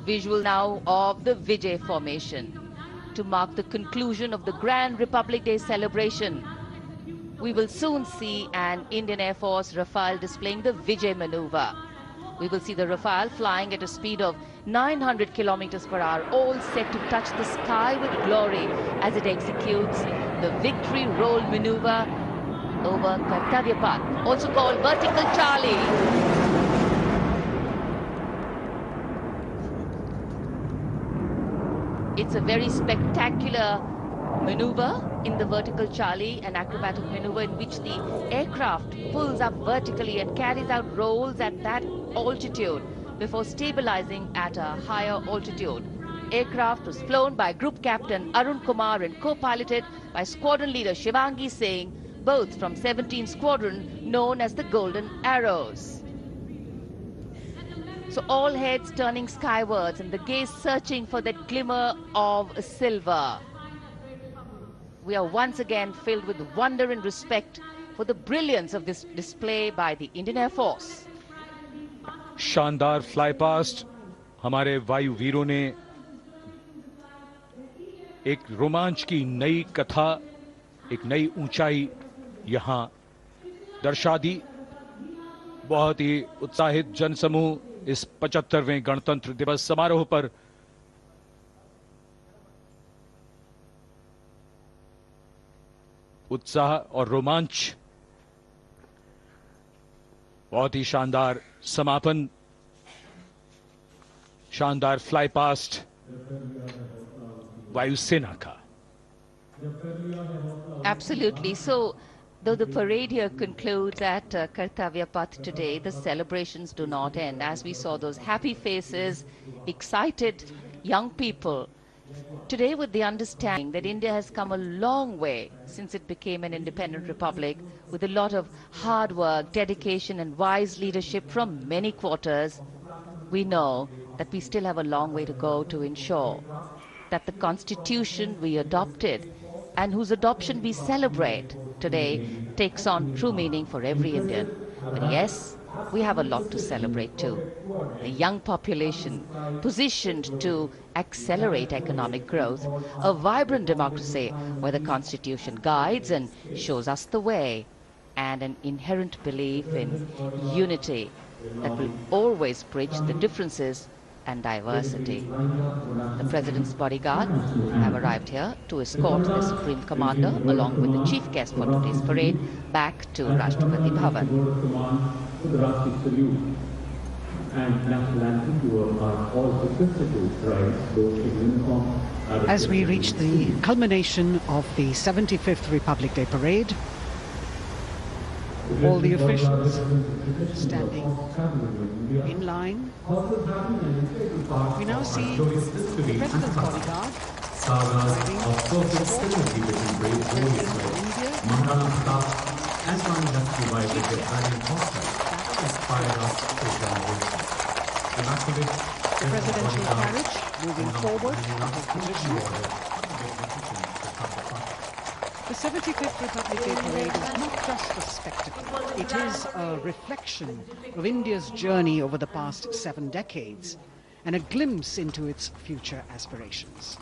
Visual now of the Vijay formation to mark the conclusion of the Grand Republic Day celebration. We will soon see an Indian Air Force Rafale displaying the Vijay maneuver. We will see the Rafale flying at a speed of 900 kilometers per hour, all set to touch the sky with glory as it executes the victory roll maneuver over Kartavya Path, also called Vertical Charlie. It's a very spectacular maneuver in the Vertical Charlie, an acrobatic maneuver in which the aircraft pulls up vertically and carries out rolls at that altitude before stabilizing at a higher altitude. Aircraft was flown by Group Captain Arun Kumar and co-piloted by Squadron Leader Shivangi Singh, both from 17th Squadron known as the Golden Arrows. So all heads turning skywards and the gaze searching for that glimmer of silver. We are once again filled with wonder and respect for the brilliance of this display by the Indian Air Force. शानदार fly past हमारे वायु वीरों ने एक रोमांच की नई कथा, एक नई ऊंचाई यहां दर्शा दी। बहुत ही उत्साहित जनसमूह इस 75वें गणतंत्र दिवस समारोह पर उत्साह और रोमांच, बहुत ही शानदार समापन, शानदार फ्लाई पास्ट वायुसेना का। Absolutely. So, though the parade here concludes at Kartavya Path today, the celebrations do not end. As we saw those happy faces, excited young people, today with the understanding that India has come a long way since it became an independent republic, with a lot of hard work, dedication and wise leadership from many quarters, we know that we still have a long way to go to ensure that the constitution we adopted and whose adoption we celebrate today takes on true meaning for every Indian. But yes, we have a lot to celebrate too. A young population positioned to accelerate economic growth, a vibrant democracy where the constitution guides and shows us the way, and an inherent belief in unity that will always bridge the differences and diversity. The President's bodyguard have arrived here to escort the Supreme Commander along with the chief guest for today's parade back to Rashtrapati Bhavan. As we reach the culmination of the 75th Republic Day Parade, all the officials standing in line. We now see the President's bodyguard arriving the presidential carriage moving forward into position. The 75th Republic Day Parade is not just a spectacle. It is a reflection of India's journey over the past 7 decades and a glimpse into its future aspirations.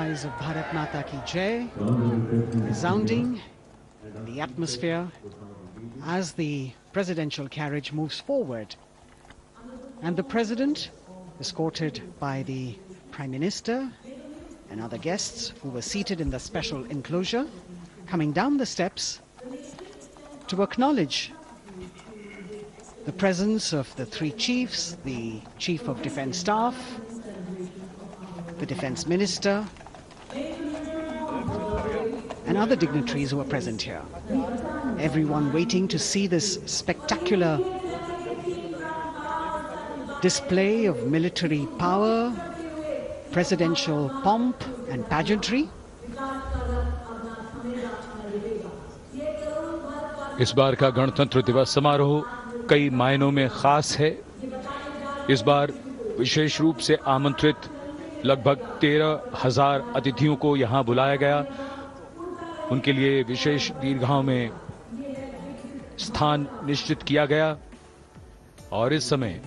cries of Bharat Mata Ki Jai resounding in the atmosphere as the presidential carriage moves forward. And the President, escorted by the Prime Minister and other guests who were seated in the special enclosure, coming down the steps to acknowledge the presence of the three chiefs, the Chief of Defence Staff, the Defence Minister, and other dignitaries who are present here. Everyone waiting to see this spectacular display of military power, presidential pomp and pageantry. इस बार का गणतंत्र दिवस समारोह कई मायनों में खास है। इस बार विशेष रूप से आमंत्रित लगभग 13,000 अतिथियों को यहां बुलाया गया। उनके लिए विशेष दीर्घाओं में स्थान निश्चित किया गया और इस समय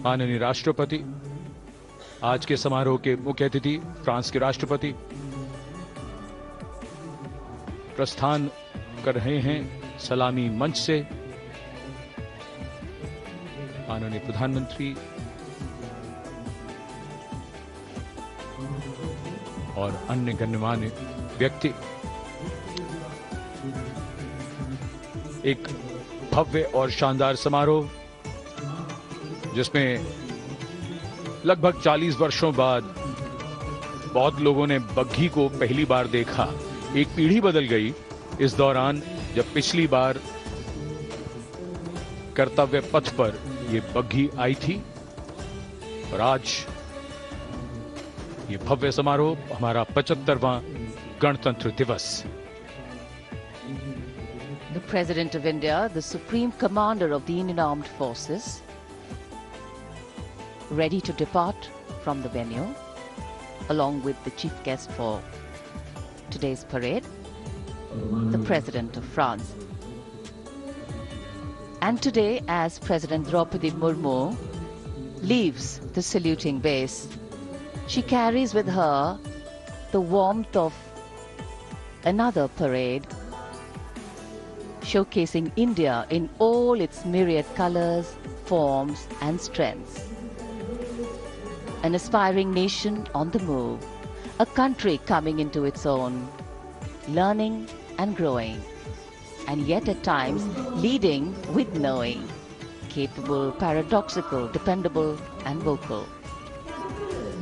माननीय राष्ट्रपति, आज के समारोह के मुख्य अतिथि फ्रांस के राष्ट्रपति, प्रस्थान कर रहे हैं सलामी मंच से। माननीय प्रधानमंत्री और अन्य गण्यमान्य व्यक्ति एक भव्य और शानदार समारोह जिसमें लगभग 40 वर्षों बाद बहुत लोगों ने बग्घी को पहली बार देखा। एक पीढ़ी बदल गई इस दौरान, जब पिछली बार कर्तव्य पथ पर यह बग्घी आई थी और आज ये भव्य समारोह हमारा 75वां गणतंत्र दिवस। The President of India, the Supreme Commander of the Indian Armed Forces, ready to depart from the venue, along with the chief guest for today's parade, the President of France. And today, as President Draupadi Murmu leaves the saluting base, she carries with her the warmth of another parade, showcasing India in all its myriad colors, forms and strengths. An aspiring nation on the move, a country coming into its own, learning and growing, and yet at times leading with knowing, capable, paradoxical, dependable and vocal.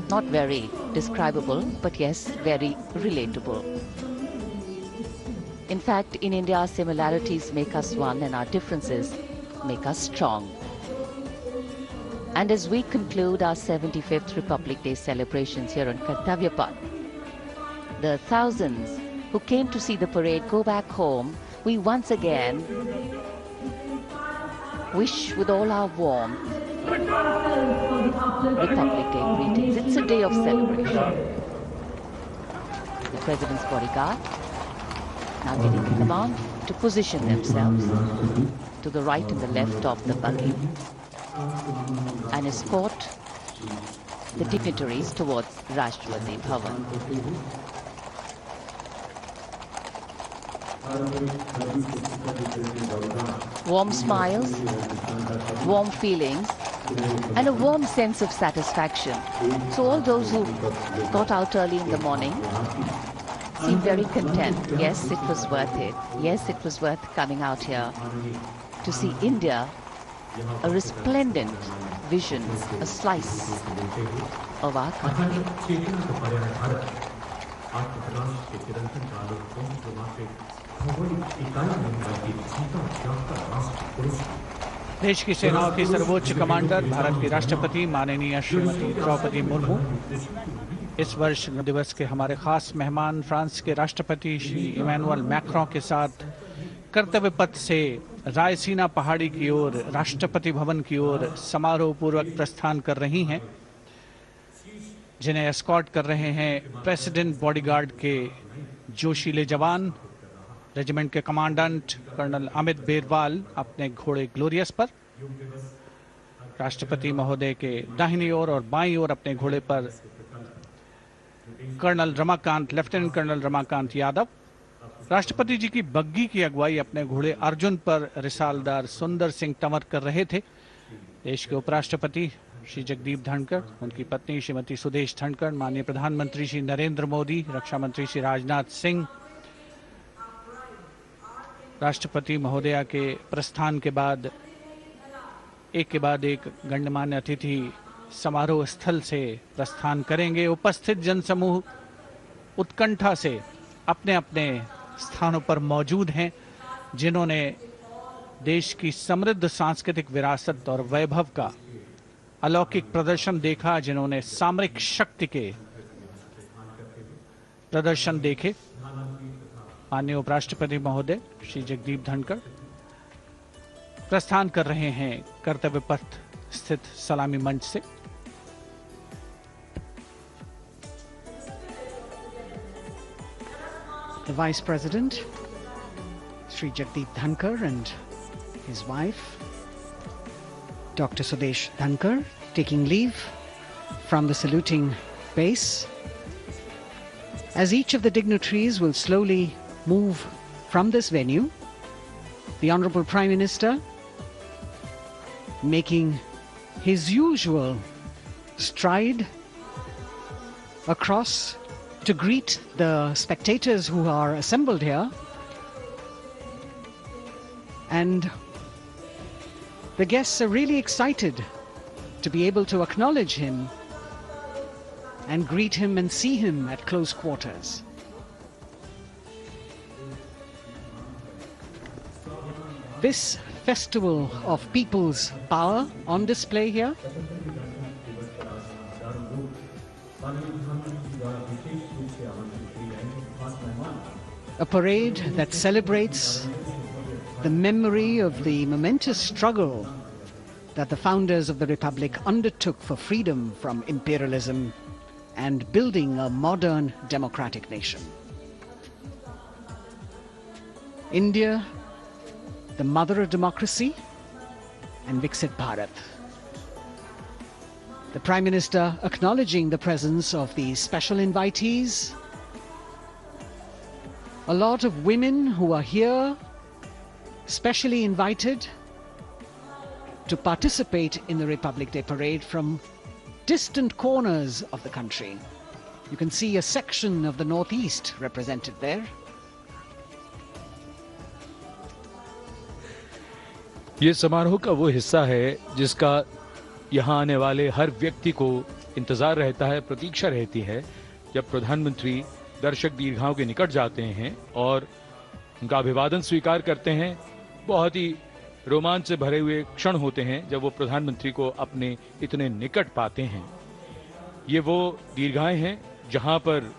Not very describable, but yes, very relatable. In fact, in India, our similarities make us one and our differences make us strong. And as we conclude our 75th Republic Day celebrations here on Kartavya Path, the thousands who came to see the parade go back home, we once again wish with all our warmth Republic Day greetings. It's a day of celebration. The President's bodyguard now getting the command to position themselves to the right and the left of the buggy and escort the dignitaries towards Rashtrapati Bhavan. Warm smiles, warm feelings, and a warm sense of satisfaction. So all those who got out early in the morning seem very content. Yes, it was worth it. Yes, it was worth coming out here to see India, a resplendent vision, a slice of our country. देश की सेनाओं की सर्वोच्च commander, Bharat की राष्ट्रपति माननीय श्रीमती द्रौपदी मुर्मू, इस वर्ष दिवस के हमारे खास मेहमान फ्रांस के राष्ट्रपति श्री इमैनुअल मैक्रों के साथ कर्तव्य पथ से रायसीना पहाड़ी की ओर, राष्ट्रपति भवन की ओर समारोह पूर्वक प्रस्थान कर रही हैं, जिन्हें एस्कॉर्ट कर रहे हैं प्रेसिडेंट बॉडीगार्ड के जोशीले जवान, रेजिमेंट के कमांडेंट कर्नल अमित बेरवाल अपने घोड़े ग्लोरियस पर। राष्ट्रपति महोदय के दाहिनी ओर और बाईं ओर अपने घोड़े पर colonel Ramakant, lieutenant colonel Ramakant Yadav. राष्ट्रपति जी की बग्गी की अगुवाई अपने घोड़े अर्जुन पर रिसालदार सुंदर सिंह तंवर कर रहे थे। देश के उपराष्ट्रपति श्री जगदीप धनखड़, उनकी पत्नी श्रीमती सुदेश धनखड़, माननीय प्रधानमंत्री श्री नरेंद्र मोदी, रक्षा मंत्री श्री राजनाथ सिंह, राष्ट्रपति महोदया के प्रस्थान के बाद एक गणमान्य अतिथि समारोह स्थल से प्रस्थान करेंगे। उपस्थित जनसमूह उत्कंठा से अपने अपने स्थानों पर मौजूद हैं। जिन्होंने देश की समृद्ध सांस्कृतिक विरासत और वैभव का अलौकिक प्रदर्शन देखा, जिन्होंने सामरिक शक्ति के प्रदर्शन देखे। माननीय उपराष्ट्रपति महोदय श्री जगदीप धनखड़ प्रस्थान कर रहे हैं कर्तव्य पथ स्थित सलामी मंच से। The Vice President, Sri Jagdeep Dhankar, and his wife, Dr. Sudesh Dhankar, taking leave from the saluting base. As each of the dignitaries will slowly move from this venue, the Honorable Prime Minister making his usual stride across to greet the spectators who are assembled here. And the guests are really excited to be able to acknowledge him and greet him and see him at close quarters. This festival of people's power on display here, a parade that celebrates the memory of the momentous struggle that the founders of the Republic undertook for freedom from imperialism and building a modern democratic nation. India, the mother of democracy, and Viksit Bharat. The Prime Minister acknowledging the presence of these special invitees. A lot of women who are here, specially invited to participate in the Republic Day Parade from distant corners of the country. You can see a section of the Northeast represented there. ये समारोह का वो हिस्सा है जिसका यहाँ आने वाले हर व्यक्ति को इंतजार रहता है, प्रतीक्षा रहती है जब प्रधानमंत्री दर्शक दीर्घाओं के निकट जाते हैं और उनका अभिवादन स्वीकार करते हैं। बहुत ही रोमांच से भरे हुए क्षण होते हैं जब वो प्रधानमंत्री को अपने इतने निकट पाते हैं। ये वो दीर्घाएं हैं जहां पर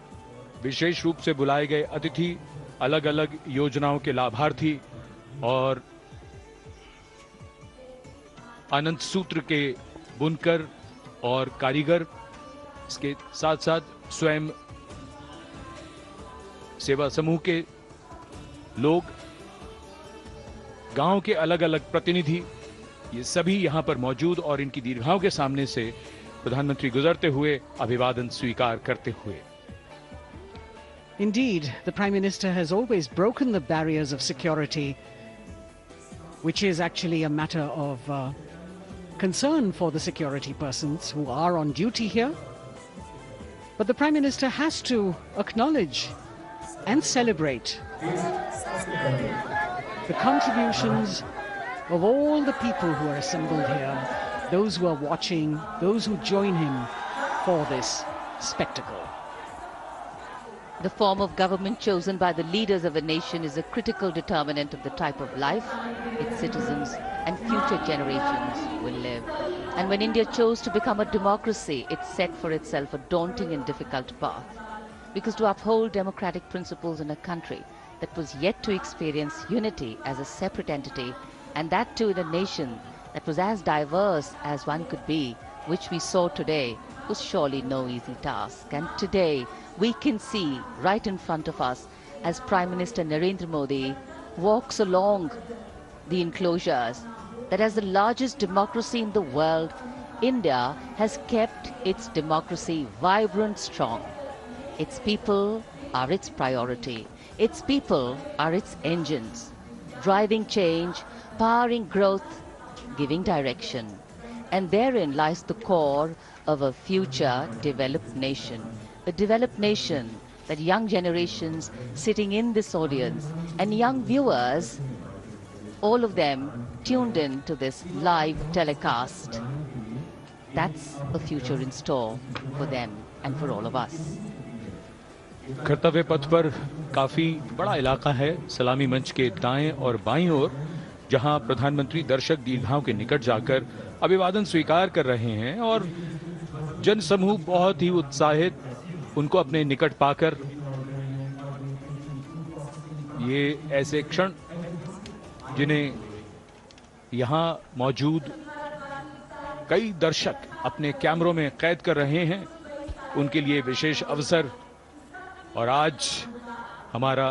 विशेष रूप से बुलाए गए अतिथि, अलग अलग योजनाओं के लाभार्थी और अनंत सूत्र के बुनकर और कारीगर, इसके साथ साथ स्वयं सेवा समूह के लोग, गांव के अलग अलग प्रतिनिधि, ये सभी यहां पर मौजूद और इनकी दीर्घाओं के सामने से प्रधानमंत्री गुजरते हुए अभिवादन स्वीकार करते हुए। Indeed, the Prime Minister has always broken the barriers of security, which is actually a matter of concern for the security persons who are on duty here. But the Prime Minister has to acknowledge and celebrate the contributions of all the people who are assembled here, those who are watching, those who join him for this spectacle. The form of government chosen by the leaders of a nation is a critical determinant of the type of life its citizens and future generations will live. And when India chose to become a democracy, it set for itself a daunting and difficult path. Because to uphold democratic principles in a country that was yet to experience unity as a separate entity, and that too in a nation that was as diverse as one could be, which we saw today, was surely no easy task. And today, we can see right in front of us as Prime Minister Narendra Modi walks along the enclosures that as the largest democracy in the world, India has kept its democracy vibrant, strong. Its people are its priority. Its people are its engines, driving change, powering growth, giving direction. And therein lies the core of a future developed nation. A developed nation that young generations sitting in this audience and young viewers, all of them tuned in to this live telecast. That's a future in store for them and for all of us. कर्तव्य पथ पर काफी बड़ा इलाका है, सलामी मंच के दाएं और बाईं ओर, जहां प्रधानमंत्री दर्शक दीर्घाओं के निकट जाकर अभिवादन स्वीकार कर रहे हैं और जनसमूह बहुत ही उत्साहित उनको अपने निकट पाकर ये ऐसे क्षण जिन्हें यहां मौजूद कई दर्शक अपने कैमरों में कैद कर रहे हैं, उनके लिए विशेष अवसर। और आज हमारा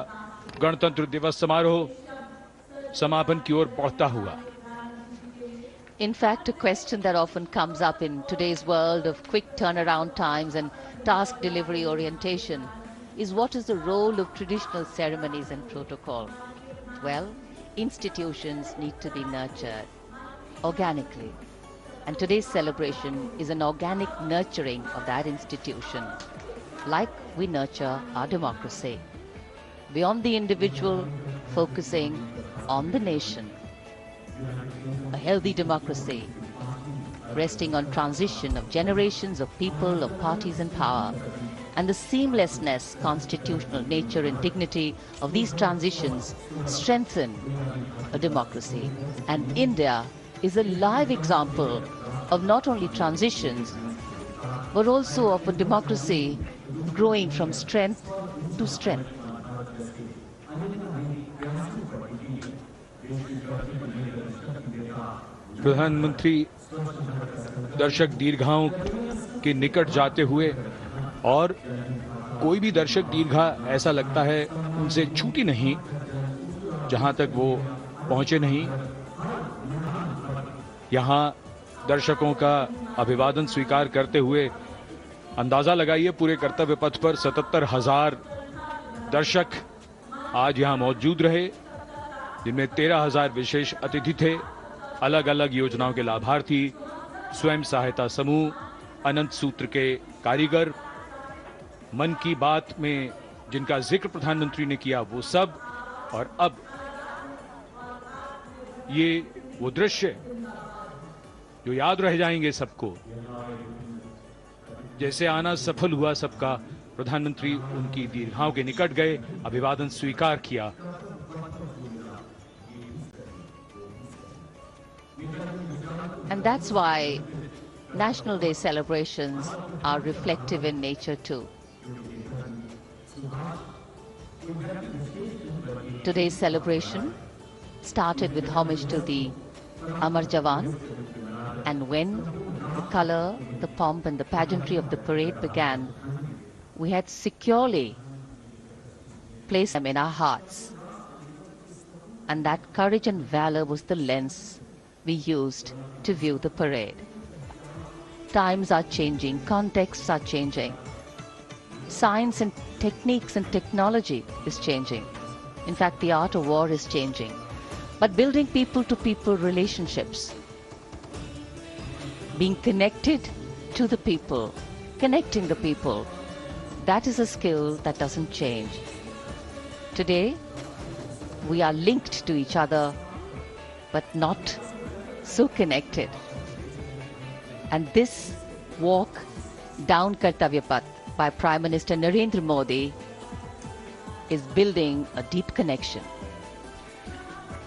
गणतंत्र दिवस समारोह समापन की ओर बढ़ता हुआ। In fact, a question that often comes up in today's world of quick turnaround times and task delivery orientation is what is the role of traditional ceremonies and protocol? Well, institutions need to be nurtured organically. And today's celebration is an organic nurturing of that institution, like we nurture our democracy. Beyond the individual, focusing on the nation. A healthy democracy, resting on transition of generations of people, of parties and power, and the seamlessness, constitutional nature and dignity of these transitions strengthen a democracy. And India is a live example of not only transitions, but also of a democracy growing from strength to strength. प्रधानमंत्री दर्शक दीर्घाओं के निकट जाते हुए, और कोई भी दर्शक दीर्घा ऐसा लगता है उनसे छूटी नहीं जहां तक वो पहुंचे नहीं। यहां दर्शकों का अभिवादन स्वीकार करते हुए अंदाजा लगाइए, पूरे कर्तव्य पथ पर 77,000 दर्शक आज यहां मौजूद रहे, जिनमें 13,000 विशेष अतिथि थे, अलग अलग योजनाओं के लाभार्थी, स्वयं सहायता समूह, अनंत सूत्र के कारीगर, मन की बात में जिनका जिक्र प्रधानमंत्री ने किया वो सब। और अब ये वो दृश्य जो याद रह जाएंगे सबको, जैसे आना सफल हुआ सबका, प्रधानमंत्री उनकी दीर्घाओं के निकट गए, अभिवादन स्वीकार किया। And that's why National Day celebrations are reflective in nature too. Today's celebration started with homage to the Amar Jawan, and when the color, the pomp and the pageantry of the parade began, we had securely placed them in our hearts. And that courage and valor was the lens we used to view the parade. Times are changing, contexts are changing. Science and techniques and technology is changing. In fact, the art of war is changing. But building people-to-people relationships, being connected to the people, connecting the people, that is a skill that doesn't change. Today, we are linked to each other, but not so connected. And this walk down Kartavya Path by Prime Minister Narendra Modi is building a deep connection.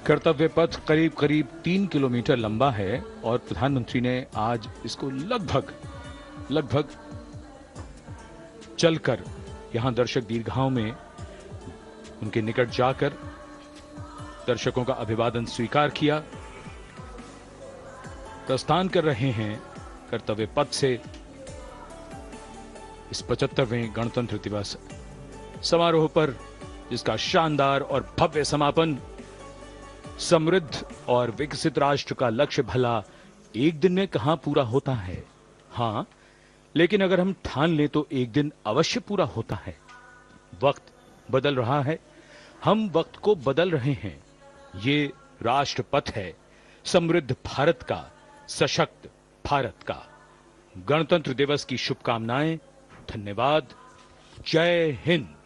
कर्तव्य पथ करीब करीब 3 kilometre लंबा है और प्रधानमंत्री ने आज इसको लगभग चलकर यहां दर्शक दीर्घाओं में उनके निकट जाकर दर्शकों का अभिवादन स्वीकार किया। प्रस्थान कर रहे हैं कर्तव्य पथ से इस 75वें गणतंत्र दिवस समारोह पर, जिसका शानदार और भव्य समापन समृद्ध और विकसित राष्ट्र का लक्ष्य भला एक दिन में कहां पूरा होता है। हां, लेकिन अगर हम ठान लें तो एक दिन अवश्य पूरा होता है। वक्त बदल रहा है, हम वक्त को बदल रहे हैं। ये राष्ट्रपथ है समृद्ध भारत का, सशक्त भारत का। गणतंत्र दिवस की शुभकामनाएं। धन्यवाद। जय हिंद।